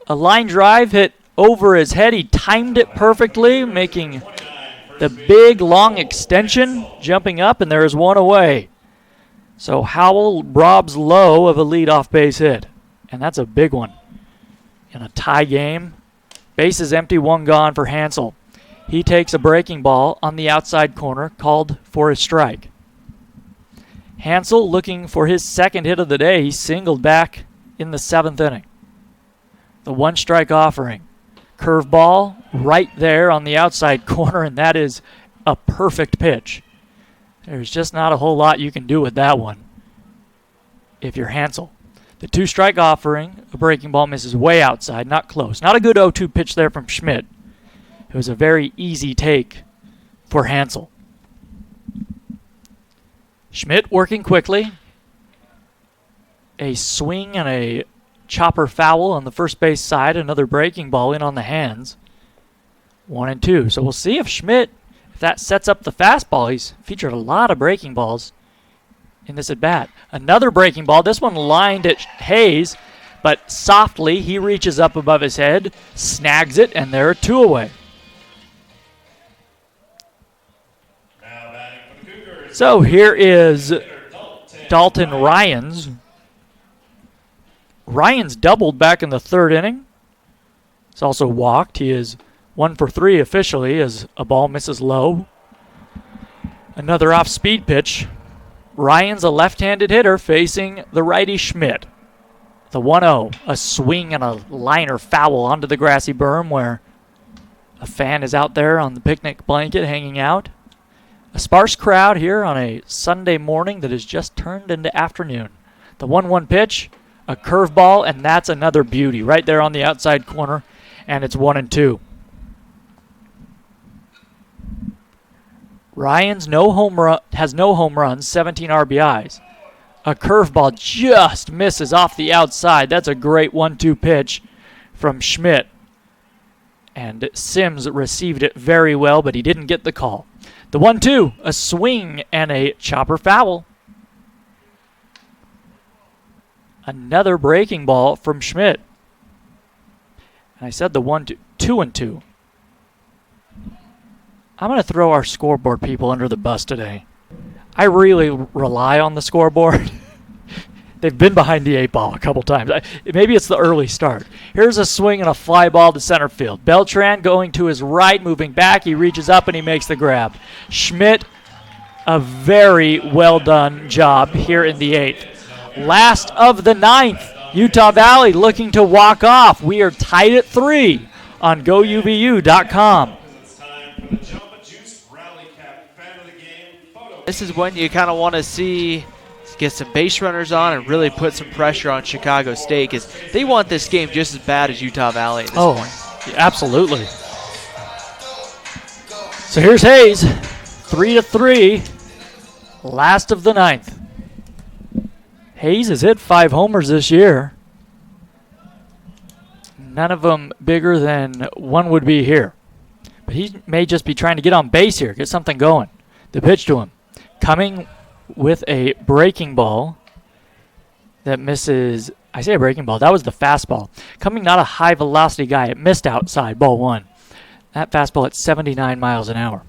A line drive hit over his head. He timed it perfectly, making the big, long extension, jumping up, and there is 1 away. So Howell robs Lowe of a leadoff base hit, and that's a big one. In a tie game, bases empty, 1 gone for Hansel. He takes a breaking ball on the outside corner, called for a strike. Hansel looking for his second hit of the day. He singled back in the 7th inning. The 1 strike offering. Curveball right there on the outside corner, and that is a perfect pitch. There's just not a whole lot you can do with that one if you're Hansel. The 2 strike offering, a breaking ball misses way outside, not close. Not a good 0-2 pitch there from Schmidt. It was a very easy take for Hansel. Schmidt working quickly. A swing and a chopper foul on the first base side. Another breaking ball in on the hands. 1-2. So we'll see if Schmidt, if that sets up the fastball. He's featured a lot of breaking balls in this at bat. Another breaking ball. This one lined at Hayes, but softly he reaches up above his head, snags it, and there are 2 away. So here is Dalton Ryans. Ryans doubled back in the 3rd inning. He's also walked. He is 1 for 3 officially as a ball misses low. Another off-speed pitch. Ryans, a left-handed hitter, facing the righty Schmidt. The 1-0, a swing and a liner foul onto the grassy berm where a fan is out there on the picnic blanket hanging out. A sparse crowd here on a Sunday morning that has just turned into afternoon. The 1-1 pitch, a curveball, and that's another beauty right there on the outside corner, and it's 1-2. Ryan's has no home runs, 17 RBIs. A curveball just misses off the outside. That's a great 1-2 pitch from Schmidt. And Sims received it very well, but he didn't get the call. The 1-2, a swing and a chopper foul. Another breaking ball from Schmidt. And I said the 1-2, 2-2. I'm going to throw our scoreboard people under the bus today. I really rely on the scoreboard. They've been behind the 8-ball a couple times. Maybe it's the early start. Here's a swing and a fly ball to center field. Beltran going to his right, moving back. He reaches up and he makes the grab. Schmidt, a very well done job here in the 8th. Last of the 9th. Utah Valley looking to walk off. We are tied at 3 on GoUVU.com. This is when you kind of want to see get some base runners on and really put some pressure on Chicago State because they want this game just as bad as Utah Valley at this point. Absolutely. So here's Hayes, 3-3, last of the 9th. Hayes has hit 5 homers this year. None of them bigger than one would be here. But he may just be trying to get on base here, get something going. The pitch to him. Coming with a breaking ball that misses. I say a breaking ball. That was the fastball. Coming not a high velocity guy. It missed outside. Ball 1. That fastball at 79 miles an hour.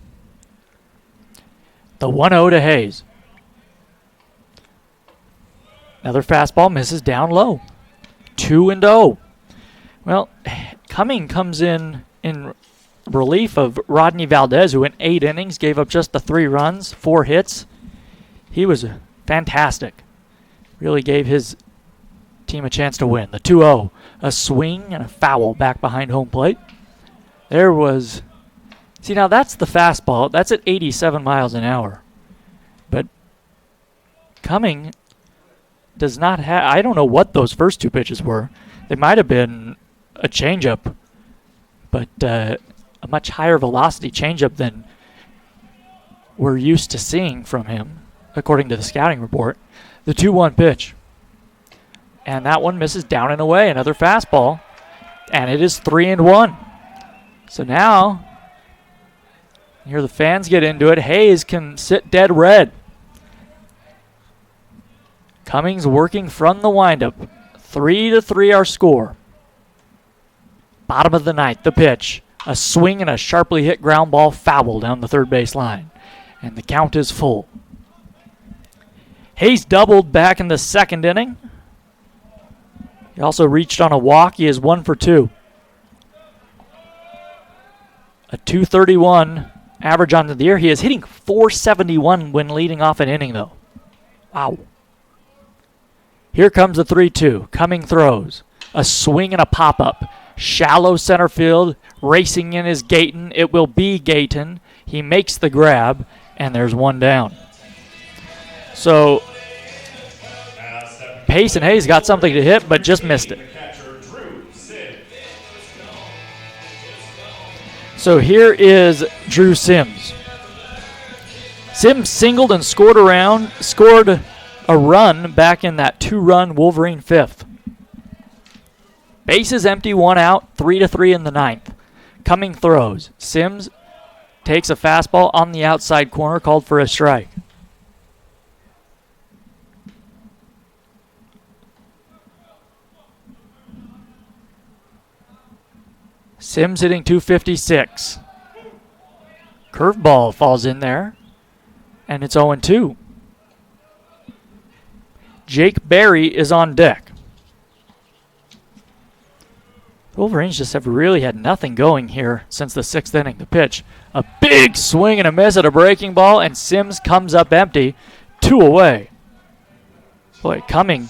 The 1-0 to Hayes. Another fastball misses down low. 2-0. Well, Cumming comes in relief of Rodney Valdez, who in 8 innings gave up just the 3 runs, 4 hits. He was fantastic. Really gave his team a chance to win. The 2-0, a swing and a foul back behind home plate. There was, see now that's the fastball. That's at 87 miles an hour. But Cumming does not have, I don't know what those first 2 pitches were. They might have been a changeup, but a much higher velocity changeup than we're used to seeing from him, according to the scouting report. The 2-1 pitch. And that one misses down and away. Another fastball. And it is 3-1. So now, here the fans get into it. Hayes can sit dead red. Cummings working from the windup. 3-3 our score. Bottom of the 9th, the pitch. A swing and a sharply hit ground ball foul down the third base line. And the count is full. Hayes doubled back in the 2nd inning. He also reached on a walk. He is 1 for 2. A 231 average on the year. He is hitting 471 when leading off an inning, though. Wow. Here comes the 3-2. Cumming throws. A swing and a pop-up. Shallow center field. Racing in is Gayton. It will be Gayton. He makes the grab, and there's one down. So Pace and Hayes got something to hit, but just missed it. So here is Drew Sims. Sims singled and scored a run back in that 2-run Wolverine 5th. Bases empty, 1 out, 3-3 in the 9th. Cumming throws. Sims takes a fastball on the outside corner, called for a strike. Sims hitting 256. Curveball falls in there, and it's 0-2. Jake Berry is on deck. Wolverines just have really had nothing going here since the 6th inning. The pitch, a big swing and a miss at a breaking ball, and Sims comes up empty, 2 away. Boy, Cumming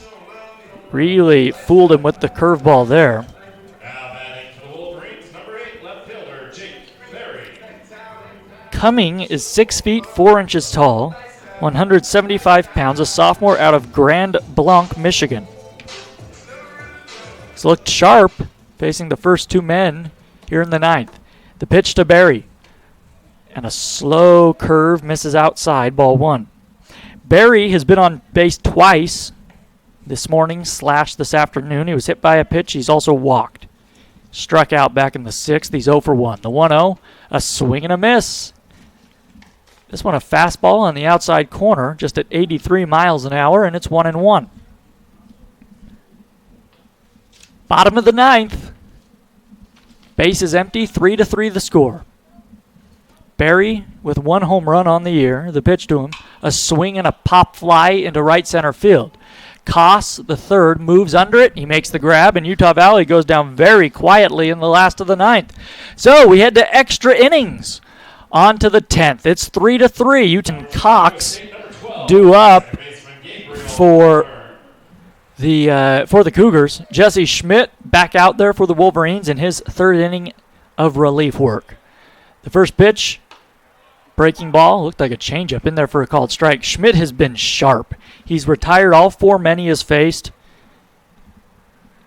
really fooled him with the curveball there. Cumming is 6 feet 4 inches tall, 175 pounds, a sophomore out of Grand Blanc, Michigan. He's looked sharp facing the first two men here in the ninth. The pitch to Barry. And a slow curve misses outside, ball one. Barry has been on base twice this morning / this afternoon. He was hit by a pitch. He's also walked. Struck out back in the sixth. He's 0 for 1. The 1-0, a swing and a miss. This one a fastball on the outside corner, just at 83 miles an hour, and it's 1-1. Bottom of the ninth. Base is empty, 3-3 the score. Barry with 1 home run on the year. The pitch to him, a swing and a pop fly into right center field. Koss, the third, moves under it. He makes the grab, and Utah Valley goes down very quietly in the last of the ninth. So we head to extra innings. On to the 10th. It's 3-3. Utah and Cox due up for the Cougars. Jesse Schmidt back out there for the Wolverines in his third inning of relief work. The first pitch, breaking ball, looked like a changeup in there for a called strike. Schmidt has been sharp. He's retired all 4 men he has faced,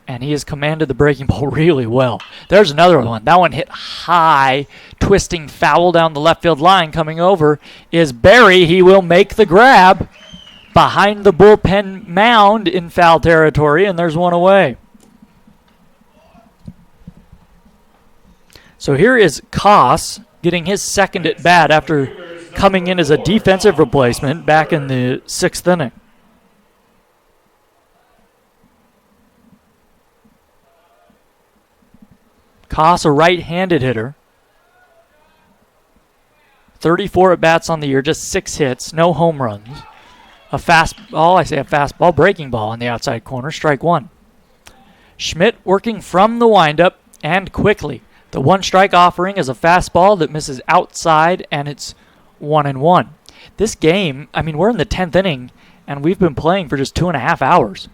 and he has commanded the breaking ball really well. There's another one. That one hit high, twisting foul down the left field line. Coming over is Barry. He will make the grab behind the bullpen mound in foul territory, and there's one away. So here is Koss getting his second at bat after coming in as a defensive replacement back in the 6th inning. Koss, a right-handed hitter. 34 at-bats on the year, just 6 hits, no home runs. A fastball, breaking ball on the outside corner, strike one. Schmidt working from the windup and quickly. The one strike offering is a fastball that misses outside, and it's 1-1. This game, we're in the 10th inning, and we've been playing for just 2.5 hours.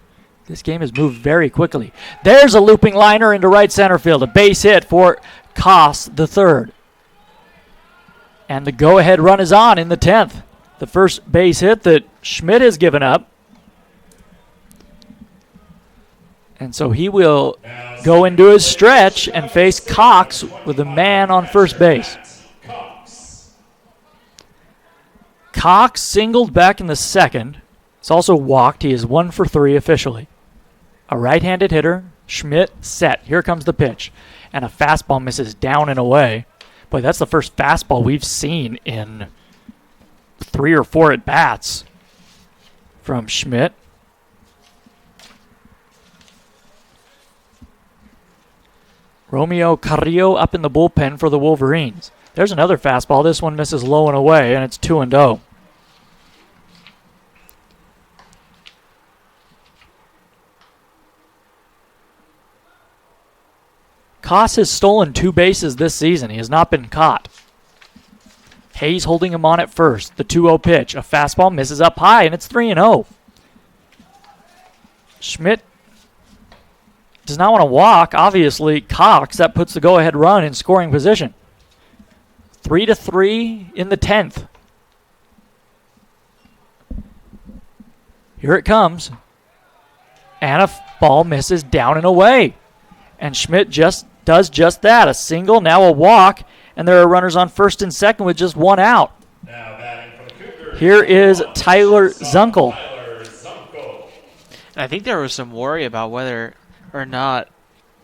This game has moved very quickly. There's a looping liner into right center field. A base hit for Koss, the third. And the go-ahead run is on in the 10th. The first base hit that Schmidt has given up. And so he will go into his stretch and face Cox with a man on first base. Cox singled back in the second. He's also walked. He is 1 for 3 officially. A right-handed hitter, Schmidt set. Here comes the pitch. And a fastball misses down and away. Boy, that's the first fastball we've seen in 3 or 4 at-bats from Schmidt. Romeo Carrillo up in the bullpen for the Wolverines. There's another fastball. This one misses low and away, and it's 2-0. Koss has stolen 2 bases this season. He has not been caught. Hayes holding him on at first. The 2-0 pitch. A fastball misses up high, and it's 3-0. Schmidt does not want to walk. Obviously, Cox, that puts the go-ahead run in scoring position. 3-3 in the 10th. Here it comes. And a ball misses down and away. And Schmidt does just that. A single, now a walk, and there are runners on first and second with just 1 out. Here is Tyler Zunkel. And I think there was some worry about whether or not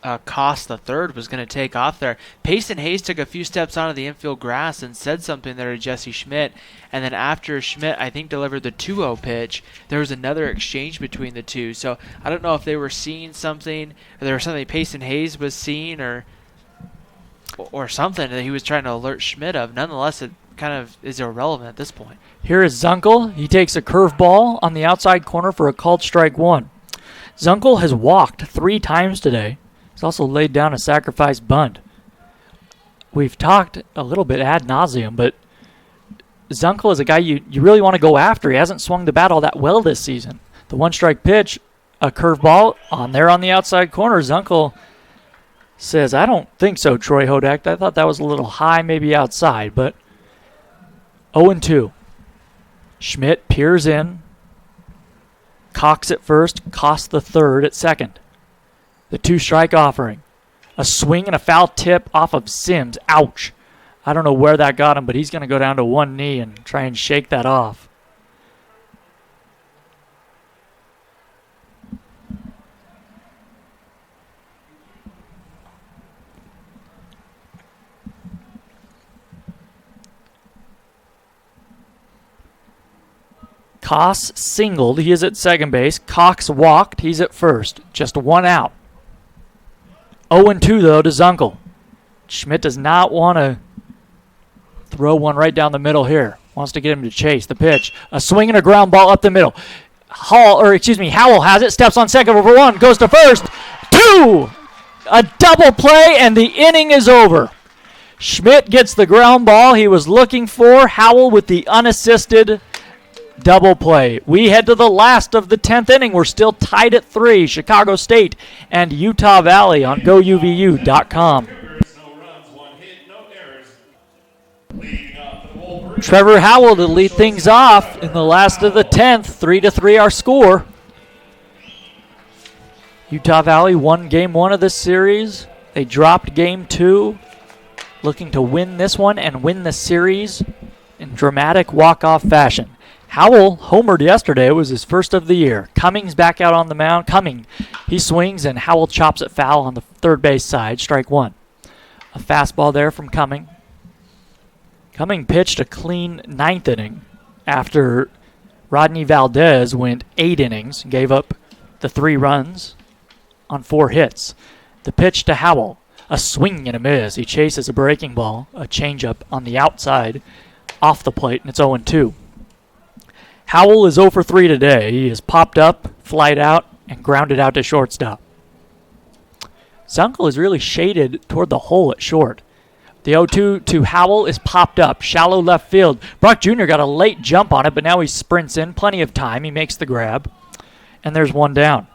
Koss the third was going to take off there. Payson Hayes took a few steps onto the infield grass and said something there to Jesse Schmidt. And then after Schmidt, I think, delivered the 2-0 pitch, there was another exchange between the two. So I don't know if they were seeing something, or there was something Payson Hayes was seeing, or something that he was trying to alert Schmidt of. Nonetheless, it kind of is irrelevant at this point. Here is Zunkel. He takes a curveball on the outside corner for a called strike one. Zunkel has walked 3 times today. He's also laid down a sacrifice bunt. We've talked a little bit ad nauseum, but Zunkel is a guy you really want to go after. He hasn't swung the bat all that well this season. The one-strike pitch, a curveball on the outside corner. Zunkel says, I don't think so, Troy Hodak. I thought that was a little high, maybe outside, but 0-2. Schmidt peers in. Cox at first, Koss the third at second. The 2-strike offering. A swing and a foul tip off of Sims. Ouch. I don't know where that got him, but he's going to go down to one knee and try and shake that off. Koss singled. He is at second base. Cox walked. He's at first. Just one out. 0-2, though, to Zunkel. Schmidt does not want to throw one right down the middle here. Wants to get him to chase the pitch. A swing and a ground ball up the middle. Howell has it. Steps on second for one. Goes to first. 2! A double play, and the inning is over. Schmidt gets the ground ball he was looking for. Howell with the unassisted double play. We head to the last of the 10th inning. We're still tied at 3. Chicago State and Utah Valley on GoUVU.com. Trevor Howell to lead things off in the last of the 10th. 3-3 our score. Utah Valley won game 1 of this series. They dropped game 2, looking to win this one and win the series in dramatic walk-off fashion. Howell homered yesterday. It was his first of the year. Cummings back out on the mound. He swings, and Howell chops it foul on the third base side. Strike 1. A fastball there from Cumming. Cumming pitched a clean 9th inning after Rodney Valdez went 8 innings, gave up the 3 runs on 4 hits. The pitch to Howell. A swing and a miss. He chases a breaking ball, a changeup on the outside, off the plate, and it's 0-2. Howell is 0 for 3 today. He is popped up, flied out, and grounded out to shortstop. Zunkel is really shaded toward the hole at short. The 0-2 to Howell is popped up, shallow left field. Brock Jr. got a late jump on it, but now he sprints in. Plenty of time. He makes the grab, and there's one down.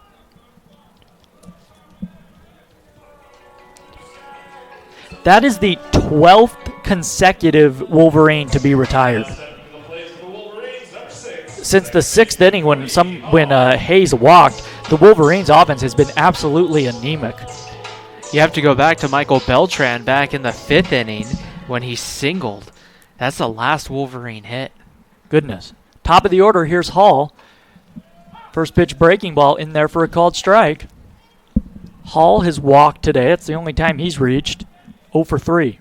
That is the 12th consecutive Wolverine to be retired. Since the 6th inning when Hayes walked, the Wolverines' offense has been absolutely anemic. You have to go back to Michael Beltran back in the 5th inning when he singled. That's the last Wolverine hit. Goodness. Top of the order, here's Hall. First pitch breaking ball in there for a called strike. Hall has walked today. That's the only time he's reached. 0 for 3.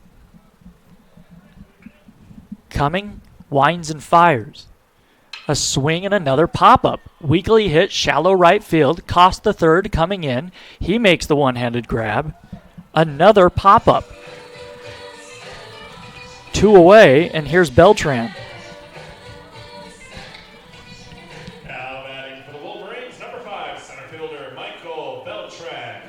Cumming winds and fires. A swing and another pop-up. Weakly hit shallow right field. Cost the third coming in. He makes the one-handed grab. Another pop-up. 2 away, and here's Beltran. Now batting for the Wolverines, number 5, center fielder Michael Beltran.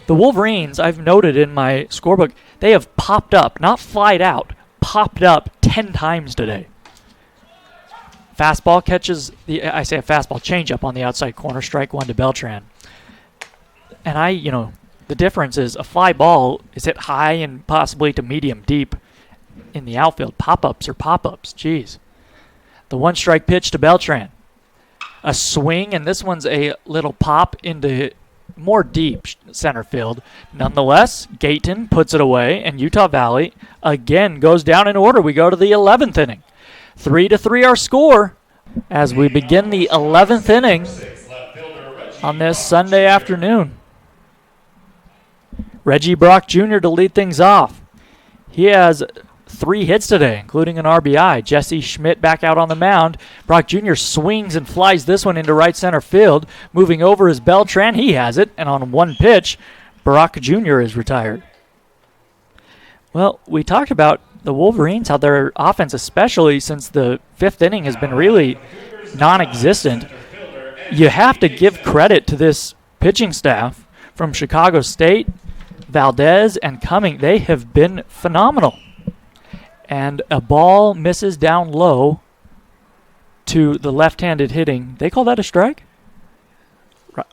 The Wolverines, I've noted in my scorebook, they have popped up, not flied out, popped up 10 times today. Fastball catches changeup on the outside corner, strike 1 to Beltran. And the difference is a fly ball is hit high and possibly to medium deep in the outfield. Pop-ups are pop-ups, jeez. The 1-strike pitch to Beltran. A swing, and this one's a little pop into more deep center field. Nonetheless, Gayton puts it away, and Utah Valley again goes down in order. We go to the 11th inning. 3-3 our score as we begin the 11th inning on this Sunday afternoon. Reggie Brock Jr. to lead things off. He has 3 hits today, including an RBI. Jesse Schmidt back out on the mound. Brock Jr. swings and flies this one into right center field. Moving over is Beltran. He has it. And on 1 pitch, Brock Jr. is retired. Well, we talked about the Wolverines, how their offense, especially since the 5th inning, has been really non-existent. You have to give credit to this pitching staff from Chicago State, Valdez, and Cumming. They have been phenomenal. And a ball misses down low to the left-handed hitting. They call that a strike?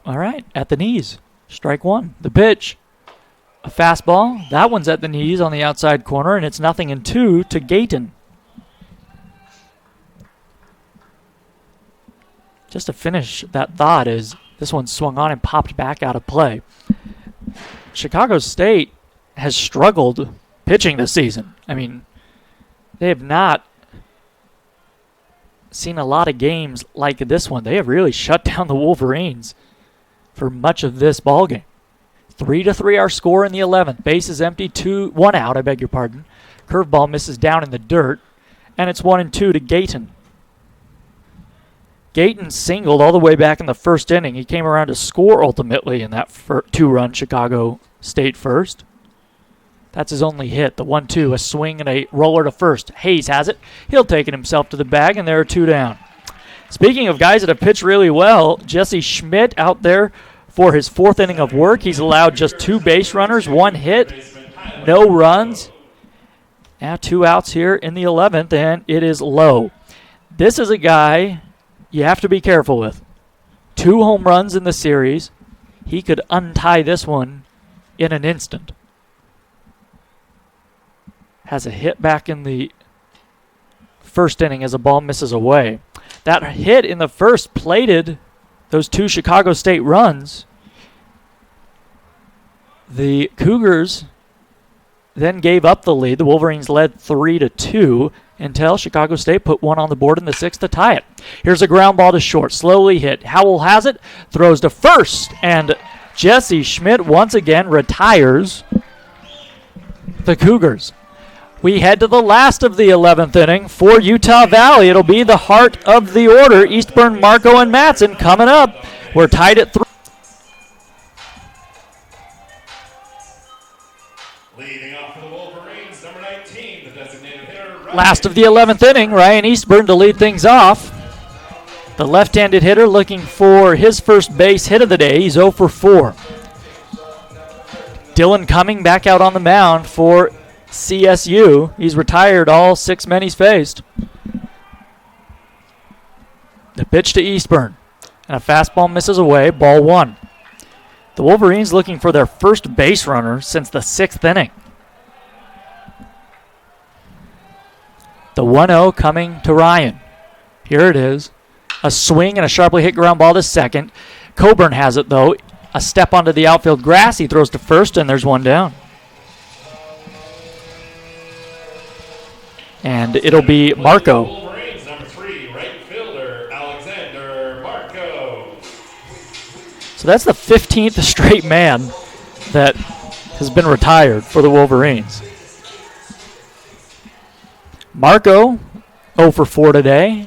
All right, at the knees. Strike 1. The pitch, a fastball. That one's at the knees on the outside corner, and it's 0-2 to Gayton. just to finish that thought, is this one swung on and popped back out of play. Chicago State has struggled pitching this season. I mean, they have not seen a lot of games like this one. They have really shut down the Wolverines for much of this ball game. 3-3 our score in the 11th. Base is empty, 1 out, I beg your pardon. Curveball misses down in the dirt, and it's 1-2 to Gayton. Gayton singled all the way back in the first inning. He came around to score ultimately in that 2-run Chicago State first. That's his only hit, the 1-2, a swing and a roller to first. Hayes has it. He'll take it himself to the bag, and there are 2 down. Speaking of guys that have pitched really well, Jesse Schmidt out there for his 4th inning of work. He's allowed just 2 base runners, 1 hit, no runs. Now 2 outs here in the 11th, and it is low. This is a guy you have to be careful with. 2 home runs in the series. He could untie this one in an instant. Has a hit back in the first inning as a ball misses away. That hit in the first plated those 2 Chicago State runs. The Cougars then gave up the lead. The Wolverines led 3-2 until Chicago State put 1 on the board in the 6th to tie it. Here's a ground ball to short, slowly hit. Howell has it, throws to first, and Jesse Schmidt once again retires the Cougars. We head to the last of the 11th inning for Utah Valley. It'll be the heart of the order. Eastburn, Marco, and Matson coming up. We're tied at 3. Leading off for the Wolverines, number 19, the designated hitter. Last of the 11th inning, Ryan Eastburn to lead things off. The left-handed hitter looking for his first base hit of the day. He's 0 for 4. Dylan Cumming back out on the mound for CSU. He's retired all 6 men he's faced. The pitch to Eastburn, and a fastball misses away, ball 1. The Wolverines looking for their first base runner since the 6th inning. The 1-0 coming to Ryan. Here it is. A swing and a sharply hit ground ball to second. Coburn has it, though. A step onto the outfield grass. He throws to first, and there's 1 down. And it'll be Marco. Wolverines, number 3, right fielder, Alexander Marco. So that's the 15th straight man that has been retired for the Wolverines. Marco, 0 for 4 today.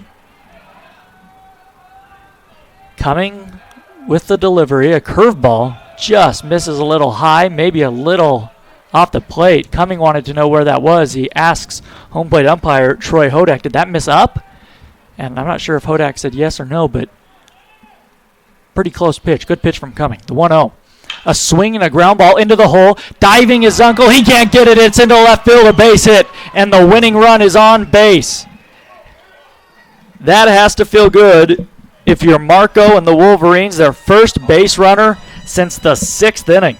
Coming with the delivery, a curveball just misses a little high, maybe a little off the plate. Cumming wanted to know where that was. He asks home plate umpire Troy Hodak, did that miss up? And I'm not sure if Hodak said yes or no, but pretty close pitch. Good pitch from Cumming. The 1-0. A swing and a ground ball into the hole. Diving is Uncle. He can't get it. It's into left field. A base hit. And the winning run is on base. That has to feel good if you're Marco and the Wolverines, their first base runner since the 6th inning.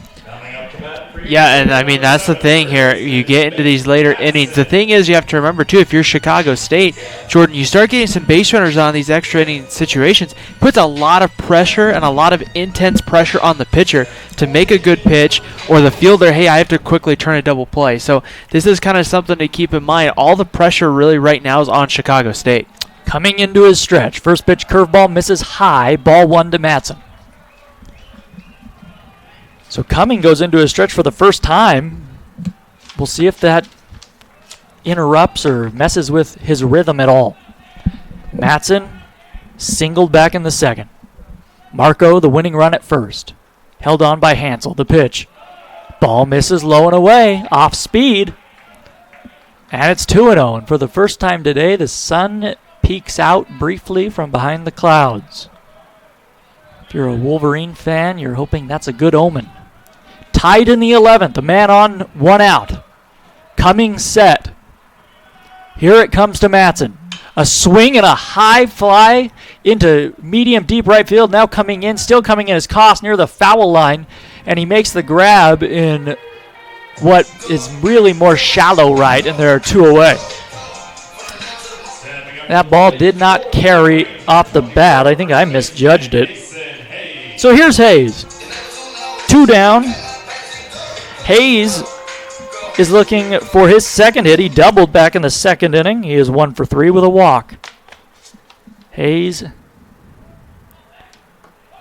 Yeah, and I mean, that's the thing here. You get into these later innings. The thing is, you have to remember, too, if you're Chicago State, Jordan, you start getting some base runners on these extra inning situations. It puts a lot of pressure and a lot of intense pressure on the pitcher to make a good pitch, or the fielder, hey, I have to quickly turn a double play. So this is kind of something to keep in mind. All the pressure really right now is on Chicago State. Coming into his stretch. First pitch curveball misses high. Ball 1 to Matson. So Cumming goes into his stretch for the first time. We'll see if that interrupts or messes with his rhythm at all. Matson singled back in the 2nd. Marco, the winning run at first. Held on by Hansel. The pitch. Ball misses low and away. Off speed. And it's 2-0. And for the first time today, the sun peeks out briefly from behind the clouds. If you're a Wolverine fan, you're hoping that's a good omen. Tied in the 11th, a man on, 1 out. Cumming set. Here it comes to Matson. A swing and a high fly into medium deep right field. Now coming in, still coming in his cost near the foul line. And he makes the grab in what is really more shallow right, and there are 2 away. Stepping up That ball did not carry off the bat. I think I misjudged it. So here's Hayes. 2 down. Hayes is looking for his second hit. He doubled back in the second inning. He is 1 for 3 with a walk. Hayes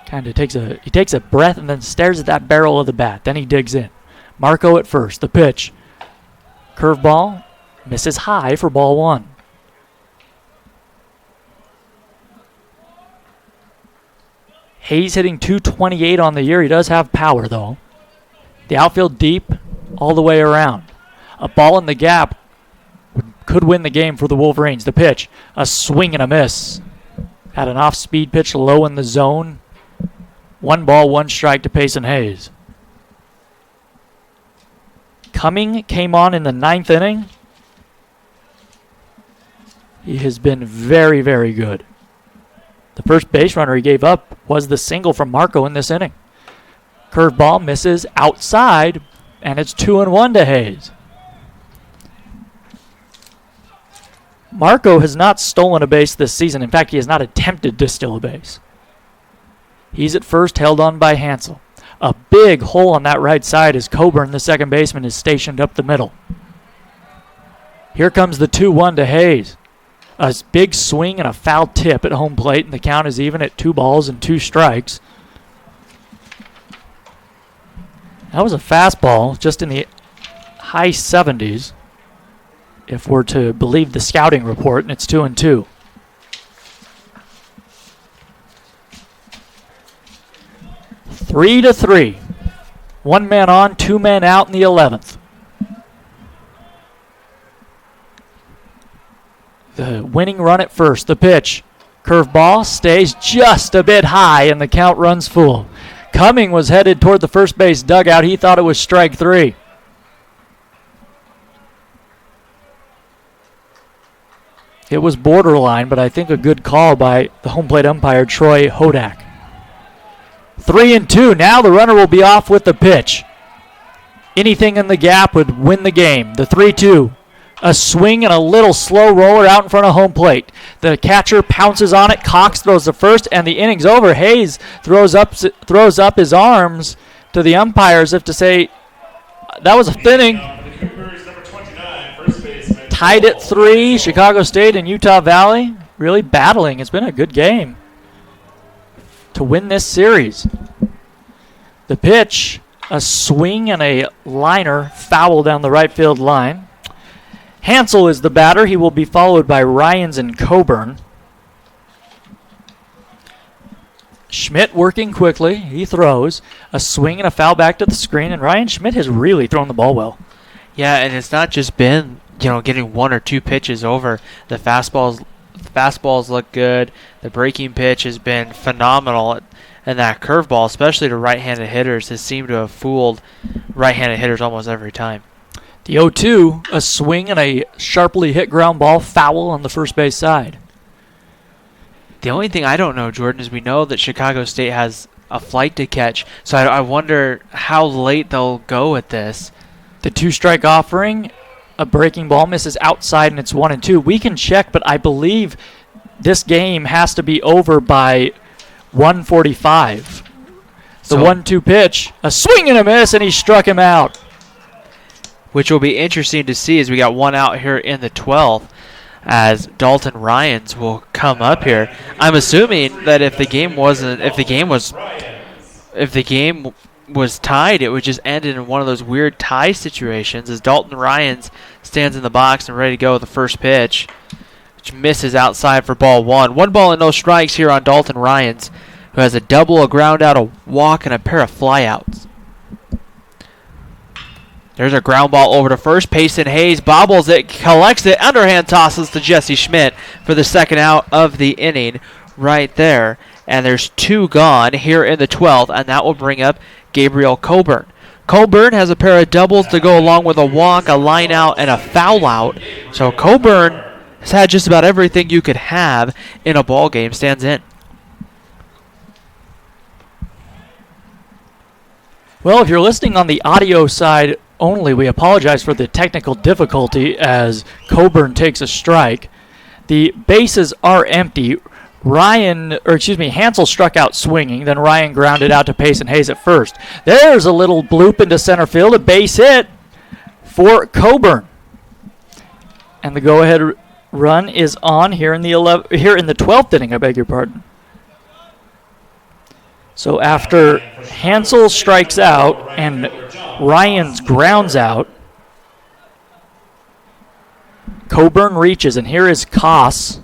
kind of takes a breath and then stares at that barrel of the bat. Then he digs in. Marco at first. The pitch. Curveball misses high for ball 1. Hayes hitting .228 on the year. He does have power, though. The outfield deep all the way around. A ball in the gap could win the game for the Wolverines. The pitch, a swing and a miss. Had an off-speed pitch low in the zone. 1 ball, 1 strike to Payson Hayes. Cumming came on in the 9th inning. He has been very, very good. The first base runner he gave up was the single from Marco in this inning. Curveball misses outside, and it's 2-1 to Hayes. Marco has not stolen a base this season. In fact, he has not attempted to steal a base. He's at first, held on by Hansel. A big hole on that right side as Coburn, the second baseman, is stationed up the middle. Here comes the 2-1 to Hayes. A big swing and a foul tip at home plate, and the count is even at 2 balls and 2 strikes. That was a fastball just in the high 70s, if we're to believe the scouting report, and it's 2-2. Three to 3. 1 man on, 2 men out in the 11th. The winning run at first. The pitch. Curveball stays just a bit high, and the count runs full. Cumming was headed toward the first base dugout. He thought it was strike 3. It was borderline, but I think a good call by the home plate umpire, Troy Hodak. 3-2. Now the runner will be off with the pitch. Anything in the gap would win the game. The 3-2. A swing and a little slow roller out in front of home plate. The catcher pounces on it. Cox throws the first, and the inning's over. Hayes throws up his arms to the umpire as if to say, that was a thinning. Tied at 3, Chicago State and Utah Valley really battling. It's been a good game to win this series. The pitch, a swing and a liner foul down the right field line. Hansel is the batter. He will be followed by Ryans and Coburn. Schmidt working quickly. He throws a swing and a foul back to the screen, and Ryan Schmidt has really thrown the ball well. Yeah, and it's not just been, getting 1 or 2 pitches over. The fastballs look good. The breaking pitch has been phenomenal. And that curveball, especially to right-handed hitters, has seemed to have fooled right-handed hitters almost every time. The 0-2, a swing and a sharply hit ground ball foul on the first base side. The only thing I don't know, Jordan, is we know that Chicago State has a flight to catch. So I wonder how late they'll go at this. The 2-strike offering, a breaking ball misses outside, and it's 1-2. We can check, but I believe this game has to be over by 1:45. The 1-2 pitch, a swing and a miss, and he struck him out. Which will be interesting to see as we got 1 out here in the 12th, as Dalton Ryans will come up here. I'm assuming that if the game was tied, it would just end in one of those weird tie situations as Dalton Ryans stands in the box and ready to go with the first pitch, which misses outside for ball 1. 1 ball and no strikes here on Dalton Ryans, who has a double, a ground out, a walk, and a pair of flyouts. There's a ground ball over to first. Payson Hayes bobbles it, collects it, underhand tosses to Jesse Schmidt for the second out of the inning right there. And there's 2 gone here in the 12th, and that will bring up Gabriel Coburn. Coburn has a pair of doubles to go along with a walk, a line out, and a foul out. So Coburn has had just about everything you could have in a ball game. Stands in. Well, if you're listening on the audio side only, we apologize for the technical difficulty as Coburn takes a strike. The bases are empty. Hansel struck out swinging. Then Ryan grounded out to Payson Hayes at first. There's a little bloop into center field, a base hit for Coburn. And the go-ahead run is on here in the 12th inning, I beg your pardon. So after Hansel strikes out and Ryan's grounds out, Coburn reaches, and here is Koss,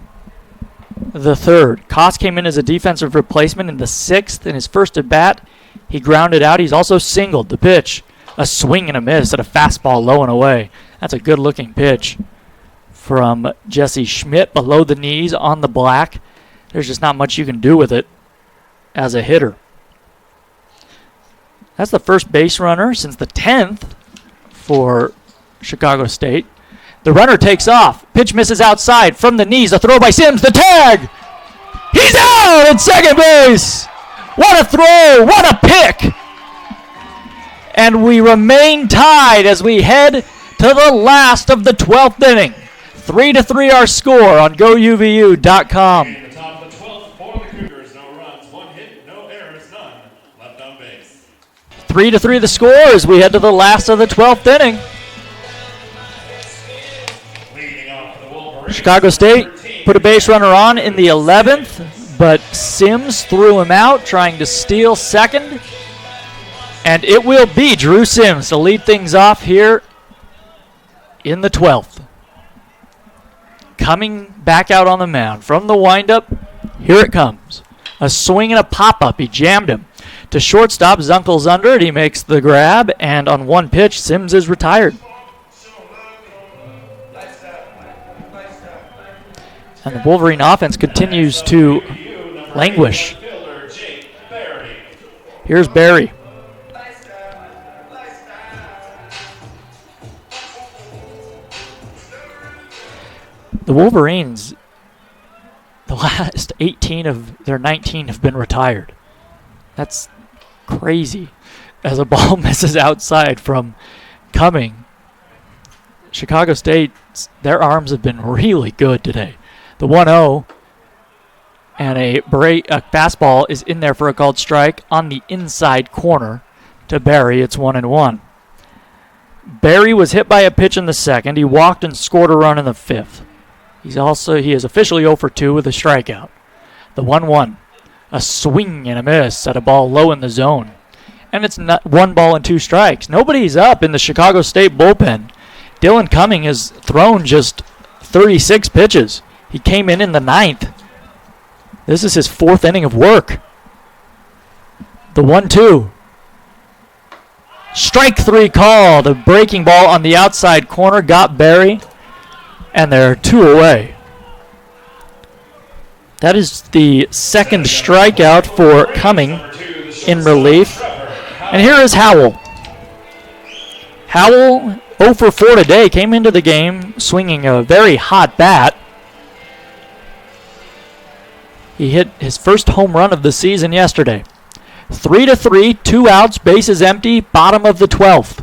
the third. Koss came in as a defensive replacement in the 6th. In his first at bat, he grounded out. He's also singled. The pitch, a swing and a miss at a fastball low and away. That's a good-looking pitch from Jesse Schmidt below the knees on the black. There's just not much you can do with it as a hitter. That's the first base runner since the 10th for Chicago State. The runner takes off. Pitch misses outside from the knees. A throw by Sims. The tag! He's out at second base! What a throw! What a pick! And we remain tied as we head to the last of the 12th inning. 3-3 our score on GoUVU.com. In the top of the 12th for the Cougars, no runs, 1 hit, no errors, none left on base. 3-3 the score as we head to the last of the 12th inning. Leading off for the Wolverines. Chicago State put a base runner on in the 11th, but Sims threw him out, trying to steal second. And it will be Drew Sims to lead things off here in the 12th. Coming back out on the mound from the windup, here it comes. A swing and a pop-up. He jammed him to shortstop. Zunkel's under it. He makes the grab, and on one pitch, Sims is retired. And the Wolverine offense continues to languish. Here's Barry. The Wolverines, the last 18 of their 19 have been retired. That's crazy. As a ball misses outside from Cumming, Chicago State, their arms have been really good today. The 1-0 and a fastball is in there for a called strike on the inside corner to Barry. It's 1-1. Barry was hit by a pitch in the 2nd. He walked and scored a run in the 5th. He is officially 0 for 2 with a strikeout. The 1-1, a swing and a miss at a ball low in the zone. And it's not 1 ball and 2 strikes. Nobody's up in the Chicago State bullpen. Dylan Cumming has thrown just 36 pitches. He came in the 9th. This is his 4th inning of work. The 1-2. Strike 3 called. A breaking ball on the outside corner got Barry. And they're 2 away. That is the 2nd strikeout for Cumming in relief. And here is Howell. Howell, 0 for 4 today, came into the game swinging a very hot bat. He hit his first home run of the season yesterday. 3-3, 2 outs, bases empty, bottom of the 12th.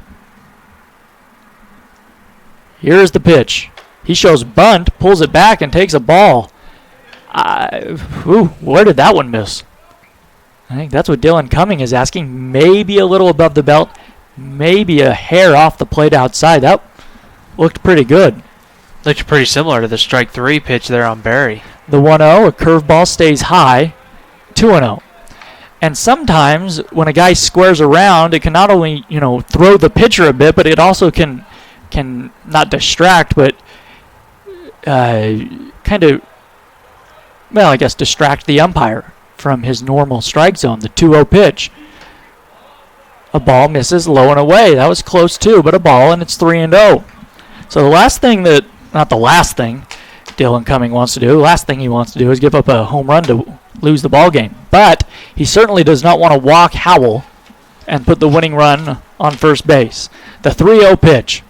Here's the pitch. He shows bunt, pulls it back, and takes a ball. Where did that one miss? I think that's what Dylan Cumming is asking. Maybe a little above the belt. Maybe a hair off the plate outside. That looked pretty good. Looked pretty similar to the strike 3 pitch there on Barry. The 1-0, a curveball stays high. 2-0. And sometimes when a guy squares around, it can not only, throw the pitcher a bit, but it also can not distract, but distract the umpire from his normal strike zone. The 2-0 pitch. A ball misses low and away. That was close too, but a ball, and it's 3-0. So the last thing Dylan Cumming wants to do, the last thing he wants to do is give up a home run to lose the ball game. But he certainly does not want to walk Howell and put the winning run on first base. The 3-0 pitch.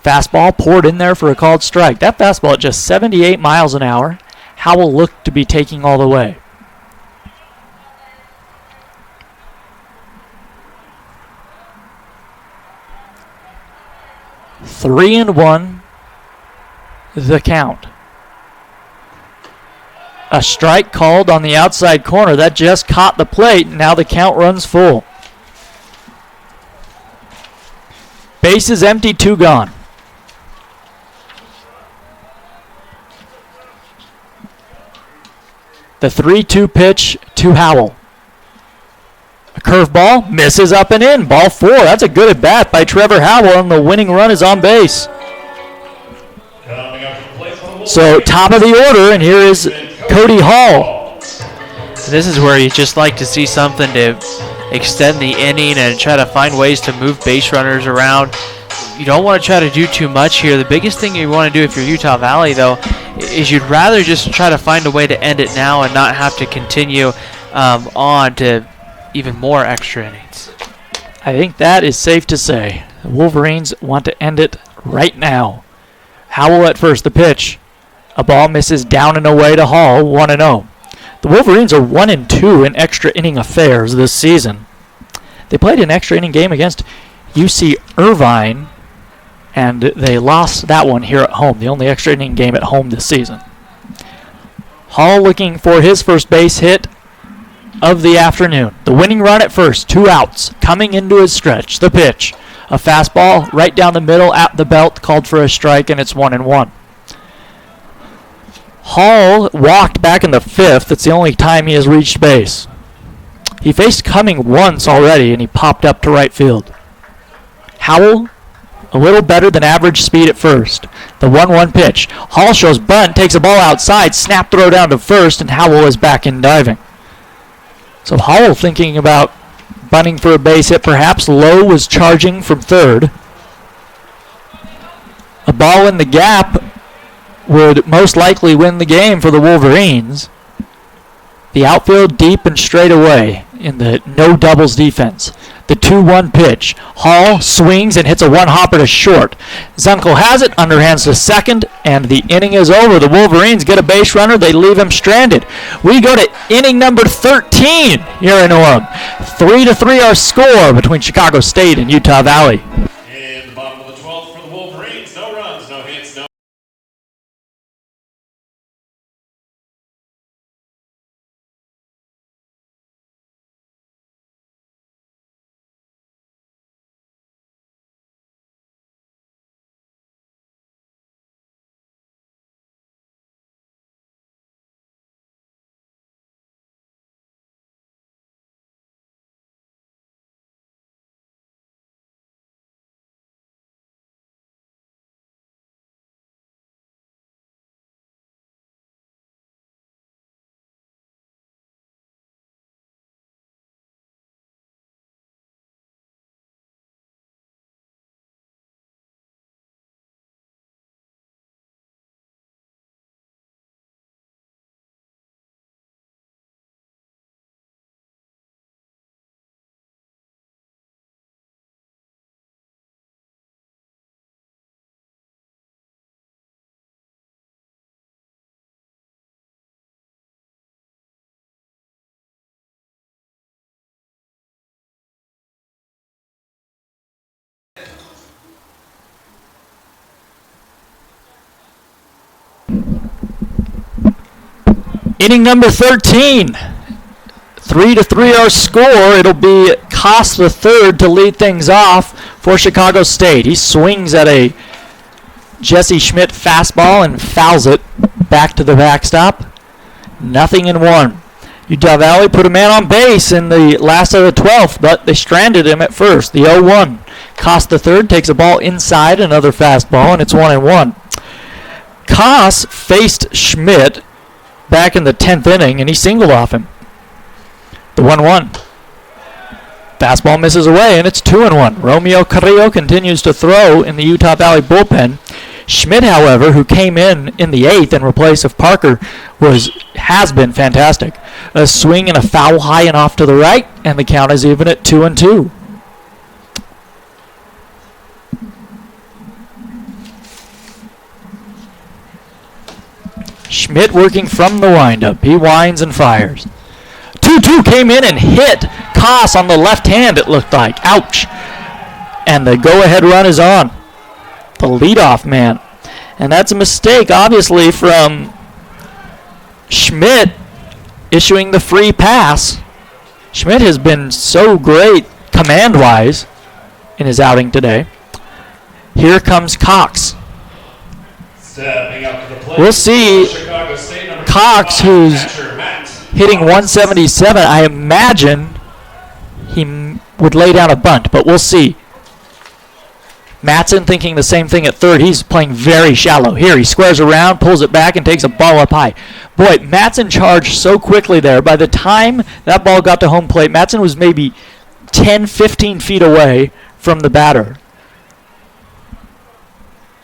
Fastball poured in there for a called strike. That fastball at just 78 miles an hour. Howell looked to be taking all the way. Three and 1, the count. A strike called on the outside corner. That just caught the plate. Now the count runs full. Base is empty, 2 gone. The 3-2 pitch to Howell. A curveball misses up and in. Ball 4. That's a good at bat by Trevor Howell, and the winning run is on base. So top of the order, and here is Cody Hall. This is where you just like to see something to extend the inning and try to find ways to move base runners around. You don't want to try to do too much here. The biggest thing you want to do if you're Utah Valley, though, is you'd rather just try to find a way to end it now and not have to continue on to even more extra innings. I think that is safe to say. The Wolverines want to end it right now. Howell at first, the pitch. A ball misses down and away to Hall, 1-0. The Wolverines are 1-2 in extra inning affairs this season. They played an extra inning game against UC Irvine, and they lost that one here at home, the only extra inning game at home this season. Hall looking for his first base hit of the afternoon. The winning run at first, 2 outs, coming into his stretch. The pitch, a fastball right down the middle at the belt, called for a strike, and it's 1-1. Hall walked back in the 5th. It's the only time he has reached base. He faced Cumming once already, and he popped up to right field. Howell, a little better than average speed at first. The 1-1 pitch. Hall shows bunt, takes a ball outside, snap throw down to first, and Howell is back in diving. So Howell thinking about bunting for a base hit perhaps. Lowe was charging from third. A ball in the gap would most likely win the game for the Wolverines. The outfield deep and straight away in the no doubles defense. The 2-1 pitch. Hall swings and hits a one-hopper to short. Zunkel has it, underhands to second, and the inning is over. The Wolverines get a base runner. They leave him stranded. We go to inning number 13 here in Orem. 3-3 our score between Chicago State and Utah Valley. In the bottom of the 12th for the Wolverines, no runs, no hits, no. Inning number 13. 3-3 our score. It'll be Koss the third to lead things off for Chicago State. He swings at a Jesse Schmidt fastball and fouls it back to the backstop. 0-1. Utah Valley put a man on base in the last of the 12th, but they stranded him at first. The 0-1. Koss the third takes a ball inside, another fastball, and it's 1-1. Koss faced Schmidt back in the 10th inning, and he singled off him. The 1-1. Fastball misses away, and it's 2-1. Romeo Carrillo continues to throw in the Utah Valley bullpen. Schmidt, however, who came in the 8th in replace of Parker, has been fantastic. A swing and a foul high and off to the right, and the count is even at 2-2. Schmidt working from the windup. He winds and fires. 2-2 came in and hit Koss on the left hand, it looked like. Ouch. And the go-ahead run is on. The leadoff man. And that's a mistake, obviously, from Schmidt issuing the free pass. Schmidt has been so great command-wise in his outing today. Here comes Cox. Stepping up to the plate. We'll see Chicago State, number Cox, 25, who's catcher Matt. hitting 177. I imagine he would lay down a bunt, but we'll see. Matson thinking the same thing at third. He's playing very shallow. Here, he squares around, pulls it back, and takes a ball up high. Boy, Matson charged so quickly there. By the time that ball got to home plate, Matson was maybe 10, 15 feet away from the batter.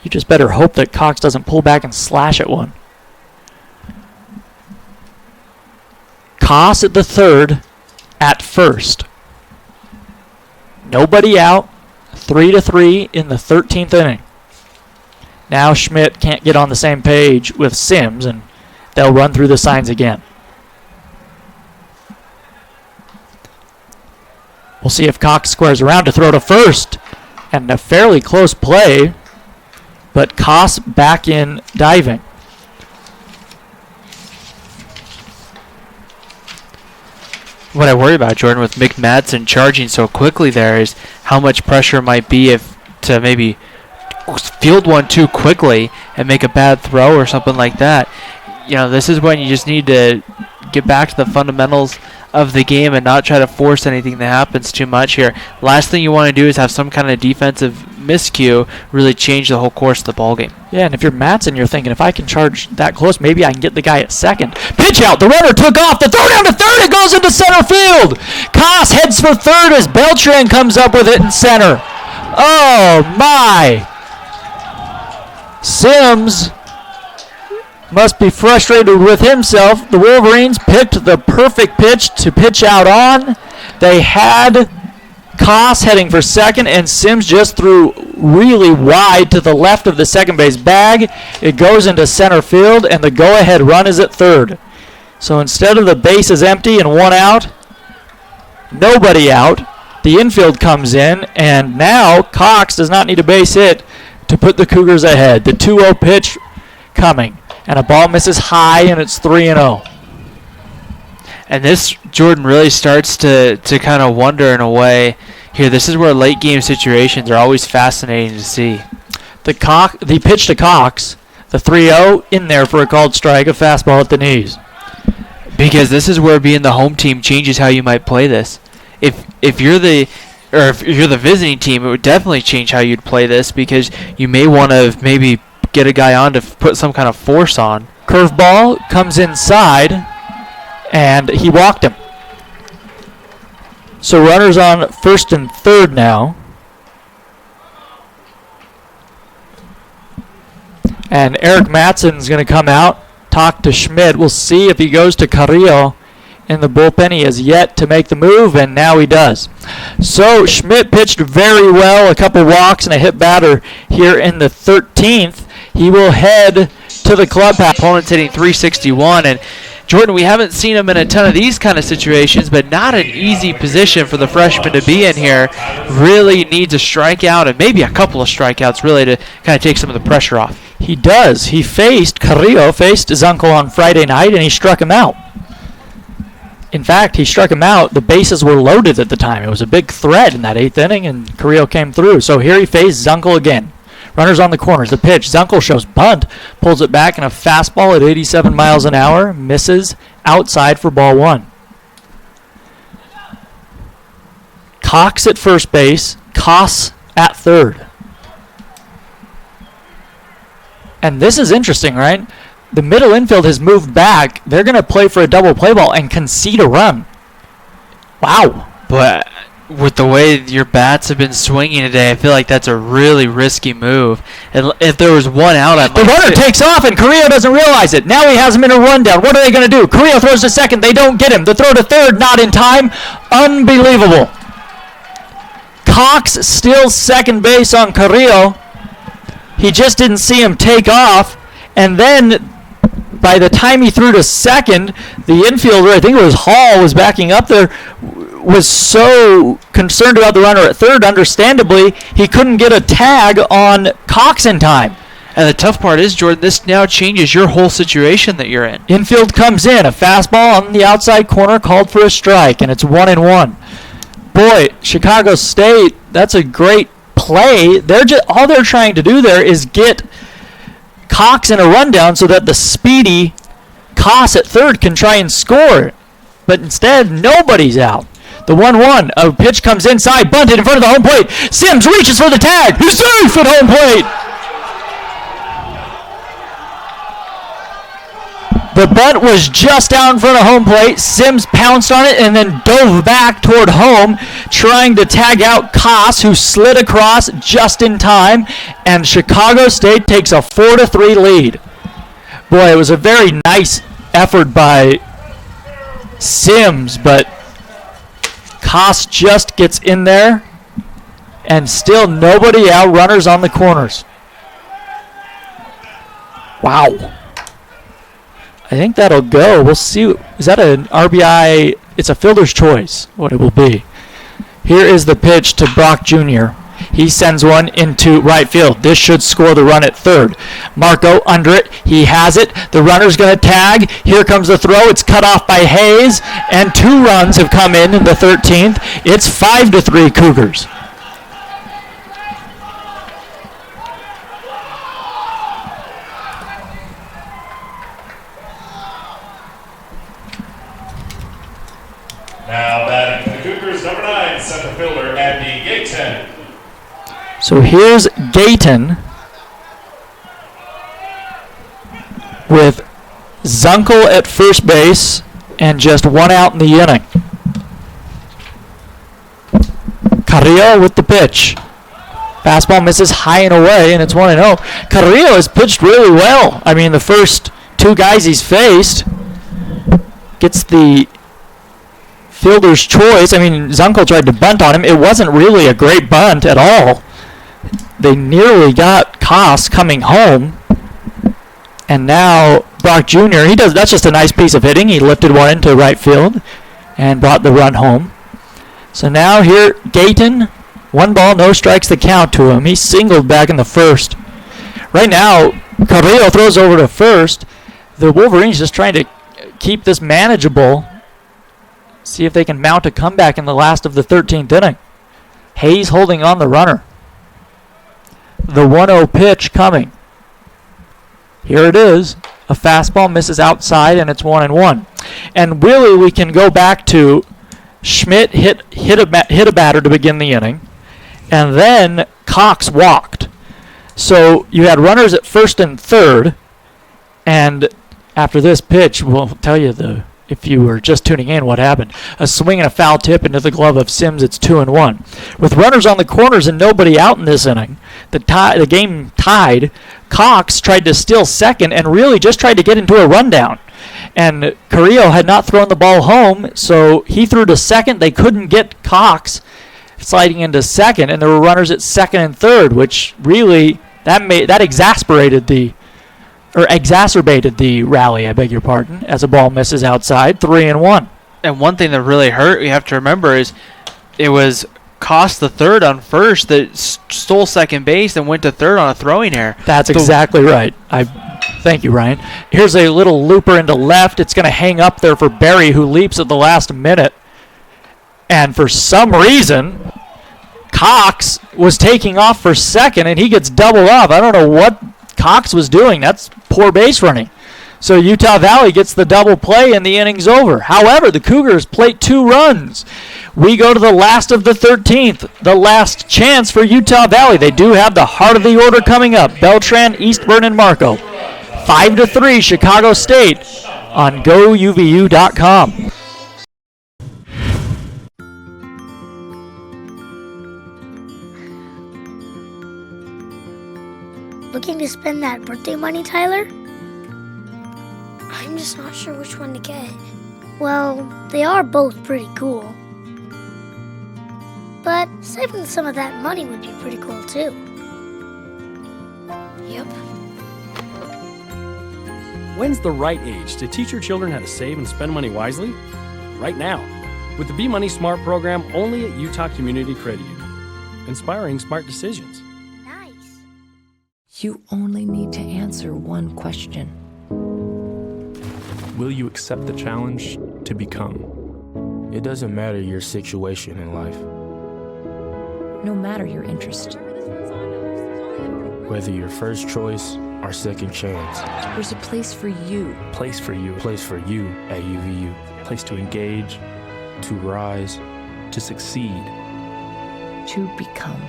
You just better hope that Cox doesn't pull back and slash at one. Koss at the third, at first. Nobody out. 3-3 in the 13th inning. Now Schmidt can't get on the same page with Sims, and they'll run through the signs again. We'll see if Cox squares around to throw to first. And a fairly close play, but Koss back in diving. What I worry about, Jordan, with Mick Madsen charging so quickly there is how much pressure might be if to maybe field one too quickly and make a bad throw or something like that. You know, this is when you just need to get back to the fundamentals of the game and not try to force anything that happens too much here. Last thing you want to do is have some kind of defensive miscue really change the whole course of the ballgame. Yeah, and if you're Matson, you're thinking, if I can charge that close, maybe I can get the guy at second. Pitch out, the runner took off, the throw down to third, it goes into center field. Koss heads for third as Beltran comes up with it in center. Oh, my. Sims must be frustrated with himself. The Wolverines picked the perfect pitch to pitch out on. They had Koss heading for second, and Sims just threw really wide to the left of the second base bag. It goes into center field, and the go-ahead run is at third. So instead of the base is empty and one out, nobody out, the infield comes in, and now Cox does not need a base hit to put the Cougars ahead. The 2-0 pitch coming, and a ball misses high, and it's 3-0. And this, Jordan, really starts to kind of wonder in a way here. This is where late game situations are always fascinating to see. The pitch to Cox, the 3-0 in there for a called strike, a fastball at the knees. Because this is where being the home team changes how you might play this. If you're the visiting team, it would definitely change how you'd play this, because you may want to maybe get a guy on to put some kind of force on. Curveball comes inside, and he walked him. So runners on first and third now. And Eric Matson's going to come out, talk to Schmidt. We'll see if he goes to Carrillo in the bullpen. He has yet to make the move, and now he does. So Schmidt pitched very well, a couple walks and a hit batter here in the 13th. He will head to the clubhouse. Opponent's hitting 361, and Jordan, we haven't seen him in a ton of these kind of situations, but not an easy position for the freshman to be in here. Really needs a strikeout and maybe a couple of strikeouts really to kind of take some of the pressure off. He does. Carrillo faced his uncle on Friday night, and he struck him out. In fact, he struck him out. The bases were loaded at the time. It was a big threat in that 8th inning, and Carrillo came through. So here he faced Zunkel again. Runners on the corners. The pitch. Zunkel shows bunt. Pulls it back, and a fastball at 87 miles an hour. Misses outside for ball one. Cox at first base. Koss at third. And this is interesting, right? The middle infield has moved back. They're going to play for a double play ball and concede a run. Wow. But with the way your bats have been swinging today, I feel like that's a really risky move. And if there was one out, the runner takes off, and Carrillo doesn't realize it. Now he has him in a rundown. What are they going to do? Carrillo throws to second. They don't get him. The throw to third, not in time. Unbelievable. Cox still second base on Carrillo. He just didn't see him take off. And then by the time he threw to second, the infielder, I think it was Hall, was backing up there, was so concerned about the runner at third, understandably, he couldn't get a tag on Cox in time. And the tough part is, Jordan, this now changes your whole situation that you're in. Infield comes in, a fastball on the outside corner called for a strike, and it's 1-1. Boy, Chicago State, that's a great play. All they're trying to do there is get Cox in a rundown so that the speedy Koss at third can try and score. But instead, nobody's out. The 1-1, a pitch comes inside, bunted in front of the home plate. Sims reaches for the tag. He's safe at home plate. The bunt was just down in front of home plate. Sims pounced on it and then dove back toward home, trying to tag out Koss, who slid across just in time, and Chicago State takes a 4-3 lead. Boy, it was a very nice effort by Sims, but Koss just gets in there, and still nobody out, runners on the corners. Wow. I think that'll go. We'll see. Is that an RBI? It's a fielder's choice, what it will be. Here is the pitch to Brock Jr. He sends one into right field. This should score the run at third. Marco under it. He has it. The runner's going to tag. Here comes the throw. It's cut off by Hayes, and 2 runs have come in the 13th. It's 5-3 Cougars. Now batting for the Cougars, number 9, center fielder Andy Gayton. So here's Gayton with Zunkel at first base and just 1 out in the inning. Carrillo with the pitch. Fastball misses high and away, and it's 1-0. Carrillo has pitched really well. I mean, the first 2 guys he's faced gets the fielder's choice. I mean, Zunkel tried to bunt on him. It wasn't really a great bunt at all. They nearly got Koss coming home. And now Brock Jr., that's just a nice piece of hitting. He lifted one into right field and brought the run home. So now here, Gayton, 1 ball, no strikes the count to him. He singled back in the first. Right now, Carrillo throws over to first. The Wolverines just trying to keep this manageable. See if they can mount a comeback in the last of the 13th inning. Hayes holding on the runner. The 1-0 pitch coming. Here it is. A fastball misses outside, and it's 1-1. And really, we can go back to Schmidt hit a batter to begin the inning, and then Cox walked. So you had runners at first and third, and after this pitch, we'll tell you if you were just tuning in, what happened. A swing and a foul tip into the glove of Sims. It's 2-1. With runners on the corners and nobody out in this inning, the game tied. Cox tried to steal second and really just tried to get into a rundown. And Carrillo had not thrown the ball home, so he threw to second. They couldn't get Cox sliding into second, and there were runners at second and third, which really that exacerbated the rally, I beg your pardon, as a ball misses outside, 3-1. And one thing that really hurt, we have to remember, is it was Koss the third on first that stole second base and went to third on a throwing error. That's exactly right. Thank you, Ryan. Here's a little looper into left. It's going to hang up there for Berry, who leaps at the last minute. And for some reason, Cox was taking off for second, and he gets doubled off. I don't know what Cox was doing. That's poor base running. So Utah Valley gets the double play and the inning's over. However, the Cougars plate 2 runs. We go to the last of the 13th, the last chance for Utah Valley. They do have the heart of the order coming up. Beltran, Eastburn, and Marco. 5-3 Chicago State on GoUVU.com. Looking to spend that birthday money, Tyler? I'm just not sure which one to get. Well, they are both pretty cool. But saving some of that money would be pretty cool too. Yep. When's the right age to teach your children how to save and spend money wisely? Right now, with the Be Money Smart program only at Utah Community Credit Union. Inspiring smart decisions. Nice. You only need to answer one question. Will you accept the challenge to become? It doesn't matter your situation in life. No matter your interest. Whether your first choice or second chance. There's a place for you. Place for you. Place for you at UVU. Place to engage, To rise. to succeed. To become.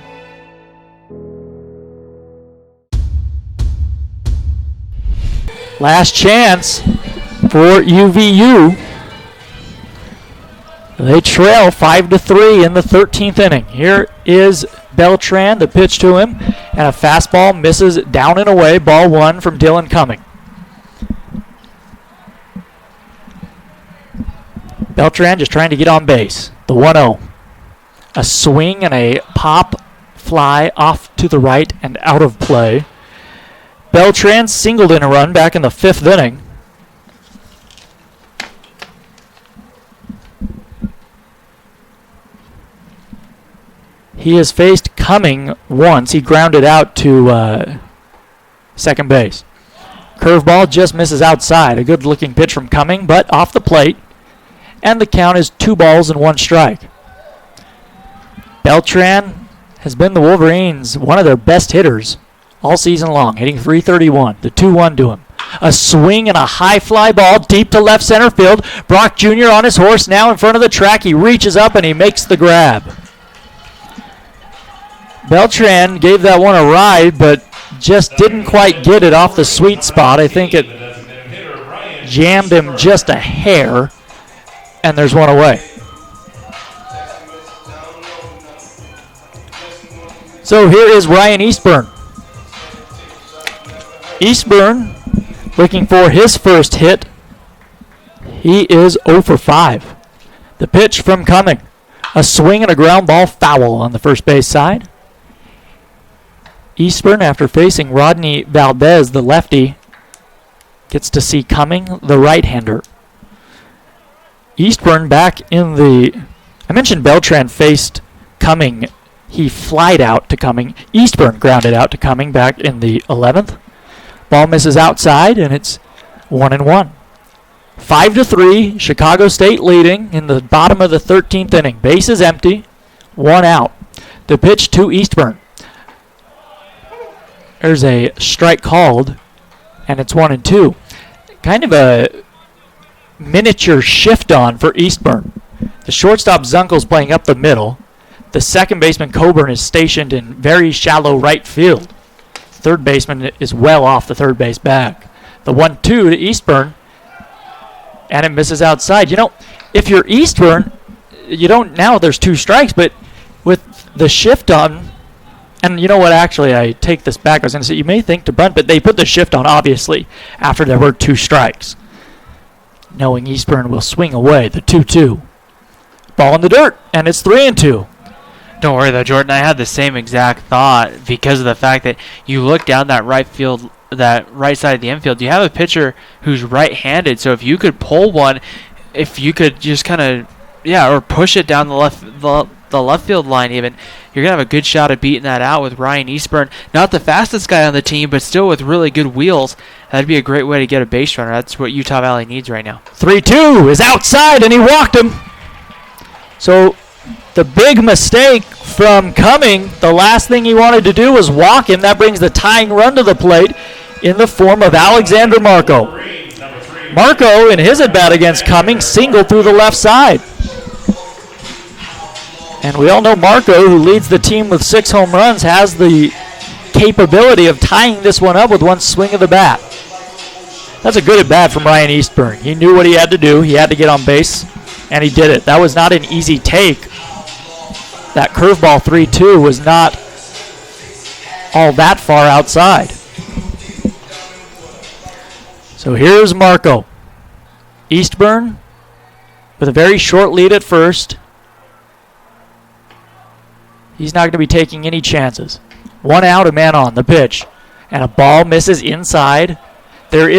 Last chance for UVU. They trail 5-3 in the 13th inning. Here is Beltran, the pitch to him, and a fastball misses down and away. Ball one from Dylan Cumming. Beltran just trying to get on base. The 1-0. A swing and a pop fly off to the right and out of play. Beltran singled in a run back in the 5th inning. He has faced Cumming once. He grounded out to second base. Curveball just misses outside. A good-looking pitch from Cumming, but off the plate. And the count is 2-1 strike. Beltran has been the Wolverines' one of their best hitters all season long, hitting .331. The 2-1 to him. A swing and a high fly ball deep to left center field. Brock Jr. on his horse now in front of the track. He reaches up and he makes the grab. Beltran gave that one a ride, but just didn't quite get it off the sweet spot. I think it jammed him just a hair, and there's one away. So here is Ryan Eastburn. Eastburn looking for his first hit. He is 0 for 5. The pitch from Cumming. A swing and a ground ball foul on the first base side. Eastburn, after facing Rodney Valdez, the lefty, gets to see Cumming, the right-hander. Eastburn back in the... I mentioned Beltran faced Cumming. He flied out to Cumming. Eastburn grounded out to Cumming back in the 11th. Ball misses outside, and it's 1-1. 5-3, Chicago State leading in the bottom of the 13th inning. Base is empty, 1 out. The pitch to Eastburn. There's a strike called, and it's 1-2. Kind of a miniature shift on for Eastburn. The shortstop Zunkel's playing up the middle. The second baseman Coburn is stationed in very shallow right field. Third baseman is well off the third base bag. The 1-2 to Eastburn, and it misses outside. You know, if you're Eastburn, you don't, now there's 2 strikes, but with the shift on, and you know what, actually, I take this back. I was going to say, you may think to bunt, but they put the shift on, obviously, after there were 2 strikes. Knowing Eastburn will swing away, the 2-2. Ball in the dirt, and it's 3-2. Don't worry, though, Jordan. I had the same exact thought because of the fact that you look down that right field, that right side of the infield. You have a pitcher who's right-handed, so if you could pull one, if you could just kind of, or push it down the left field line even, you're going to have a good shot at beating that out with Ryan Eastburn. Not the fastest guy on the team, but still with really good wheels. That'd be a great way to get a base runner. That's what Utah Valley needs right now. 3-2 is outside, and he walked him. So the big mistake from Cumming, the last thing he wanted to do was walk him. That brings the tying run to the plate in the form of Alexander Marco. Marco, in his at-bat against Cumming, singled through the left side. And we all know Marco, who leads the team with 6 home runs, has the capability of tying this one up with one swing of the bat. That's a good at-bat from Ryan Eastburn. He knew what he had to do. He had to get on base, and he did it. That was not an easy take. That curveball 3-2 was not all that far outside. So here's Marco. Eastburn with a very short lead at first. He's not going to be taking any chances. 1 out, a man on. The pitch. And a ball misses inside. There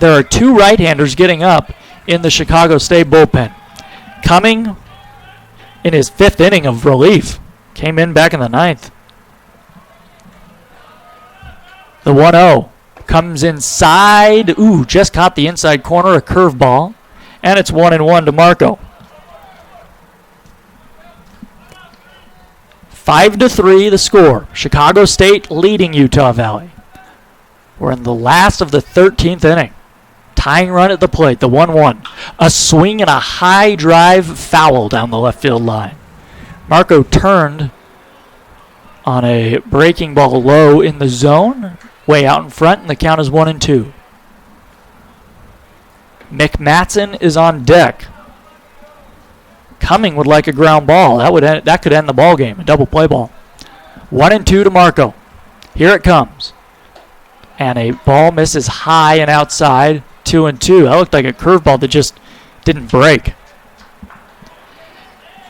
are 2 right-handers getting up in the Chicago State bullpen. Cumming in his 5th inning of relief. Came in back in the 9th. The 1-0 comes inside. Ooh, just caught the inside corner, a curveball. And it's 1-1 to Marco. 5-3 the score. Chicago State leading Utah Valley. We're in the last of the 13th inning. Tying run at the plate, the 1-1. A swing and a high drive foul down the left field line. Marco turned on a breaking ball low in the zone, way out in front, and the count is 1-2. Mick Matson is on deck. Cumming would like a ground ball. That could end the ball game, a double play ball. 1-2 to Marco. Here it comes. And a ball misses high and outside. 2-2. That looked like a curveball that just didn't break.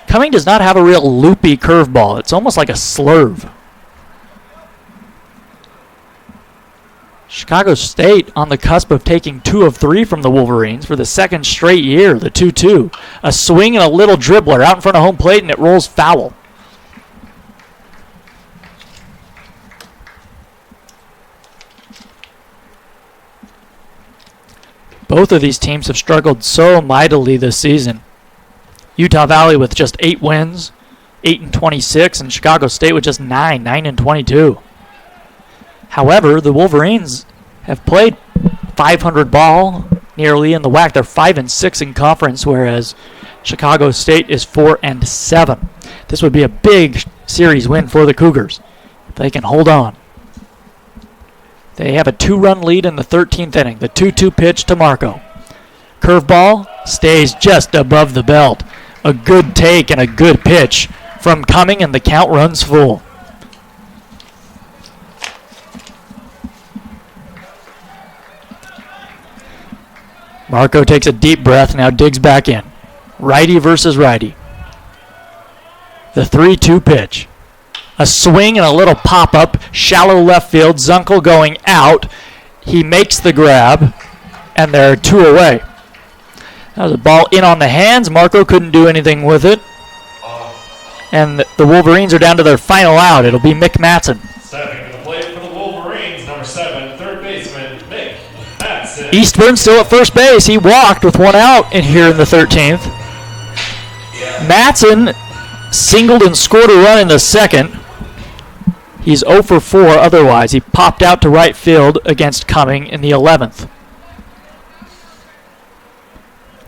Cumming does not have a real loopy curveball. It's almost like a slurve. Chicago State on the cusp of taking 2 of 3 from the Wolverines for the second straight year, the 2-2. A swing and a little dribbler out in front of home plate, and it rolls foul. Both of these teams have struggled so mightily this season. Utah Valley with just 8 wins, 8-26, and Chicago State with just 9-22. However, the Wolverines have played 500 ball nearly in the WAC. They're 5-6 in conference, whereas Chicago State is 4-7. This would be a big series win for the Cougars if they can hold on. They have a 2-run lead in the 13th inning. The 2-2 pitch to Marco. Curveball stays just above the belt. A good take and a good pitch from Cumming, and the count runs full. Marco takes a deep breath, now digs back in. Righty versus righty. The 3-2 pitch. A swing and a little pop-up, shallow left field. Zunkel going out. He makes the grab, and they're 2 away. That was a ball in on the hands. Marco couldn't do anything with it. And the Wolverines are down to their final out. It'll be Mick Matson. Stepping to the plate for the Wolverines, number 7, third baseman, Mick Matson. Eastburn still at first base. He walked with 1 out in here in the 13th. Matson singled and scored a run in the second. He's 0 for 4 otherwise. He popped out to right field against Cumming in the 11th.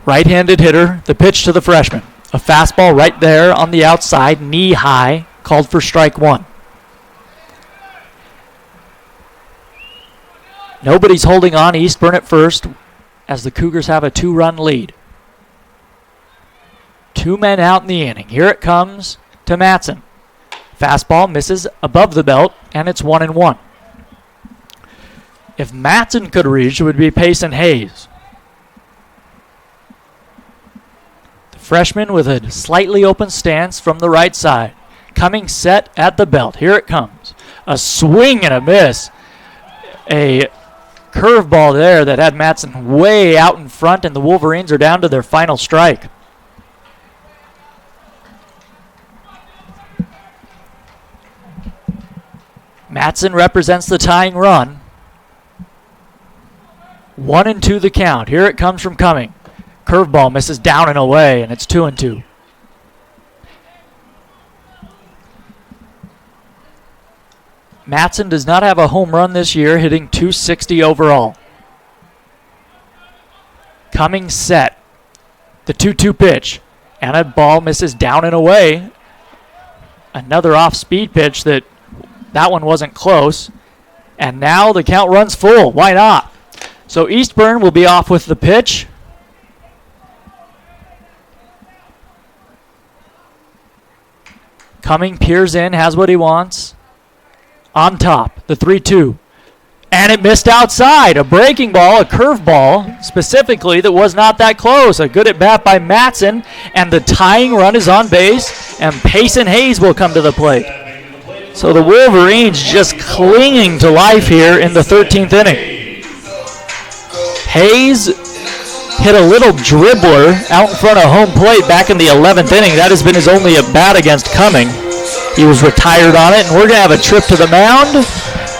Right-handed hitter, the pitch to the freshman. A fastball right there on the outside, knee high, called for strike 1. Nobody's holding on. Eastburn at first as the Cougars have a 2-run lead. 2 men out in the inning. Here it comes to Matson. Fastball misses above the belt, and it's 1-1. If Matson could reach, it would be Payson Hayes. The freshman with a slightly open stance from the right side. Coming set at the belt. Here it comes. A swing and a miss. A curveball there that had Matson way out in front, and the Wolverines are down to their final strike. Matson represents the tying run. 1-2 the count. Here it comes from Cumming. Curveball misses down and away, and it's 2-2. Matson does not have a home run this year, hitting .260 overall. Cumming set. The 2-2 pitch. And a ball misses down and away. Another off-speed pitch that one wasn't close. And now the count runs full. Why not? So Eastburn will be off with the pitch. Cumming peers in, has what he wants. On top, the 3-2. And it missed outside. A breaking ball, a curveball, specifically, that was not that close. A good at bat by Matson, and the tying run is on base, and Payson Hayes will come to the plate. So the Wolverines just clinging to life here in the 13th inning. Hayes hit a little dribbler out in front of home plate back in the 11th inning. That has been his only at bat against Cumming. He was retired on it, and we're going to have a trip to the mound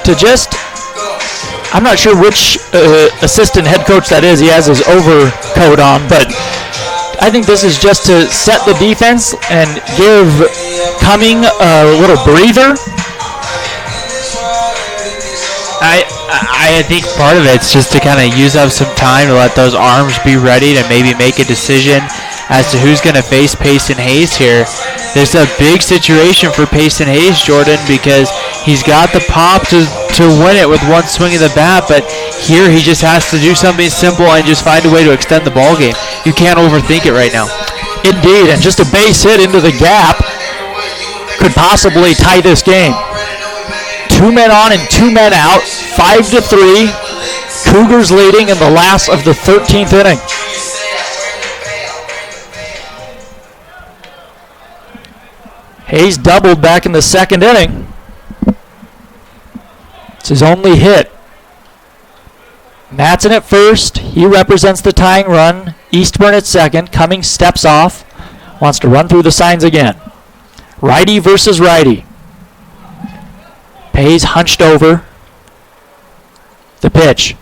to just I'm not sure which assistant head coach that is. He has his overcoat on, but I think this is just to set the defense and give Cumming a little breather. I think part of it's just to kind of use up some time to let those arms be ready to maybe make a decision as to who's going to face Payson Hayes here. There's a big situation for Payson Hayes, Jordan, because he's got the pop to win it with one swing of the bat, but here he just has to do something simple and just find a way to extend the ball game. You can't overthink it right now. Indeed, and just a base hit into the gap could possibly tie this game. 2 men on and 2 men out, 5-3. Cougars leading in the last of the 13th inning. Hayes doubled back in the second inning. It's his only hit. Matson at first. He represents the tying run. Eastburn at second. Cummings steps off. Wants to run through the signs again. Righty versus righty. Hayes hunched over. The pitch.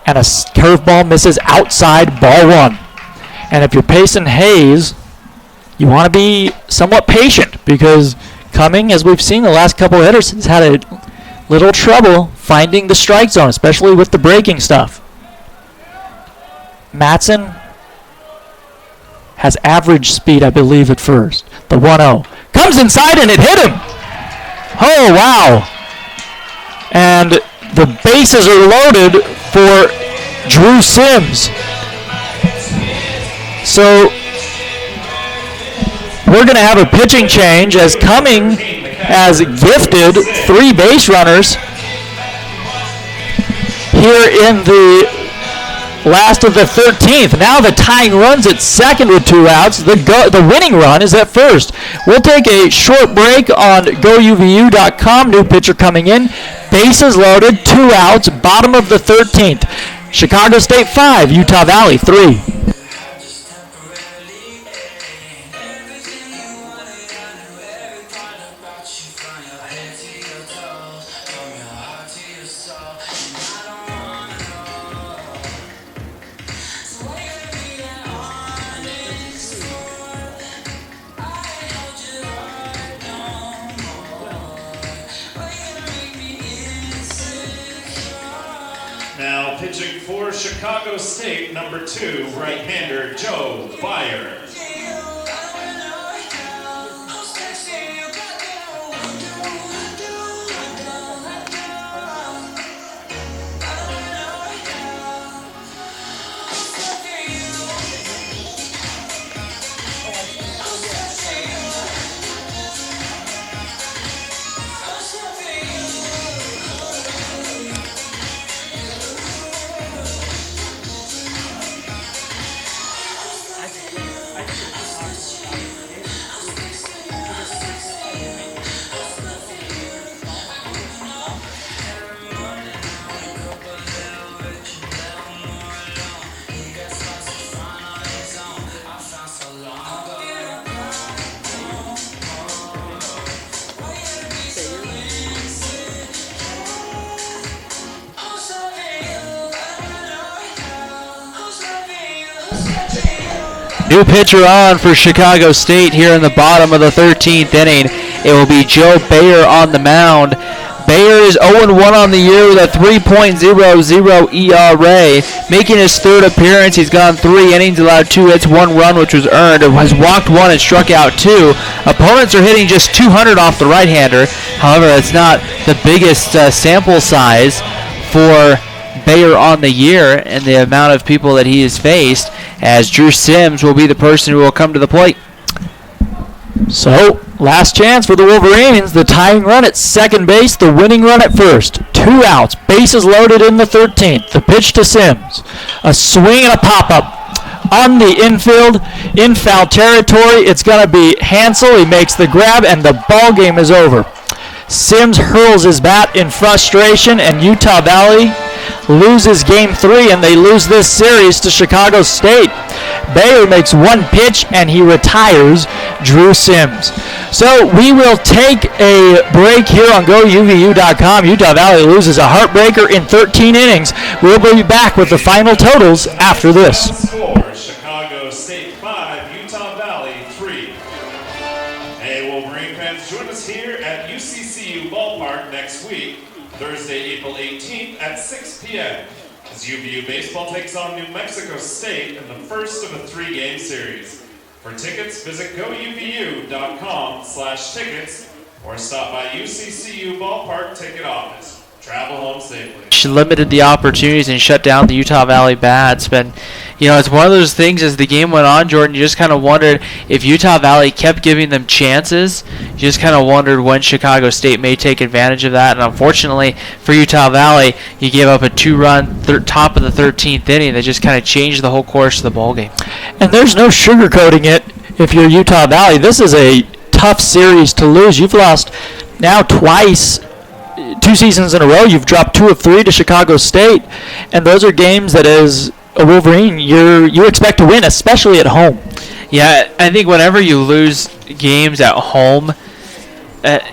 And a curveball misses outside, ball one. And if you're Payson Hayes, you want to be somewhat patient because Cumming, as we've seen the last couple of hitters, has had a little trouble finding the strike zone, especially with the breaking stuff. Matson has average speed, I believe, at first. The 1-0. Comes inside and it hit him. Oh, wow. And the bases are loaded for Drew Sims. So we're going to have a pitching change as Cumming has gifted 3 base runners here in the last of the 13th. Now the tying run's at second with 2 outs. The winning run is at first. We'll take a short break on GoUVU.com. New pitcher coming in. Bases loaded, 2 outs, bottom of the 13th. Chicago State 5, Utah Valley 3. Now pitching for Chicago State, number 2, right-hander Joe Byer. New pitcher on for Chicago State here in the bottom of the 13th inning. It will be Joe Bayer on the mound. Bayer is 0-1 on the year with a 3.00 ERA. Making his 3rd appearance, he's gone 3 innings, allowed 2 hits, 1 run, which was earned. Has walked 1 and struck out 2. Opponents are hitting just 200 off the right-hander. However, it's not the biggest sample size for Bayer on the year and the amount of people that he has faced, as Drew Sims will be the person who will come to the plate. So, last chance for the Wolverines. The tying run at second base, the winning run at first. 2 outs, bases loaded in the 13th. The pitch to Sims. A swing and a pop-up on the infield, in foul territory. It's going to be Hansel. He makes the grab, and the ball game is over. Sims hurls his bat in frustration, and Utah Valley loses Game 3, and they lose this series to Chicago State. Bayer makes one pitch, and he retires Drew Sims. So we will take a break here on GoUVU.com. Utah Valley loses a heartbreaker in 13 innings. We'll be back with the final totals after this. Score, Chicago State 5, Utah Valley 3. Hey, Wolverine fans, join us here at UCCU Ballpark next week, Thursday, April 18th at 6 p.m. as UVU Baseball takes on New Mexico State in the first of a 3-game series. For tickets, visit GoUVU.com/tickets or stop by UCCU Ballpark Ticket Office. Travel home safely. She limited the opportunities and shut down the Utah Valley bats. But, it's one of those things as the game went on, Jordan, you just kind of wondered if Utah Valley kept giving them chances. You just kind of wondered when Chicago State may take advantage of that. And unfortunately for Utah Valley, you gave up a 2-run top of the 13th inning that just kind of changed the whole course of the ballgame. And there's no sugarcoating it if you're Utah Valley. This is a tough series to lose. You've lost now twice. 2 seasons in a row, you've dropped 2 of 3 to Chicago State, and those are games that as a Wolverine you expect to win, especially at home. Yeah, I think whenever you lose games at home,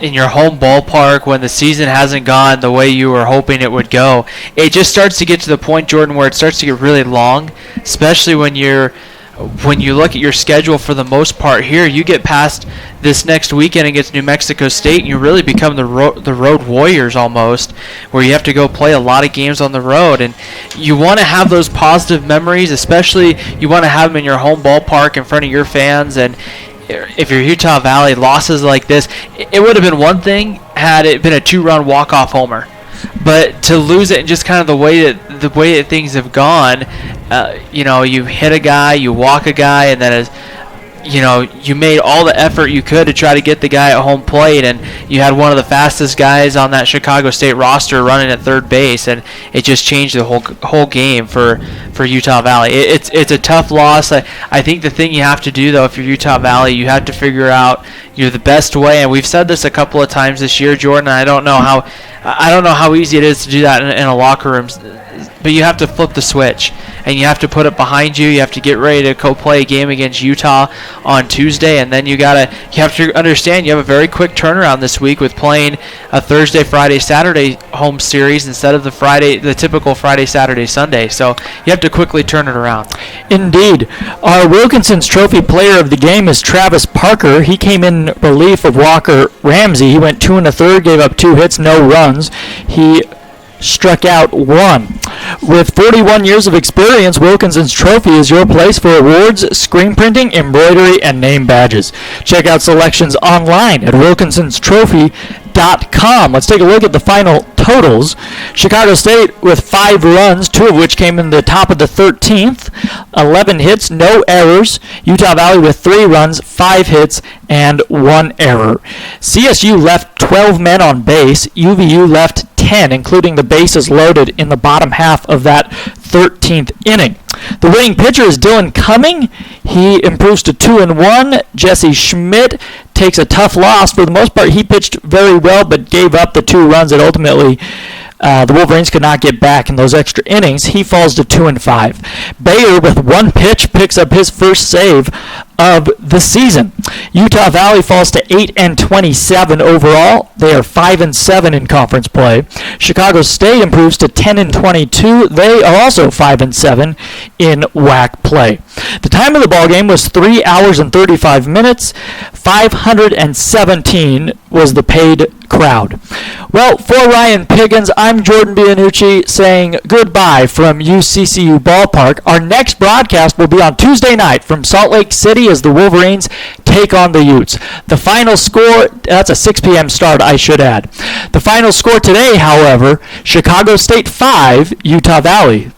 in your home ballpark, when the season hasn't gone the way you were hoping it would go, it just starts to get to the point, Jordan, where it starts to get really long, especially when you look at your schedule. For the most part here, you get past this next weekend against New Mexico State, and you really become the road warriors almost, where you have to go play a lot of games on the road. And you want to have those positive memories, especially you want to have them in your home ballpark in front of your fans. And if you're Utah Valley, losses like this, it would have been one thing had it been a 2-run walk-off homer. But to lose it and just kind of the way that things have gone, you hit a guy, you walk a guy, and then you made all the effort you could to try to get the guy at home plate, and you had one of the fastest guys on that Chicago State roster running at third base, and it just changed the whole game for Utah Valley. It's a tough loss. I think the thing you have to do, though, if you're Utah Valley, you have to figure out the best way, and we've said this a couple of times this year, Jordan. I don't know how easy it is to do that in a locker room, but you have to flip the switch, and you have to put it behind you. You have to get ready to go play a game against Utah on Tuesday, and then you have to understand you have a very quick turnaround this week with playing a Thursday, Friday, Saturday home series instead of the typical Friday, Saturday, Sunday. So you have to quickly turn it around. Indeed. Our Wilkinson's Trophy player of the game is Travis Parker. He came in relief of Walker Ramsey. He went 2 1/3, gave up 2 hits, no runs. He struck out 1. With 41 years of experience, Wilkinson's Trophy is your place for awards, screen printing, embroidery, and name badges. Check out selections online at wilkinsonstrophy.com. Let's take a look at the final totals. Chicago State with 5 runs, 2 of which came in the top of the 13th, 11 hits, no errors. Utah Valley with 3 runs, 5 hits, and 1 error. CSU left 12 men on base. UVU left 10, including the bases loaded in the bottom half of that 13th inning. The winning pitcher is Dylan Cumming. He improves to 2-1. Jesse Schmidt takes a tough loss. For the most part, he pitched very well, but gave up the 2 runs that ultimately the Wolverines could not get back in those extra innings. He falls to 2-5. Bayer, with 1 pitch, picks up his first save of the season. Utah Valley falls to 8-27 overall. They are 5-7 in conference play. Chicago State improves to 10-22. They are also 5-7 in WAC play. The time of the ball game was 3 hours and 35 minutes. 517 was the paid crowd. Well, for Ryan Piggins, I'm Jordan Bianucci saying goodbye from UCCU Ballpark. Our next broadcast will be on Tuesday night from Salt Lake City as the Wolverines take on the Utes. The final score, that's a 6 p.m. start, I should add. The final score today, however, Chicago State 5, Utah Valley